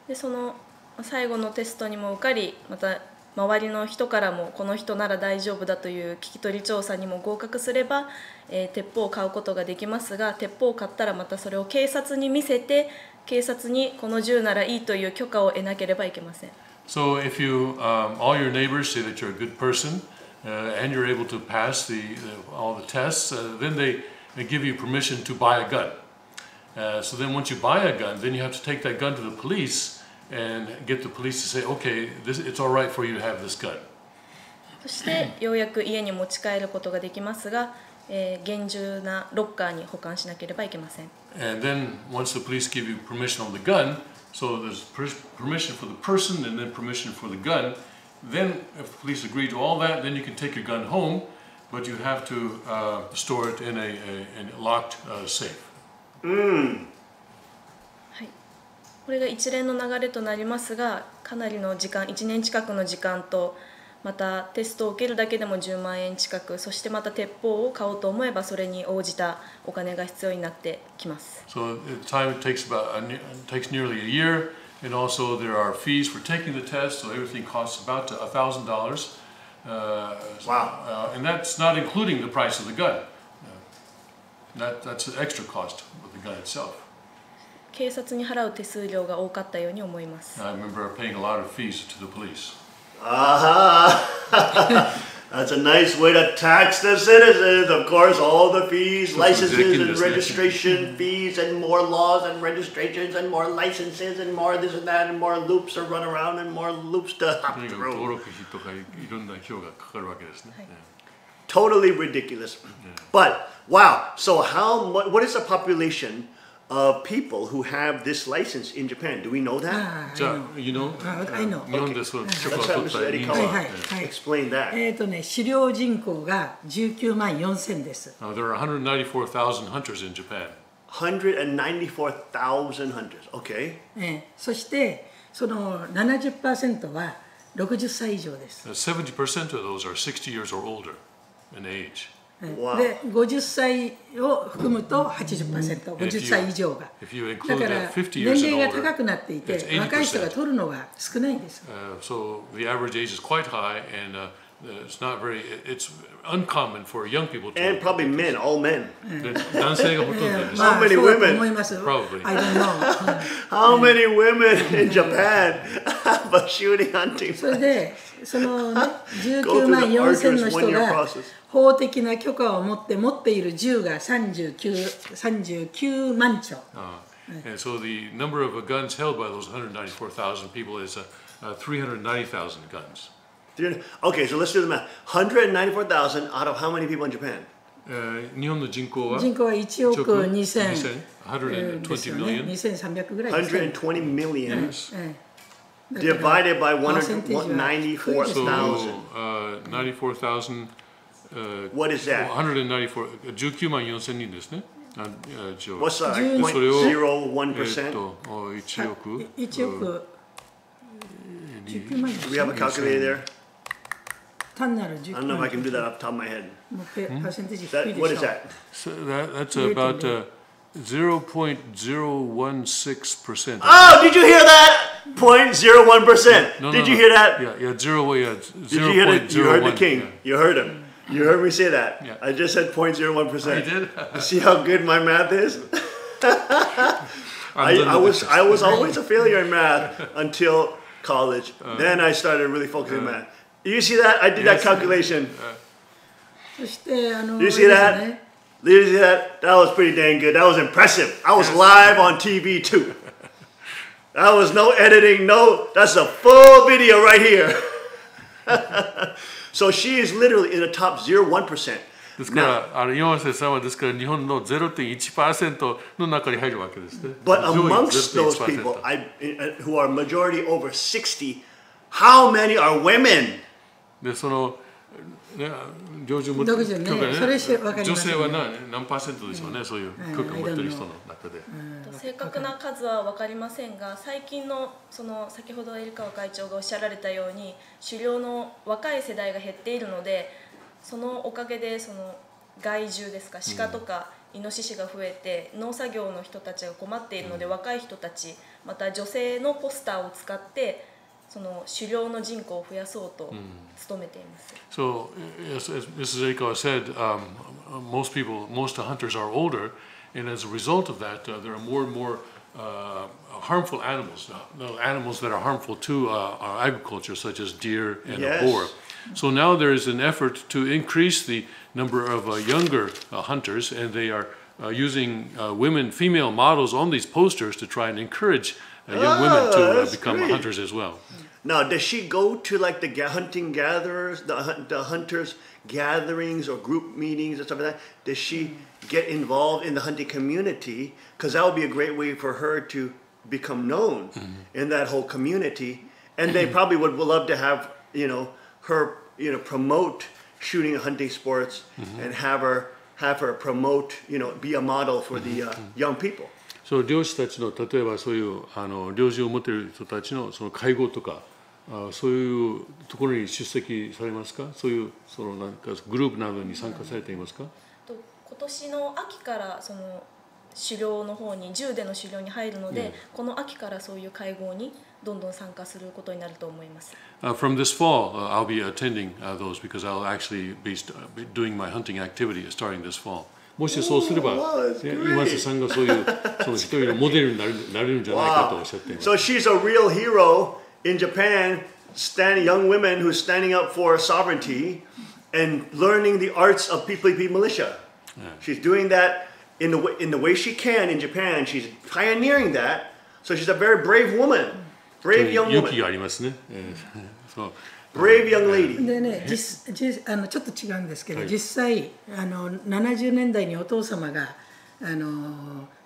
で、その最後のテストにも受かり、また周りの人からもこの人なら大丈夫だという聞き取り調査にも合格すれば、鉄砲を買うことができますが、鉄砲を買ったらまたそれを警察に見せて、警察にこの銃ならいいという許可を得なければいけません。So if you, all your neighbors say that you're a good person and you're able to pass all the tests, then they give you permission to buy a gun. So then once you buy a gun, then you have to take that gun to the police and get the police to say, okay, it's all right for you to have this gun. そしてようやく家に持ち帰ることができますが、厳重なロッカーに保管しなければいけません。And then once the police give you permission on the gun, so there's permission for the person and then permission for the gun. Then if the police agree to all that, then you can take your gun home, but you have to store it in a locked safe. これが一連の流れとなりますが、かなりの時間、1年近くの時間と、またテストを受けるだけでも10万円近く、そしてまた鉄砲を買おうと思えばそれに応じたお金が必要になってきます。So the time takes nearly a year, and also there are fees for taking the test, so everything costs about $1,000. Wow. And that's not including the price of the gun. That's an extra cost of the gun itself. 警察に払う手数料が多かったように思います。I remember paying a lot of fees to the police. That's a nice way to tax the citizens. Of course, all the fees, licenses and registration fees, and more laws and registrations, and more licenses, and more this and that, and more loops to run around, and more loops to hop through. Totally ridiculous. But wow, so what is the population of people who have this license in Japan? Do we know that? You know? I know. Okay. Let's have Mr. Eddie Kawa explain that. 狩猟人口が19万4000です。There are 194,000 hunters in Japan. 194,000 hunters. Okay. そしてその 70% は60歳以上です。70% of those are 60 years or older in age. で50歳を含むと 80%、50歳以上が。だから年齢が高くなっていて、若い人が取るのが少ないんです。So the average age is quite high, and it's uncommon for young people to. And probably men, all men. 男性がほとんどです。 How many women? Probably. I don't know. How many women in Japan have a shooting hunting? それでそのね19万4000の人が法的な許可を持っている銃が39万丁。And so the number of guns held by those 194,000 people is 390,000 guns. Okay, so let's do the math. 194,000 out of how many people in Japan? 日本の人口は1億2000 120 million. 2300ぐらいです。120 million. Divided by 194,000. So 94,000. What is that? 194 19万4000人ですね。What's that? 0.01%? 1億。1億。Do we have a calculator there? 単なる I don't know if I can do that off the top of my head. What is that? So that's about 0.016%. Oh, did you hear that? 0.01%. No, did you hear that? Yeah, Did you hear that? You heard the king. Yeah. You heard him. You heard me say that. Yeah. I just said 0.01%. I did. See how good my math is? I was always a failure in math until college. Then I started really focusing on math. You see that? I did that calculation. You see that? You see that? That was pretty dang good. That was impressive. I was live on TV too. That was no editing, no. That's a full video right here. So she is literally in the top 0.1%. ですから岩瀬さんはですから日本の 0.1% の中に入るわけですね。But amongst those people who are majority over 60, how many are women? でその女性は何パーセントでしょうね、そういう許可を持っている人の中で。正確な数は分かりませんが、最近のその先ほどエリカワ会長がおっしゃられたように狩猟の若い世代が減っているので、そのおかげでその害獣ですか、鹿とかイノシシが増えて農作業の人たちが困っているので、若い人たちまた女性のポスターを使ってその狩猟の人口を増やそうと努めています。So, as Mrs. Eikawa said, most hunters are older, and as a result of that, there are more and more harmful animals, animals that are harmful to our agriculture, such as deer and boar. So now there is an effort to increase the number of younger hunters, and they are using female models on these posters to try and encourage young women to become hunters as well. Now, does she go to like the hunting gatherers, the hunters gatherings or group meetings and stuff like that? Does she get involved in the hunting community? Because that would be a great way for her to become known in that whole community. And they probably would love to have, her, promote shooting and hunting sports and have her promote, be a model for the young people. そう漁師たちの例えばそういう猟銃を持っている人たちのその会合とかそういうところに出席されますか？そういうそのなんかグループなどに参加されていますか？今年の秋からその狩猟の方に銃での狩猟に入るので、この秋からそういう会合にどんどん参加することになると思います。From this fall, I'll be attending those because I'll actually be doing my hunting activity starting this fall. もしそうすれば、岩瀬さんがそういうその一人のモデルになれるんじゃないかとおっしゃっています。So she's a real hero in Japan, young women who are standing up for sovereignty and learning the arts of PPP militia. She's doing that in the way she can in Japan. She's pioneering that. So she's a very brave woman, brave young woman. 勇気がありますね。そう。Brave young lady. でね、ちょっと違うんですけど、実際70年代にお父様が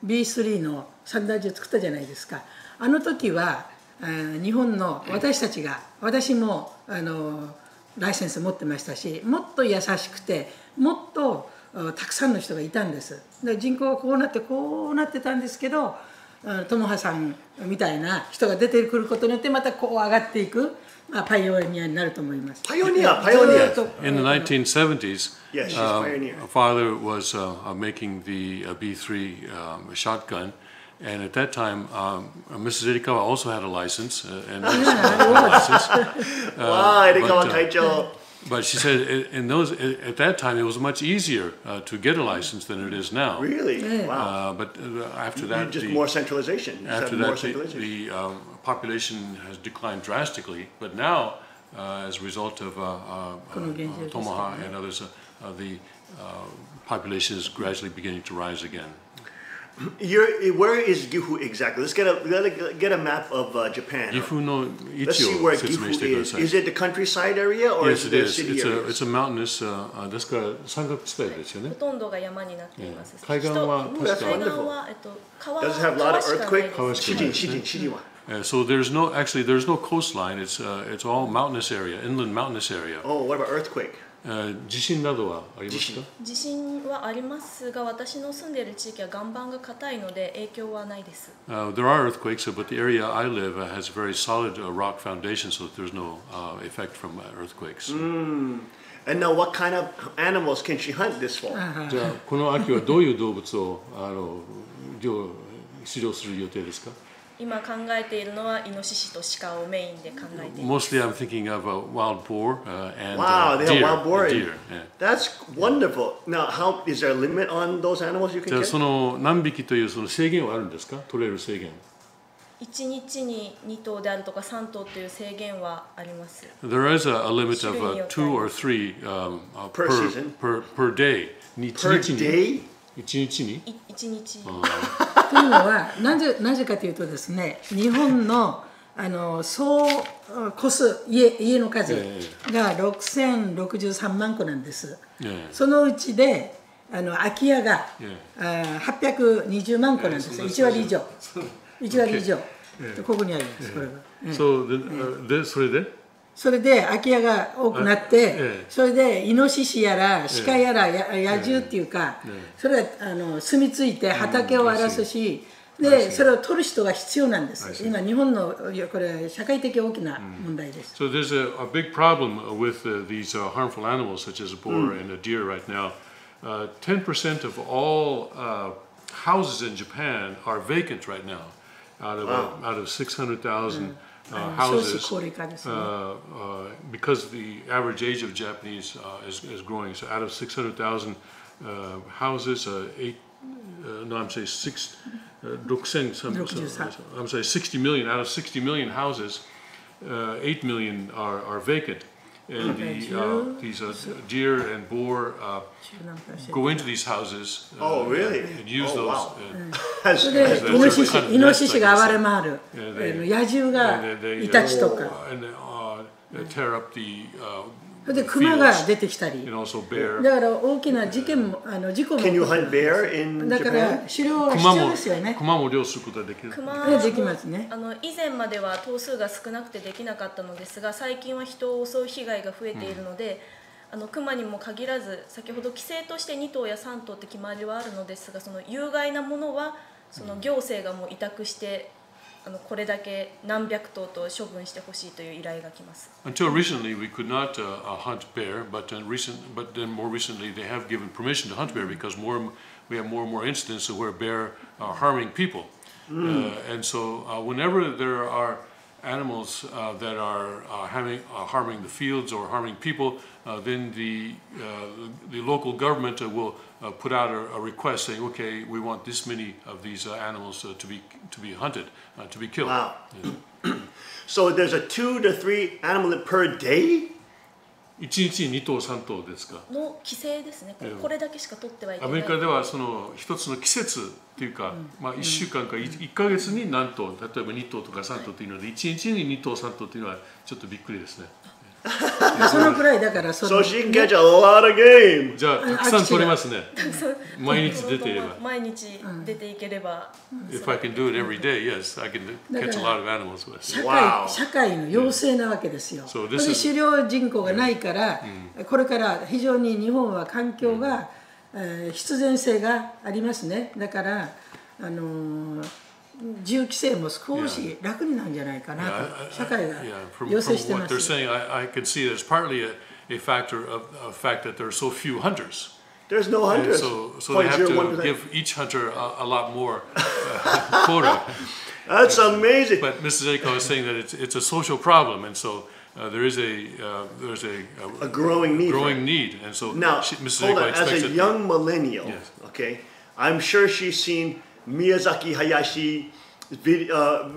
B3 の散弾銃作ったじゃないですか。あの時は日本の私もライセンス持ってましたし、もっと優しくてもっとたくさんの人がいたんです。で人口がこうなってたんですけど、友葉さんみたいな人が出てくることによってまたこう上がっていく。パイオニアになると思います。Pioneer. In the 1970s, father was making the B3 shotgun, and at that time, Mrs. Irikawa also had a license, and but she said at that time it was much easier to get a license than it is now. Really? Wow. But after that, just more centralization. After that, the population has declined drastically. But now, as a result of Tomoha and others, the population is gradually beginning to rise again. Where is Gifu exactly? Let's get a map of Japan. Let's see where Gifu is. Is it the countryside area or is it the city area? It's a mountainous. ですから山岳地帯ですよね。ほとんどが山になっています。海岸は確か。Does it have a lot of earthquake? シジンは。So there's no coastline. It's all mountainous area, inland mountainous area. Oh, what about earthquake? 地震などはありますか？地震はありますが、私の住んでいる地域は岩盤が硬いので影響はないです。There are earthquakes, but the area I live has very solid rock foundation, so there's no effect from earthquakes. And now, what kind of animals can she hunt this fall? じゃあこの秋はどういう動物を狩猟する予定ですか？今考えているのはイノシシと鹿をメインで考えています。 Mostly I'm thinking of wild boar and wow, they deer. Have wild boar. Deer. That's wonderful. Now, is there a limit on those animals you can get? その何匹というその制限はあるんですか？取れる制限。1日に2頭であるとか3頭という制限はあります。 There is a limit of 2 or 3 Per season? per day. Per day? 1日に1日。というのはなぜかというとですね、日本の総戸数家の数が6063万戸なんです。そのうちで空き家が820万戸なんです。1割以上。1割以上。ここにあります。これが。それで空き家が多くなって、それでイノシシやら鹿やら野獣っていうか、それが住み着いて畑を荒らすし、でそれを取る人が必要なんです。今日本のこれ社会的大きな問題です。So there's a big problem with these harmful animals such as a boar and a deer right now. 10% of all houses in Japan are vacant right now. Out of 600,000 houses, because the average age of Japanese is growing. So out of 600,000 houses, 60 million out of 60 million houses, 8 million are vacant. And these deer and boar go into these houses and use those. イノシシが暴れ回る、野獣がイタチとか。tear up the で熊が出てきたり、だから大きな事故も。Can you hunt bear in Japan? だから狩猟は必要ですよね。熊も猟することができる。できますね。以前までは頭数が少なくてできなかったのですが、最近は人を襲う被害が増えているので、熊にも限らず、先ほど規制として2頭や3頭って決まりはあるのですが、その有害なものはその行政がもう委託して。これだけ何百頭と処分してほしいという依頼が来ます。Until recently, we could not hunt bear, but then more recently, they have given permission to hunt bear because we have more and more incidents of where bear are harming people. And so, whenever there are animals that are harming the fields or harming people, then the local government will put out a request saying, okay, we want this many of these animals to be hunted, to be killed. Wow. So there's a 2 to 3 animal per day? 1日に2頭3頭ですか。の規制ですね。これだけしか取ってはいけない。アメリカではその一つの季節っていうか、1週間か1ヶ月に何頭、例えば2頭とか3頭というので、1日に2頭3頭というのはちょっとびっくりですね。そのくらいだからSo she can catch a lot of game. じゃあたくさん取れますね。毎日出ていれば。毎日出ていければ。If I can do it every day, yes, I can catch a lot of animals. 社会の要請なわけですよ。それで狩猟人口がないから、これから非常に日本は環境が必然性がありますね。だから銃規制も少し楽になるんじゃないかなと社会が要請してます。From what they're saying, I can see that it's partly a factor of the fact that there are so few hunters. There's no hunters. So they have to give each hunter a lot more quota. That's amazing. But Mrs. Aiko is saying that it's a social problem, and so there's a growing need. And so now, Mrs. hold Aiko on. expects As a young millennial, okay, I'm sure she's seen Miyazaki Hayashi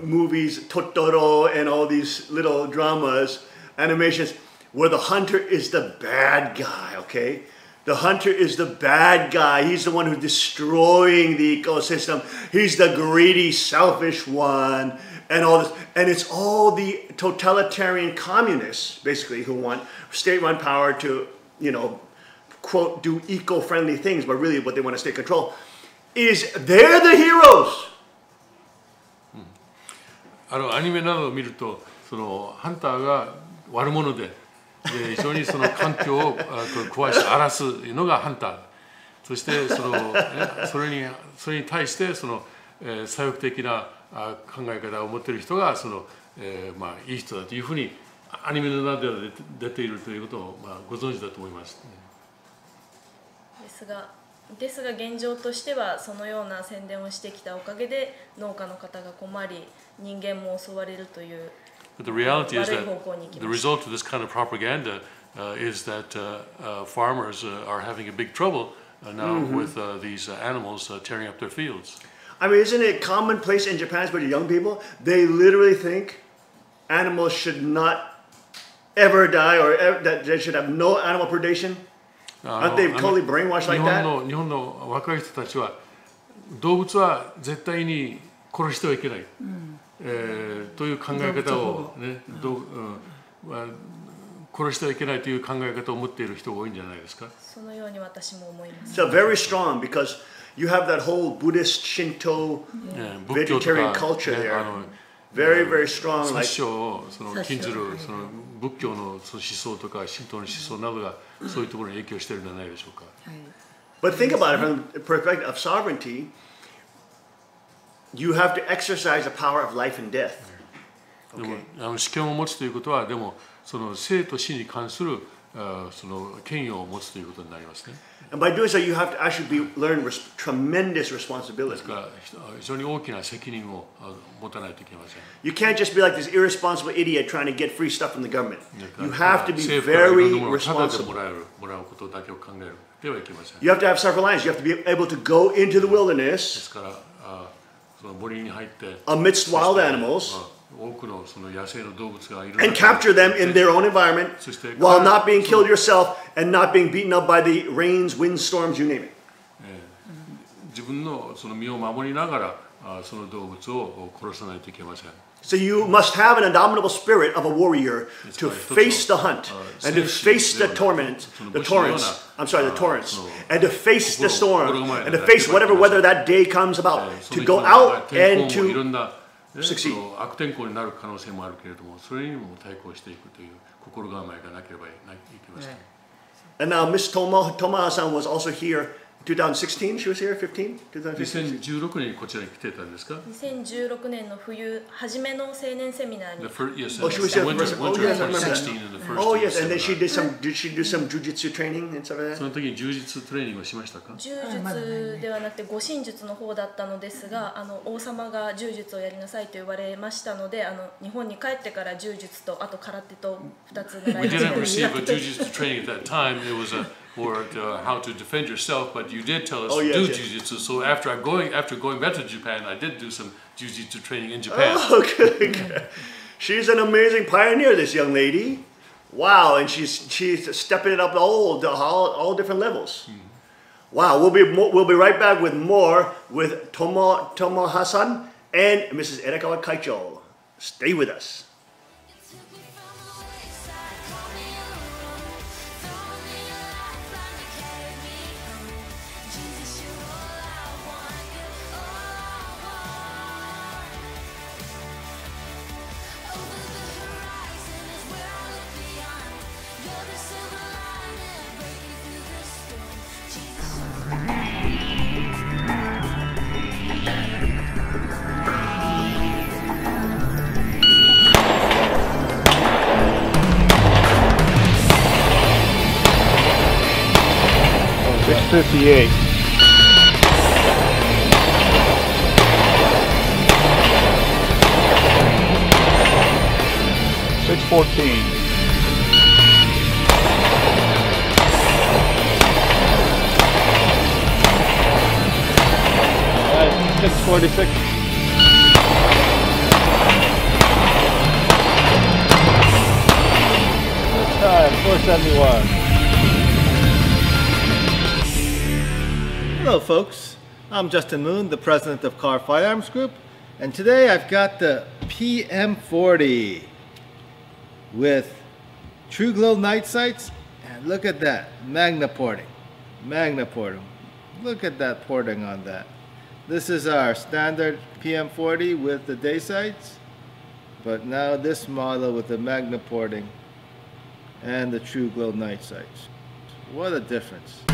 movies, Totoro, and all these little dramas, animations, where the hunter is the bad guy, okay? The hunter is the bad guy. He's the one who's destroying the ecosystem. He's the greedy, selfish one, and all this. And it's all the totalitarian communists, basically, who want state-run power to, quote, do eco-friendly things, but really what they want is state control. They're the heroes. アニメなどを見ると、そのハンターが悪者で、非常にその環境を壊して荒らすのがハンター。そしてそれに対してその左翼的な考え方を持っている人がいい人だというふうにアニメの中では出ているということをご存知だと思います。ですが現状としてはそのような宣伝をしてきたおかげで農家の方が困り人間も襲われるという悪い方向に行きました。 The result of this kind of propaganda is that farmers are having a big trouble now with these animals tearing up their fields. I mean, isn't it commonplace in Japan, especially young people? They literally think animals should not ever die, or that they should have no animal predation. Aren't they totally brainwashed like that? 日本の若い人たちは動物は絶対に殺してはいけない、という考え方をね、殺してはいけないという考え方を持っている人が多いんじゃないですか。そのように私も思います。 So very strong because you have that whole Buddhist, Shinto, vegetarian culture there. Very, very strong. 殺生を禁ずるその仏教の思想とか神道の思想などがそういうところに影響しているんじゃないでしょうか。But think about it from the perspective of sovereignty. You have to exercise the power of life and death. でも主権を持つということはでもその生と死に関するその権威を持つということになりますね。And by doing so, you have to actually learn tremendous responsibility. ですから非常に大きな責任を持たないといけません。You can't just be like this irresponsible idiot trying to get free stuff from the government. You have to be very responsible. You have to have self-reliance. You have to be able to go into the wilderness amidst wild animals and capture them in their own environment while not being killed yourself and not being beaten up by the rains, windstorms, you name it. 自分のその身を守りながらその動物を殺さないといけません。 So you must have an indomitable spirit of a warrior to face the hunt and to face the torrents, and to face the storm and to face whatever weather that day comes about, to go out and to succeed. 悪天候になる可能性もあるけれども、それにも対抗していくという心構えがなければいけません。 And now Miss Tomaha-san was also here. 2016, she was here. 15, 2015. 2016年こちらに来てたんですか？2016年の冬初めの青年セミナーに。Oh, she was here. Oh, yes, I remember that. Oh, yes, and then did she do some jujitsu training and stuff like that? その時に柔術トレーニングをしましたか？柔術ではなくて護身術の方だったのですが、王様が柔術をやりなさいと言われましたので、日本に帰ってから柔術とあと空手と2つ習いました。 We didn't receive a jujitsu training at that time. It was for how to defend yourself, but you did tell us to do jiu-jitsu. So after going back to Japan, I did do some jiu-jitsu training in Japan. Oh, good. She's an amazing pioneer, this young lady. Wow, and she's stepping it up all different levels. Wow, we'll be right back with more with Tomaha-san and Mrs. Erikawa Kaicho. Stay with us. $6.58. $6.14. $6.46. Time 471. Hello folks, I'm Justin Moon, the president of KAR Firearms Group, and today I've got the PM40 with True Glow night sights, and look at that, Magna porting. Look at that porting on that. This is our standard PM40 with the day sights, but now this model with the Magna porting and the True Glow night sights. What a difference.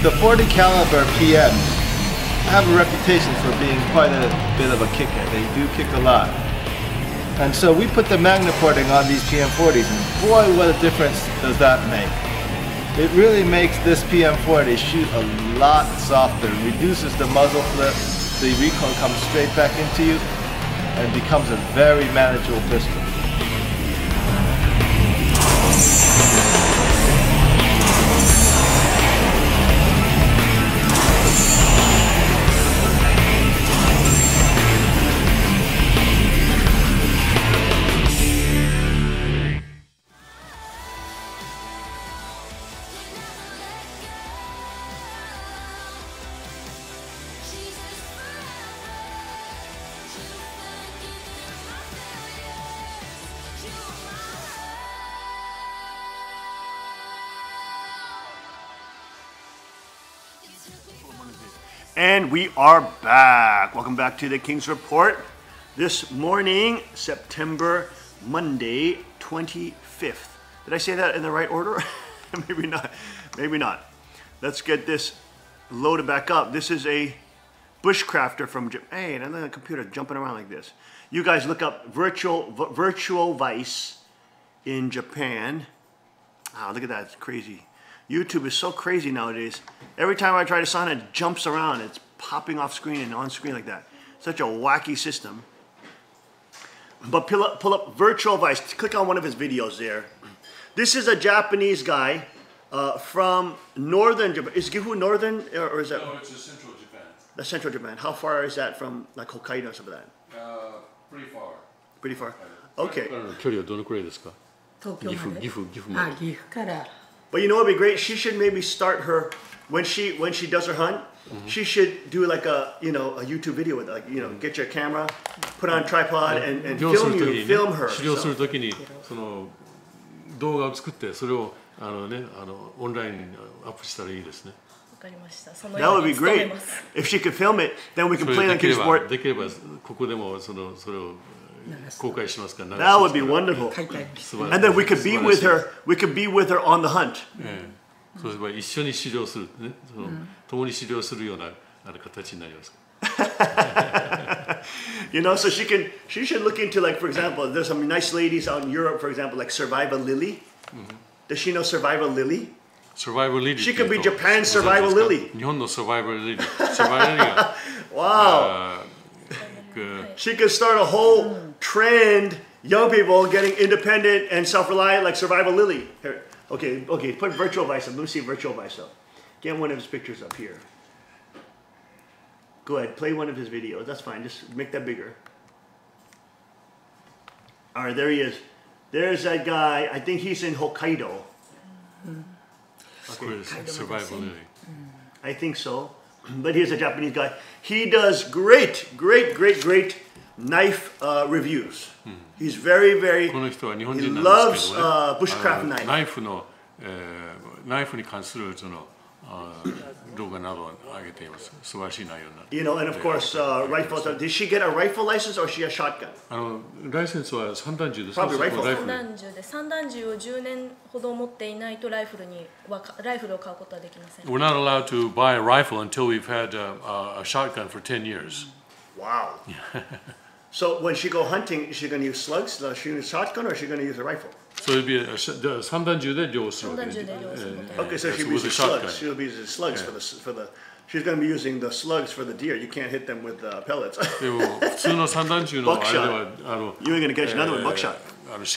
The .40 caliber PMs have a reputation for being quite a bit of a kicker. They do kick a lot. And so we put the Magna porting on these PM40s, and boy, what a difference does that make. It really makes this PM40 shoot a lot softer, reduces the muzzle flip, the recoil comes straight back into you, and becomes a very manageable pistol. And we are back. Welcome back to the King's Report. This morning, Monday, 25th. Did I say that in the right order? Maybe not. Maybe not. Let's get this loaded back up. This is a bushcrafter from Japan. Hey, another computer jumping around like this. You guys look up Virtual Vice in Japan. Wow, look at that. It's crazy. YouTube is so crazy nowadays. Every time I try to sign it jumps around. It's popping off screen and on screen like that. Such a wacky system. But pull up Virtual Vice. Click on one of his videos there. This is a Japanese guy from northern Japan. Is Gifu northern or is that? No, it's central Japan. The central Japan. How far is that from like Hokkaido or something like that? Pretty far. Pretty far. Okay. 距離はどのくらいですか? 東京まで。岐阜まで。あ、岐阜から。 But you know what would be great? She should maybe start her when she does her hunt. She should do like a a YouTube video with like get your camera, put on a tripod and film her. 狩猟するときにその動画を作ってそれをオンラインにアップしたらいいですね。 That would be great. If she could film it, then we can play on King's Report. できればここでもそれを公開しますから。 That would be wonderful. And then we could be with her. We could be with her on the hunt. そうすれば一緒に狩猟するね。共に狩猟するような形になります。 So she should look into like for example, there's some nice ladies out in Europe, for example, like Survival Lily. Does she know Survival Lily? Survival Lily. She could be Japan's Survival Lily. 日本の Survival Lily. Survival Lily が。Wow. She could start a whole trend, young people getting independent and self-reliant like Survival Lily. Here. Okay, put Virtual Vice up. Let me see Virtual Vice up. Get one of his pictures up here. Go ahead, play one of his videos. That's fine, just make that bigger. All right, there he is. There's that guy. I think he's in Hokkaido. Okay. Survival Lily. I think so. But he's a Japanese guy. He does great knife reviews. He's very, he loves bushcraft knife. ナイフに関するその動画などを上げています。素晴らしい内容になって。And of course, rifles. Did she get a rifle license or she a shotgun? ライセンスは三段銃です。Probably rifle. 三段銃を10年ほど持っていないとライフルを買うことはできません。We're not allowed to buy a rifle until we've had a shotgun for 10 years. Wow. So when she go hunting, is she going to use slugs? Is she going to use a shotgun or is she going to use a rifle? So it'd be 三段銃で猟するわけ。 Okay, so she'll be using slugs. She'll be using slugs for the. She's going to be using the slugs for the deer. You can't hit them with pellets. でも普通の三段銃のあれはYou ain't going to catch another one, buckshot.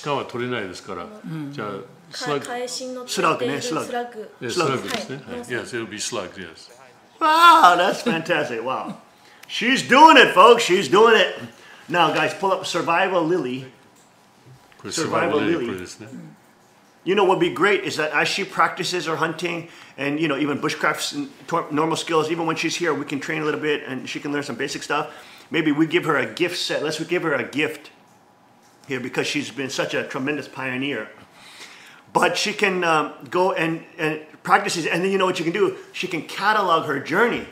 鹿は取れないですから。じゃあスラッグ。スラッグね、スラッグ。スラッグですね。Yes, it'll be slug. Yes. Wow, that's fantastic. Wow, she's doing it, folks. She's doing it. Now, guys, pull up Survival Lily. Survival Lily. You know what would be great is that as she practices her hunting and even bushcraft normal skills, even when she's here, we can train a little bit and she can learn some basic stuff. Maybe we give her a gift set. Let's give her a gift here because she's been such a tremendous pioneer. But she can go and practice it, and then you know what you can do? She can catalog her journey.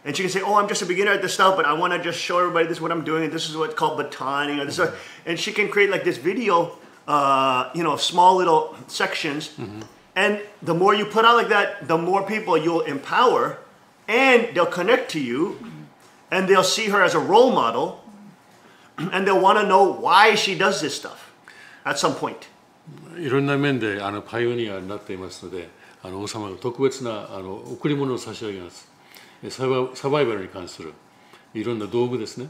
And she can say, oh, I'm just a beginner at this stuff, but I want to just show everybody this is what I'm doing, and this is what's called batoning. Or this and she can create like this video, small little sections. And the more you put out like that, the more people you'll empower, and they'll connect to you, and they'll see her as a role model, and they'll want to know why she does this stuff at some point. いろんな面でパイオニアになっていますので、王様が特別な贈り物を差し上げます。サバイバルに関するいろんな道具ですね。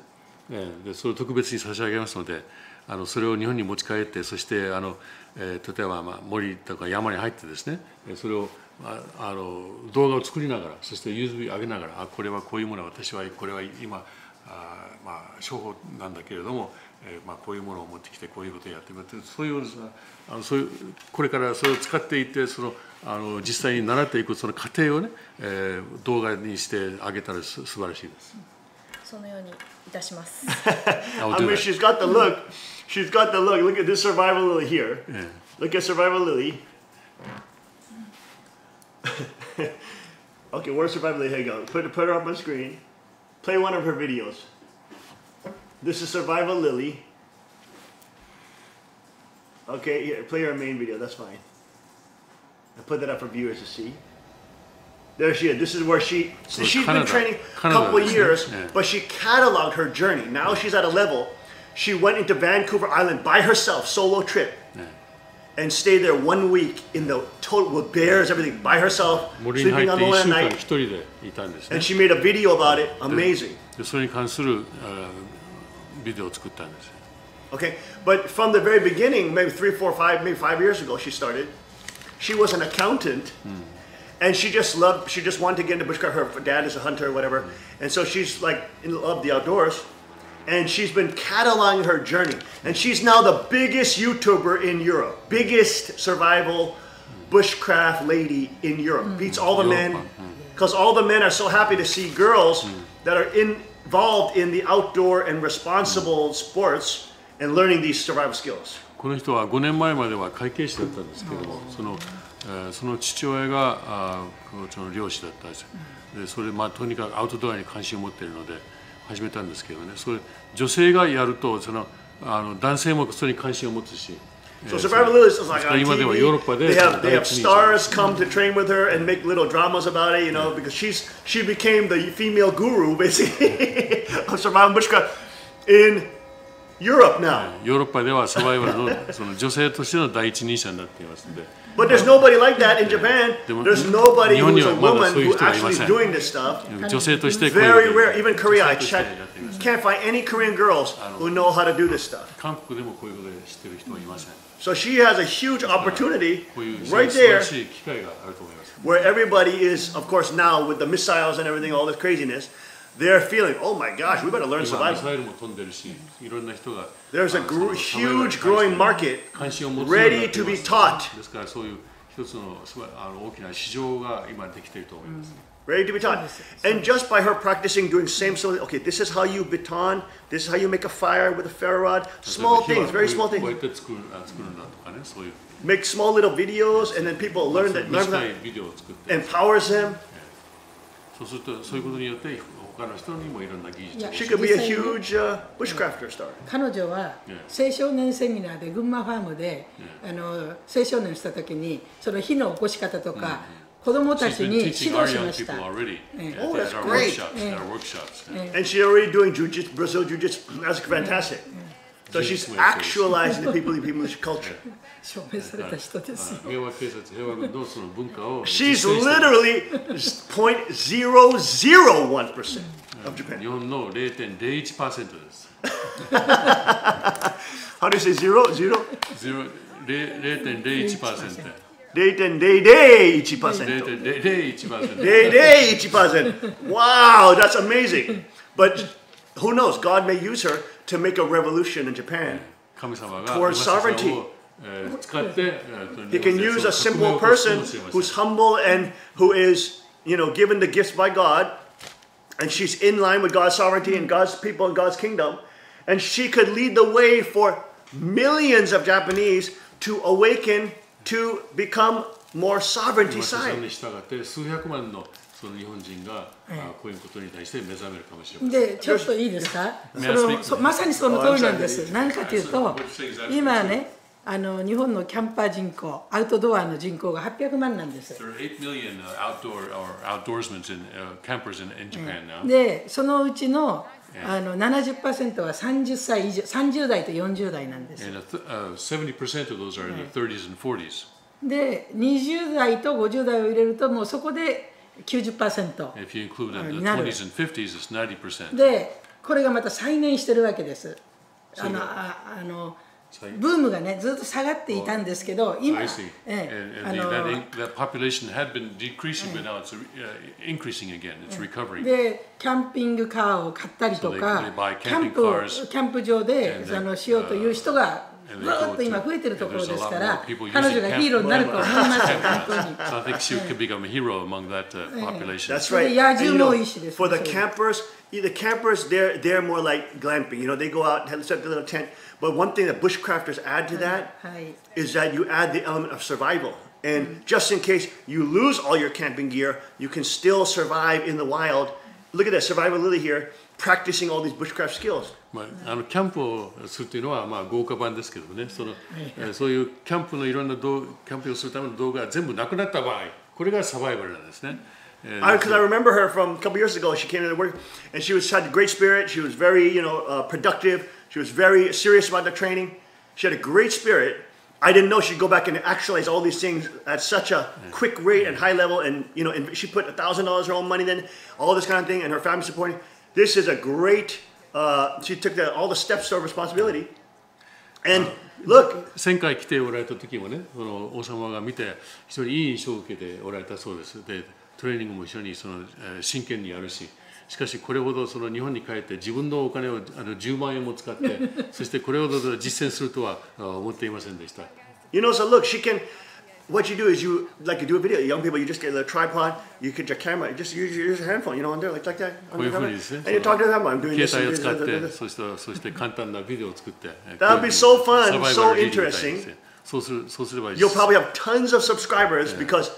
でそれを特別に差し上げますので、それを日本に持ち帰って、そして例えば森とか山に入ってですね、それを動画を作りながら、そして USB 上げながら、これはこういうものは、私はこれは今商法なんだけれども、こういうものを持ってきてこういうことをやってみる、そういうこれからそれを使っていって、実際に習っていくその過程をね、動画にしてあげたら素晴らしいです。そのようにいたします。I mean, she's got the look. She's got the look. Look at this survival lily here. Yeah. Look at survival lily. Okay, where's survival lily? Here you go. Put her up on the screen. Play one of her videos. This is survival lily. Okay, here, play her main video. That's fine. I put that up for viewers to see. There she is. This is where she's been training a couple of years, but she cataloged her journey. Now she's at a level. She went into Vancouver Island by herself, solo trip, and stayed there 1 week in the total with bears, everything by herself, sleeping on the land at night. And she made a video about it. Amazing. Okay, but from the very beginning, maybe 3, 4, 5, maybe 5 years ago, she started. She was an accountant. And she just wanted to get into bushcraft. Her dad is a hunter or whatever. And so she's like in love the outdoors. And she's been cataloging her journey. And she's now the biggest YouTuber in Europe. Biggest survival bushcraft lady in Europe. Beats all the men. Because all the men are so happy to see girls that are involved in the outdoor and responsible sports and learning these survival skills. この人は5年前までは会計士だったんですけども、その父親がその漁師だったんです。でそれとにかくアウトドアに関心を持っているので始めたんですけどね。それ女性がやると男性もそれに関心を持つし。So survival lily is like on TV. They have stars come to train with her and make little dramas about it, you know, because she became the female guru basically of survival bushcraft in Europe now. ヨーロッパではサバイバルのその女性としての第一人者になっていますので。But there's nobody like that in Japan. There's nobody who's a woman who actually is doing this stuff. Very rare. Even Korea, I can't find any Korean girls who know how to do this stuff. So she has a huge opportunity right there where everybody is, of course, now with the missiles and everything, all this craziness, they're feeling, oh my gosh, we better learn survival. There's a huge growing market ready to be taught. Ready to be taught. And just by her practicing doing same, okay, this is how you baton, this is how you make a fire with a ferro rod. Small things, very small things. Make small little videos and then people learn that, empowers them. She could be a huge bushcrafter star. 彼女は青少年セミナーで群馬ファームで青少年した時にその火の起こし方とか子供たちに指導しました。Oh, that's great. And she's already doing jiu-jitsu, Brazil jiu-jitsu. That's fantastic. So she's actualizing the people's culture. She's literally 0.001% of Japan. How do you say zero? 0.01%. 0.001%. Wow, that's amazing. But who knows? God may use her to make a revolution in Japan towards sovereignty. He can use a simple person who's humble and who is, given the gifts by God, and she's in line with God's sovereignty and God's people and God's kingdom, and she could lead the way for millions of Japanese to awaken to become more sovereignty side. で、ちょっといいですか？まさにその通りなんです。何かというと、今ね、日本のキャンパー人口、アウトドアの人口が800万なんです。で、そのうちの70% は30歳以上、30代と40代なんです。で20代と50代を入れるともうそこで 90% If you include the になる。 20s and 50s, it's 90%. でこれがまた再燃してるわけです。ブームがねずっと下がっていたんですけど、今 I see. And that population had been decreasing, but now it's increasing again. It's recovering. でキャンピングカーを買ったりとか、キャンプ場でしようという人がずっと今増えてるところですから、彼女がヒーローになると思いますよ、本当に。So I think she could become a hero among that population. That's right. 野獣もいいしです。For the campers, they're more like glamping. You know, they go out and set up their little tent. But one thing that bushcrafters add to that is that you add the element of survival. And just in case you lose all your camping gear, you can still survive in the wild. Look at that, Survival Lily here, practicing all these bushcraft skills. キャンプをするというのは豪華版ですけどね、そういうキャンプのいろんなキャンプをするための道具が全部なくなった場合、これがサバイバルなんですね。Because I remember her from a couple years ago. She came into work, and she had a great spirit. She was very, productive. She was very serious about the training. She had a great spirit. I didn't know she'd go back and actualize all these things at such a quick rate and high level. And and she put $1,000 her own money then, all this kind of thing, and her family supporting. This is a great. She took all the steps of responsibility. And look. 前回来ておられた時もね、王様が見て非常にいい印象を受けておられたそうです。で、トレーニングも一緒に真剣にやるし。しかしこれほど日本に帰って自分のお金を10万円も使ってそしてこれほど実践するとは思っていませんでした。So look, she can. What you do is you do a video. Young people, you just get a tripod, you get your camera, just use your handphone, on there like that. こういうふうにですね。And you talk to them. I'm doing this. 携帯を使ってそして簡単なビデオを作って。That would be so fun, so interesting. そうすればいい。You'll probably have tons of subscribers because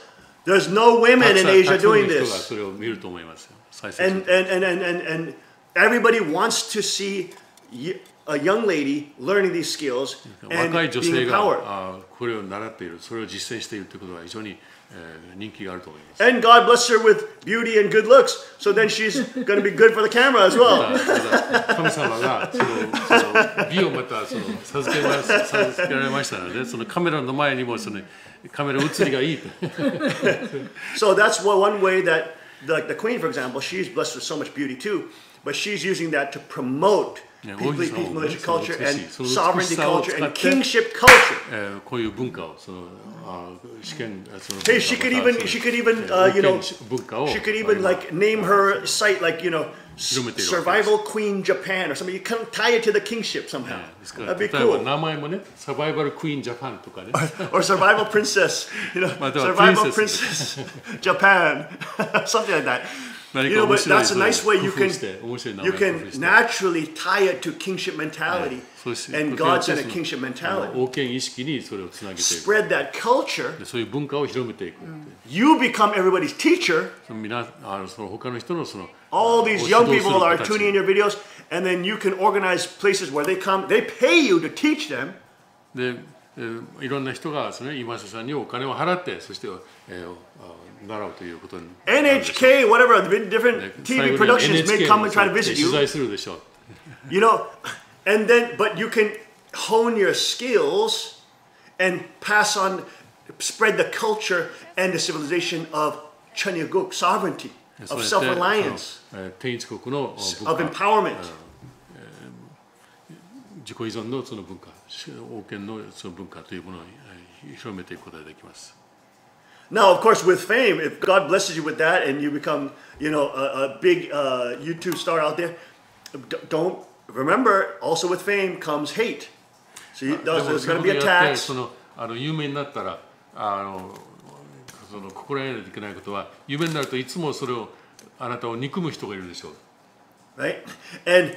there's no women in Asia doing this. それを見ると思いますよ。And everybody wants to see a young lady learning these skills and 若い女 being 性 empowered. がこれを習っている、それを実践しているということは非常に人気があると思います。And God bless her with beauty and good looks, so then she's going to be good for the camera as well. 神様が美をまた授けられましたので、そのカメラの前にもカメラ映りがいいと。So that's one way that the Queen, for example, she's blessed with so much beauty too, but she's using that to promote Peace militia culture and sovereignty culture and kingship culture. こういう文化をHey, she could even she could even like name her site like Survival Queen Japan or something. You can tie it to the kingship somehow. That'd be cool. 名前もね、サバイバルクイーンジャパンとかね。Or Survival Princess, Survival Princess Japan, something like that. But that's a nice way you can naturally tie it to kingship mentality, and God's in a kingship mentality. Spread that culture. You become everybody's teacher. All these young people are tuning in your videos, and then you can organize places where they come. They pay you to teach them. いろんな人が今瀬さんにお金を払ってそして習うということに NHK, whatever, different TV productions may come and try to visit you. And then, but you can hone your skills and pass on, spread the culture and the civilization of Cheongguk sovereignty, of self-reliance, of empowerment. 自己依存のその文化、王権のその文化というものを広めていくことができます。Now, of course, with fame, if God blesses you with that and you become, a big YouTube star out there, don't remember. Also, with fame comes hate. So there's going to be attacks. 有名になったら、心得ないといけないことは、有名になるといつもそれをあなたを憎む人がいるでしょう。Right? And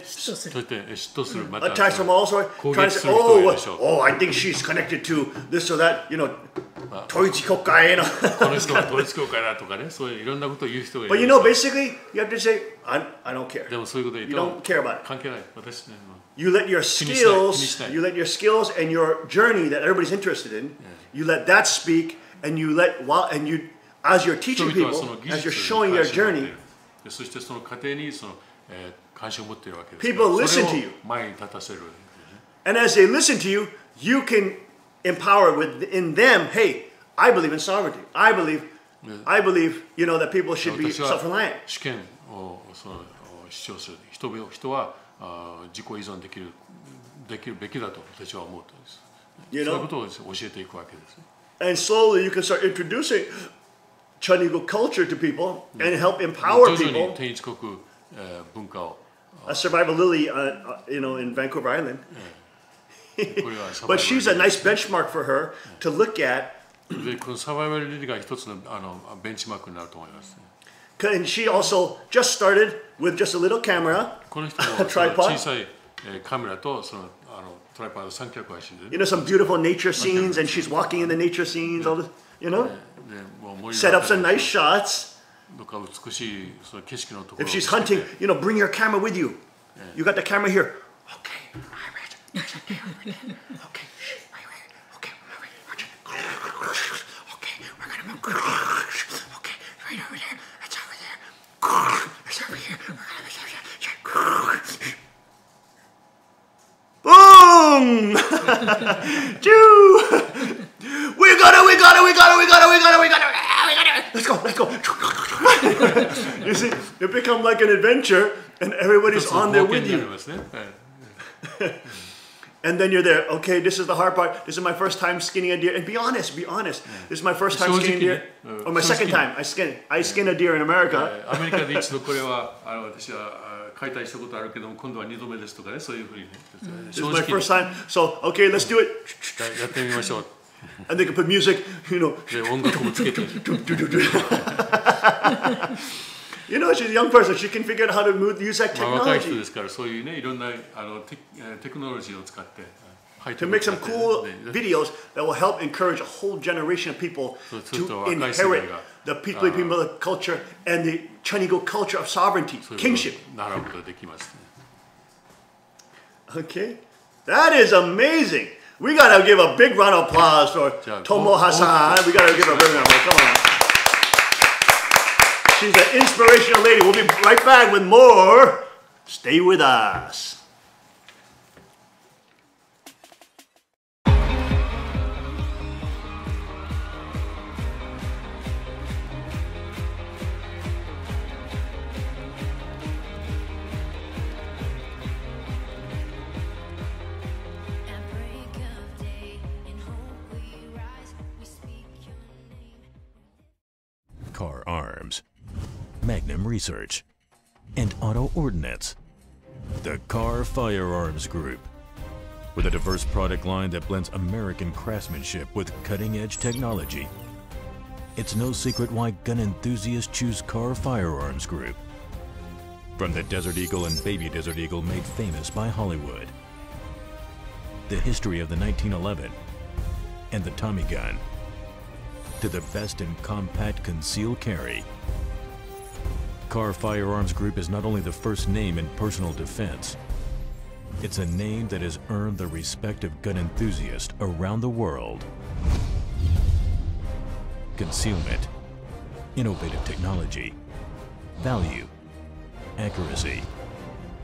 attacks from all sorts, trying to say, oh, I think she's connected to this or that, 統一国会の。この人は統一教会だとかね、そういういろんなことを言う人がいる。But basically, you have to say, I don't care. でもそういうこと言うと、 you don't care about it. 関係ない。私ね。You let your skills and your journey that everybody's interested in, you let that speak, and as you're teaching people, as you're showing your journey, そしてその過程に関心を持っているわけです。people listen to you. 前に立たせる。And as they listen to you, you can empower within them, hey, I believe in sovereignty. I believe, you know, that people should be 私は self-reliant. 主権を主張する。人は自己依存できるべきだと私は思うとです。そういうことを教えていくわけです。And slowly you can start introducing Chanigo culture to people and help empower 徐々 people. に天一国文化を Survival Lily, you know, in Vancouver Island. これは But she's a nice benchmark for her to look at. でこのサバイバルリリーが一つのベンチマークになると思います。 And she also just started with just a little camera, この人も a tripod. 小さいカメラとそのトライパード三脚足で You know, some beautiful nature scenes, and she's walking in the nature scenes, all this, you know? Set up some nice shots. どこか美しいその景色のところ If she's hunting, you know, bring your camera with you. You got the camera here. Okay, all right. Okay, we're gonna move. Okay, right over there. That's over there. It's over here. Boom! Choo! We got it! Let's go! You see, it become like an adventure, and everybody's on there with you. And then you're there. Okay, this is the hard part. This is my first time skinning a deer. And be honest. This is my first time skinning a deer, or my second time. I skin a deer in America. アメリカで一度これは私は解体したことあるけども今度は2度目ですとかねそういうふうにね This is my first time. So okay, let's do it. やってみましょう。 And they can put music, you know. で音楽もつけて。You know, she's a young person. She can figure out how to use that 若い人 technology ですからそういうねいろんなテクノロジーを使って to make some cool videos that will help encourage a whole generation of people to inherit the people culture and the Chanigo culture of sovereignty, kingship. 習うことができますね。 Okay, that is amazing. We gotta give a big round of applause for Tomoha-san. We gotta give her a big round of applause. Come on. She's an inspirational lady. We'll be right back with more. Stay with us. Car Arms, Magnum Research, and Auto Ordnance. The Car Firearms Group. With a diverse product line that blends American craftsmanship with cutting-edge technology. It's no secret why gun enthusiasts choose Car Firearms Group. From the Desert Eagle and Baby Desert Eagle made famous by Hollywood. The history of the 1911 and the Tommy gun. To the best in compact concealed carry. Car Firearms Group is not only the first name in personal defense, it's a name that has earned the respect of gun enthusiasts around the world. Concealment, innovative technology, value, accuracy,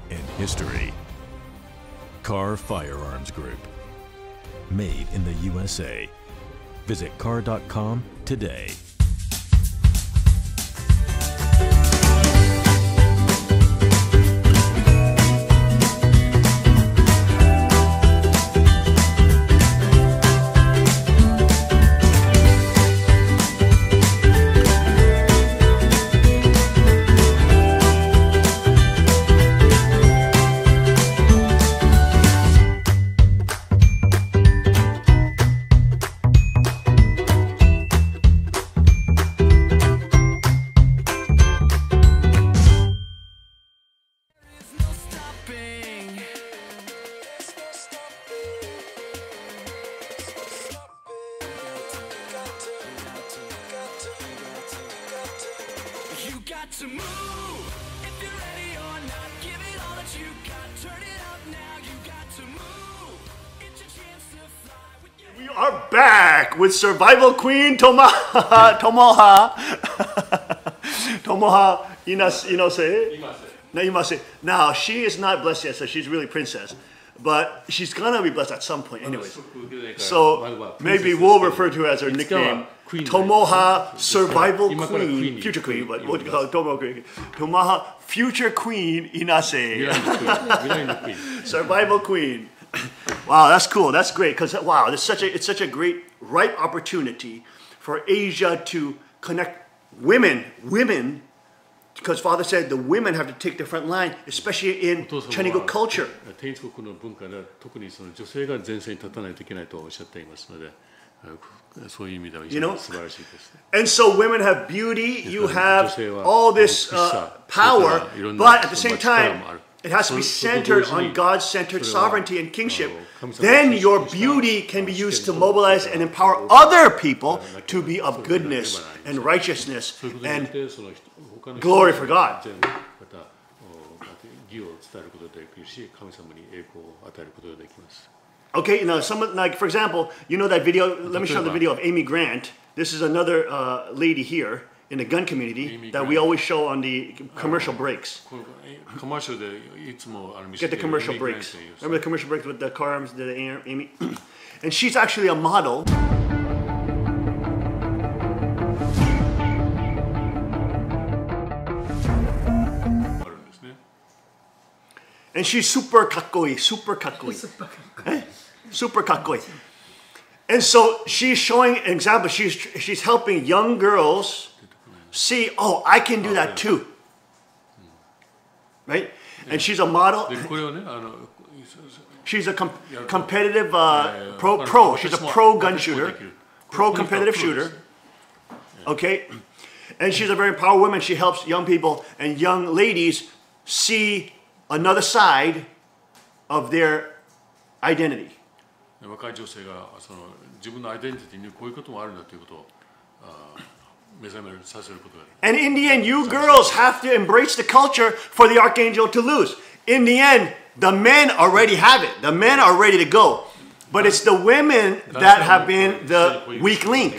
and history. Car Firearms Group. Made in the USA. Visit car.com today. To move, if you're ready or not, give it all that you got. Turn it up now, you got to move. It's your chance to fly with your... We are back with Survival Queen Tomoha Inose. Now she is not blessed yet, so she's really princess. but she's gonna be blessed at some point anyways. So maybe we'll refer to her as her nickname, Tomoha Survival Queen, Future Queen, but what do you call it? Tomoha Future Queen Inase. Survival Queen. Wow, that's cool. That's great because wow, it's such a great ripe opportunity for Asia to connect women, because Father said the women have to take the front line, especially in Chinese culture. 天一国の文化で特にその女性が前線に立たないといけないとおっしゃっていますので、そういう意味では非常に素晴らしいですね。And so women have beauty, you have all this power, but at the same time, it has to be centered on God-centered sovereignty and kingship. Then your beauty can be used to mobilize and empower other people to be of goodness and righteousness and glory for God. Okay, you know, someone like, for example, you know that video, let me show the video of Amy Grant. This is another lady here in the gun community that we always show on the commercial breaks. Get the commercial breaks. Remember the commercial breaks with the car arms, the Amy? And she's actually a model. And she's super kakkoi, super kakkoi. Super kakkoi. And so she's showing an example. She's helping young girls see, oh, I can do that too. Right? And she's a model. She's a competitive pro. She's a pro gun shooter, pro competitive shooter. Okay? And she's a very powerful woman. She helps young people and young ladies see another side of their identity. 若い女性がその自分のアイデンティティにこういうこともあるんだということを目覚めさせることがある。 And in the end, you girls have to embrace the culture for the archangel to lose. In the end, the men already have it. The men are ready to go. But it's the women that have been the weak link.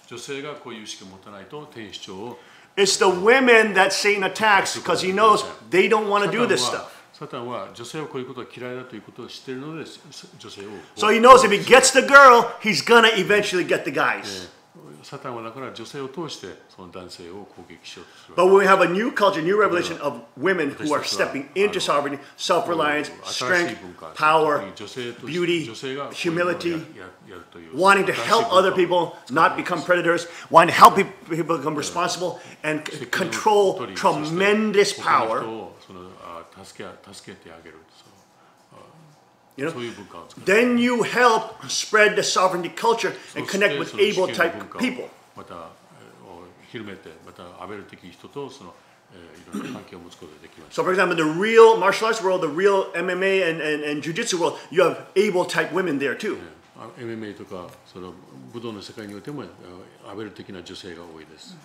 女性がこういう意識を持たないと天使長を It's the women that Satan attacks because he knows they don't want to do this stuff. サタンは女性はこういうことが嫌いだということを知っているので女性を So he knows if he gets the girl, he's gonna eventually get the guys. サタンはだから女性を通してその男性を攻撃しようとする。 But when we have a new culture, new revelation of women who are stepping into sovereignty, self-reliance, strength, power, beauty, humility, wanting to help other people not become predators, wanting to help people become responsible and control tremendous power. You know, then you help spread the sovereignty culture and connect with able type people. So for example, the real martial arts world, the real MMA and jiu-jitsu world, you have able type women there too. MMA とかその武道の世界においてもアベル的な女性が多いです。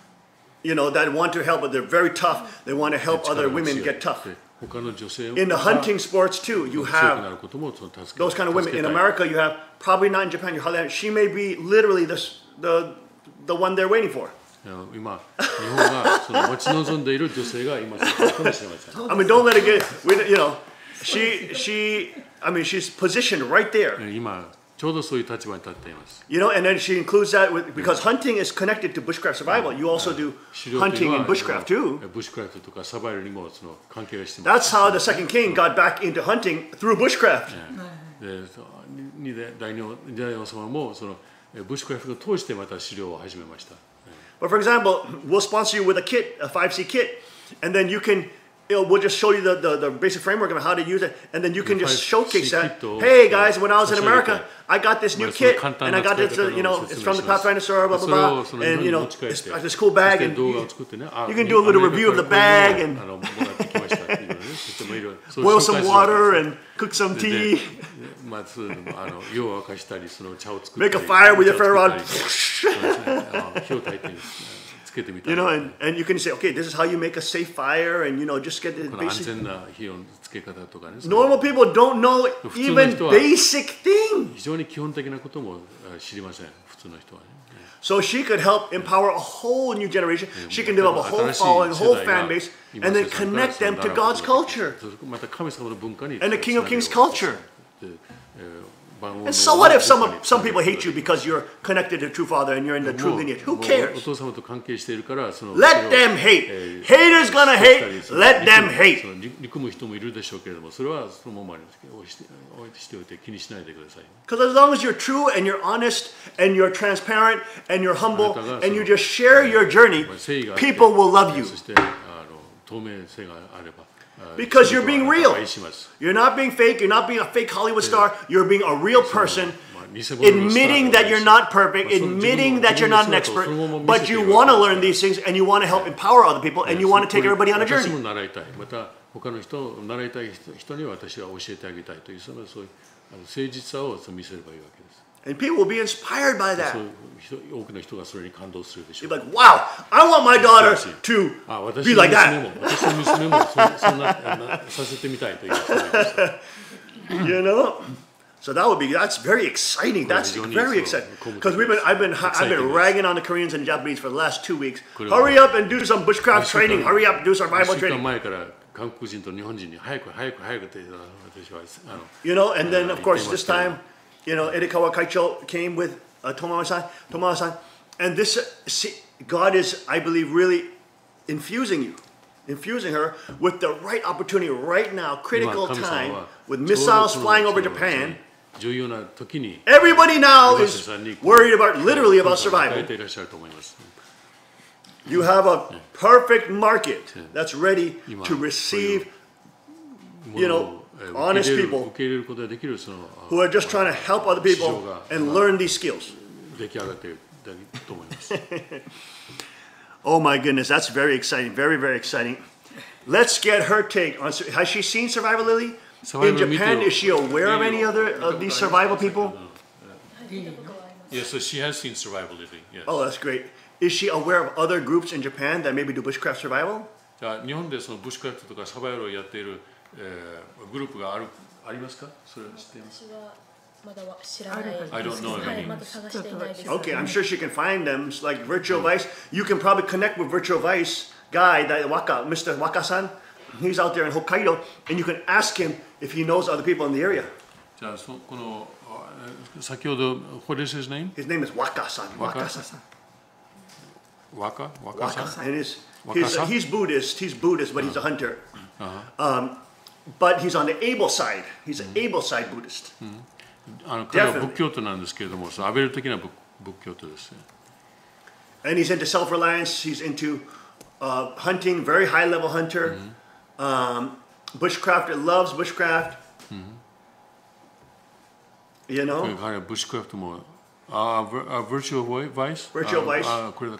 You know, that want to help, but they're very tough. They want to help other women get tough. In the hunting sports too, you have those kind of women. In America, you have, probably not in Japan, she may be literally the one they're waiting for. I mean, don't let it get, you know, I mean, she's positioned right there. You know, and then she includes that with, because hunting is connected to bushcraft survival. You also do hunting and bushcraft too. That's how the second king got back into hunting through bushcraft. But for example, we'll sponsor you with a kit, a 5C kit, and then you can, we'll just show you the basic framework of how to use it, and then you can just showcase that. Hey guys, when I was in America, I got this new kit, and I got this, you know, it's from the Pathfinder store, blah, blah, blah, and you know, it's this cool bag, and you can do a little review of the bag, and boil some water, and cook some tea. Make a fire with your fire rod. You know, and you can say, okay, this is how you make a safe fire, and you know, just get the basic. Normal people don't know even basic things. So she could help empower a whole new generation. She can develop a whole following, a whole fan base, and then connect them to God's culture and the King of Kings culture. And so what if some people hate you because you're connected to True Father and you're in the true lineage? Who cares? Let them hate. Haters gonna hate. Let them hate. Because as long as you're true and you're honest and you're transparent and you're humble and you just share your journey, people will love you. Because you're being real. You're not being fake. You're not being a fake Hollywood star. You're being a real person, admitting that you're not perfect, admitting that you're not an expert, but you want to learn these things and you want to help empower other people and you want to take everybody on a journey. And people will be inspired by that. You're like, wow, I want my daughter to be like that. You know? So that's very exciting. That's very exciting. Because I've been ragging on the Koreans and Japanese for the last 2 weeks. Hurry up and do some bushcraft training. Hurry up, do survival training. You know, and then of course this time, you know, Erikawa Kaicho came with Tomoe-san, and God is, I believe, really infusing her with the right opportunity right now, critical time, with missiles flying over Japan. Everybody now is worried literally about survival. You have a perfect market that's ready to receive, you know, honest people who are just trying to help other people and learn these skills. Oh my goodness, that's very exciting, very, very exciting. Let's get her take on. Has she seen Survival Lily? In Japan, is she aware of any other of these survival people? Yes, so she has seen Survival Lily. Yes. Oh, that's great. Is she aware of other groups in Japan that maybe do bushcraft survival? 日本でそのブッシュクラフトとかサバイバルをやっているグループがありますか？それは知っていますか？ I don't know of any. Okay, I'm sure she can find them. It's like Virtual Vice. You can probably connect with Virtual Vice guy, that Mr. Waka-san. He's out there in Hokkaido, and you can ask him if he knows other people in the area. じゃあこの先ほど What is his name? His name is Waka-san. Waka-san. Waka-san. And he's Buddhist. He's Buddhist, but he's a hunter. But he's on the able side. He's an able side Buddhist. 彼は仏教徒なんですけれども、アベル的な仏教徒ですね。And he's into self-reliance. He's into hunting, very high-level hunter. Bushcraft, loves bushcraft. You know? 彼はブッシュクラフトもVirtual Vice? Virtual Vice. これだ。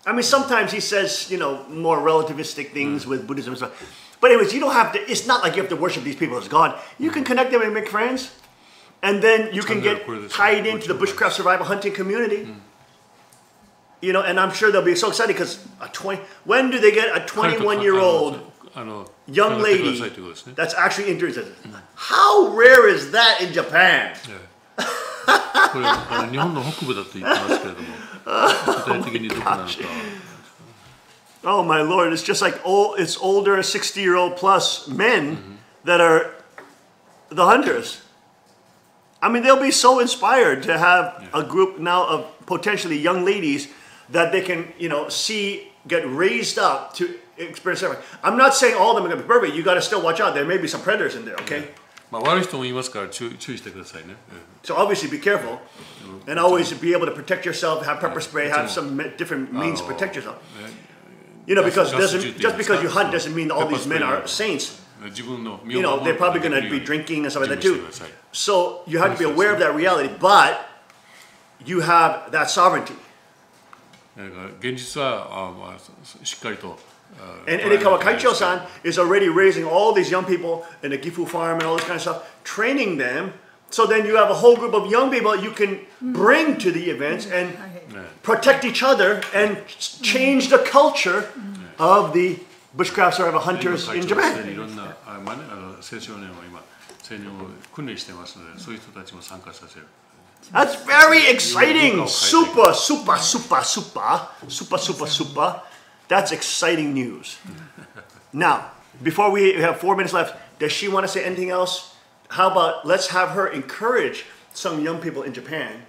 I mean, sometimes he says, you know, more relativistic things with Buddhism and stuff. But anyways, you don't have to, it's not like you have to worship these people as God. You can connect them and make friends. And then you can get tied into the bushcraft survival hunting community. You know, and I'm sure they'll be so excited because when do they get a 21-year-old young lady that's actually interested? How rare is that in Japan? これ日本の北部だと言ってますけれども、具体的にどこなのか。Oh my Lord! It's just like it's older 60-year-old plus men that are the hunters. I mean, they'll be so inspired to have a group now of potentially young ladies that they can, you know, see get raised up to experience everything. I'm not saying all of them are going to be perfect. You got to still watch out. There may be some predators in there. Okay. まあ悪い人もいますから注意してくださいね。So obviously be careful, and always be able to protect yourself. Have pepper spray. Have some different means to protect yourself. You know, because just because you hunt doesn't mean all these men are saints. You know, they're probably going to be drinking and stuff like that too. So you have to be aware of that reality, but you have that sovereignty. 現実はしっかりと。And Erikawa Kaicho-san is already raising all these young people in the Gifu farm and all this kind of stuff, training them. So then you have a whole group of young people you can bring to the events and protect each other and change the culture of the bushcraft survival hunters in Japan. 青年を訓練してますので、そういう人たちも参加させる。That's very exciting. Super, super, super, super, super, super, super. That's exciting news. Now, before we have 4 minutes left, does she want to say anything else? How about let's have her encourage some young people in Japan.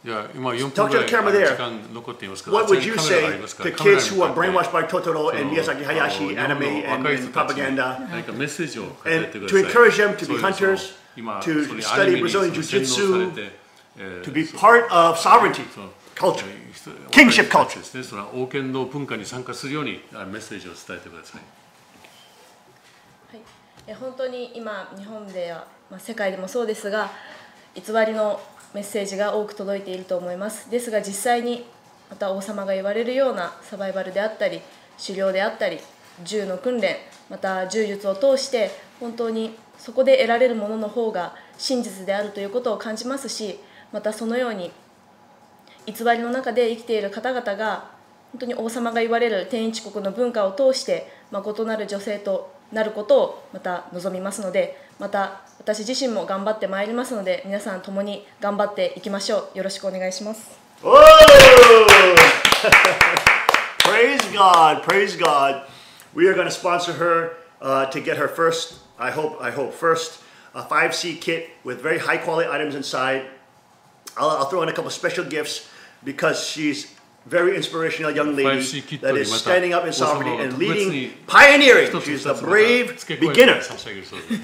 いや、今4 Talk 分 to ぐ the ら camera い there. 時間残っていますから、 What would you あちら say にカメラがありますか to ら、カメラ kids に who 向 are かって brainwashed by Totoro and そう Miyazaki Hayashi 日本の anime 若い and 人たちに propaganda? 何かメッセージを語ってく And ださ to い。 encourage them to be そういうのを hunters, 今 to それアニ study メに Brazilian 洗脳され Jiu-Jitsu, て to be part of sovereignty, culture, kingship culture. ですね、その王権の文化に参加するようにメッセージを伝えてください。本当に今日本では、世界でもそうですが、偽りのメッセージが多く届いていると思います。ですが実際にまた王様が言われるようなサバイバルであったり、狩猟であったり、銃の訓練、また柔術を通して本当にそこで得られるものの方が真実であるということを感じますし、またそのように偽りの中で生きている方々が本当に王様が言われる天一国の文化を通して異なる女性となることをまた望みますので、また私自身も頑張ってまいりますので、皆さん共に頑張っていきましょう。よろしくお願いします。Praise God, praise God. We are going to sponsor her to get her first, I hope, first 5C kit with very high quality items inside. I'll throw in a couple special gifts because she's very inspirational young lady that is standing up in sovereignty and leading, pioneering. She's a brave beginner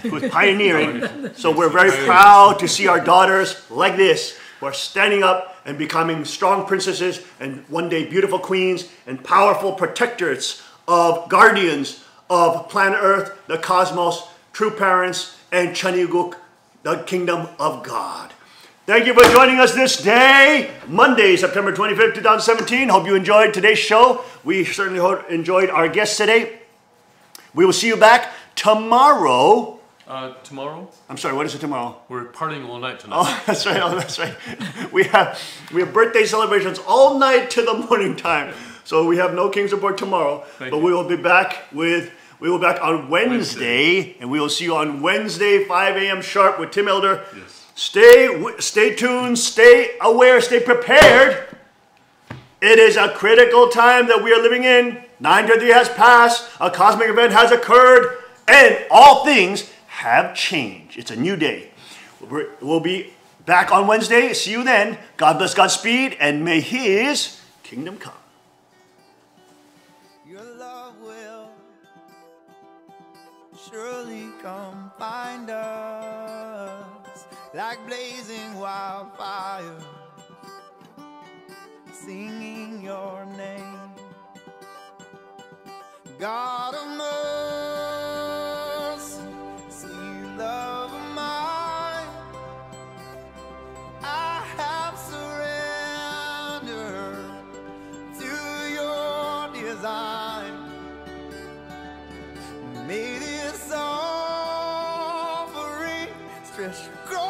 who's pioneering. So we're very proud to see our daughters like this who are standing up and becoming strong princesses and one day beautiful queens and powerful protectors of guardians of planet Earth, the cosmos, true parents, and Chanyuguk, the kingdom of God. Thank you for joining us this day, Monday, September 25th, 2017. Hope you enjoyed today's show. We certainly enjoyed our guests today. We will see you back tomorrow. Tomorrow? I'm sorry, what is it tomorrow? We're partying all night tonight. Oh, that's right. Oh, that's right. We have birthday celebrations all night to the morning time. So we have no King's Report tomorrow. But we will be back on Wednesday, and we will see you on Wednesday, 5 a.m. sharp with Tim Elder. Yes. Stay tuned, stay aware, stay prepared. It is a critical time that we are living in. 9:30 has passed, a cosmic event has occurred, and all things have changed. It's a new day. We'll be back on Wednesday. See you then. God bless, Godspeed, and may His kingdom come. Your love will surely come find us like blazing wildfire, singing your name. God of mercy, sweet love of mine, I have surrendered to your design. May this offering stretch across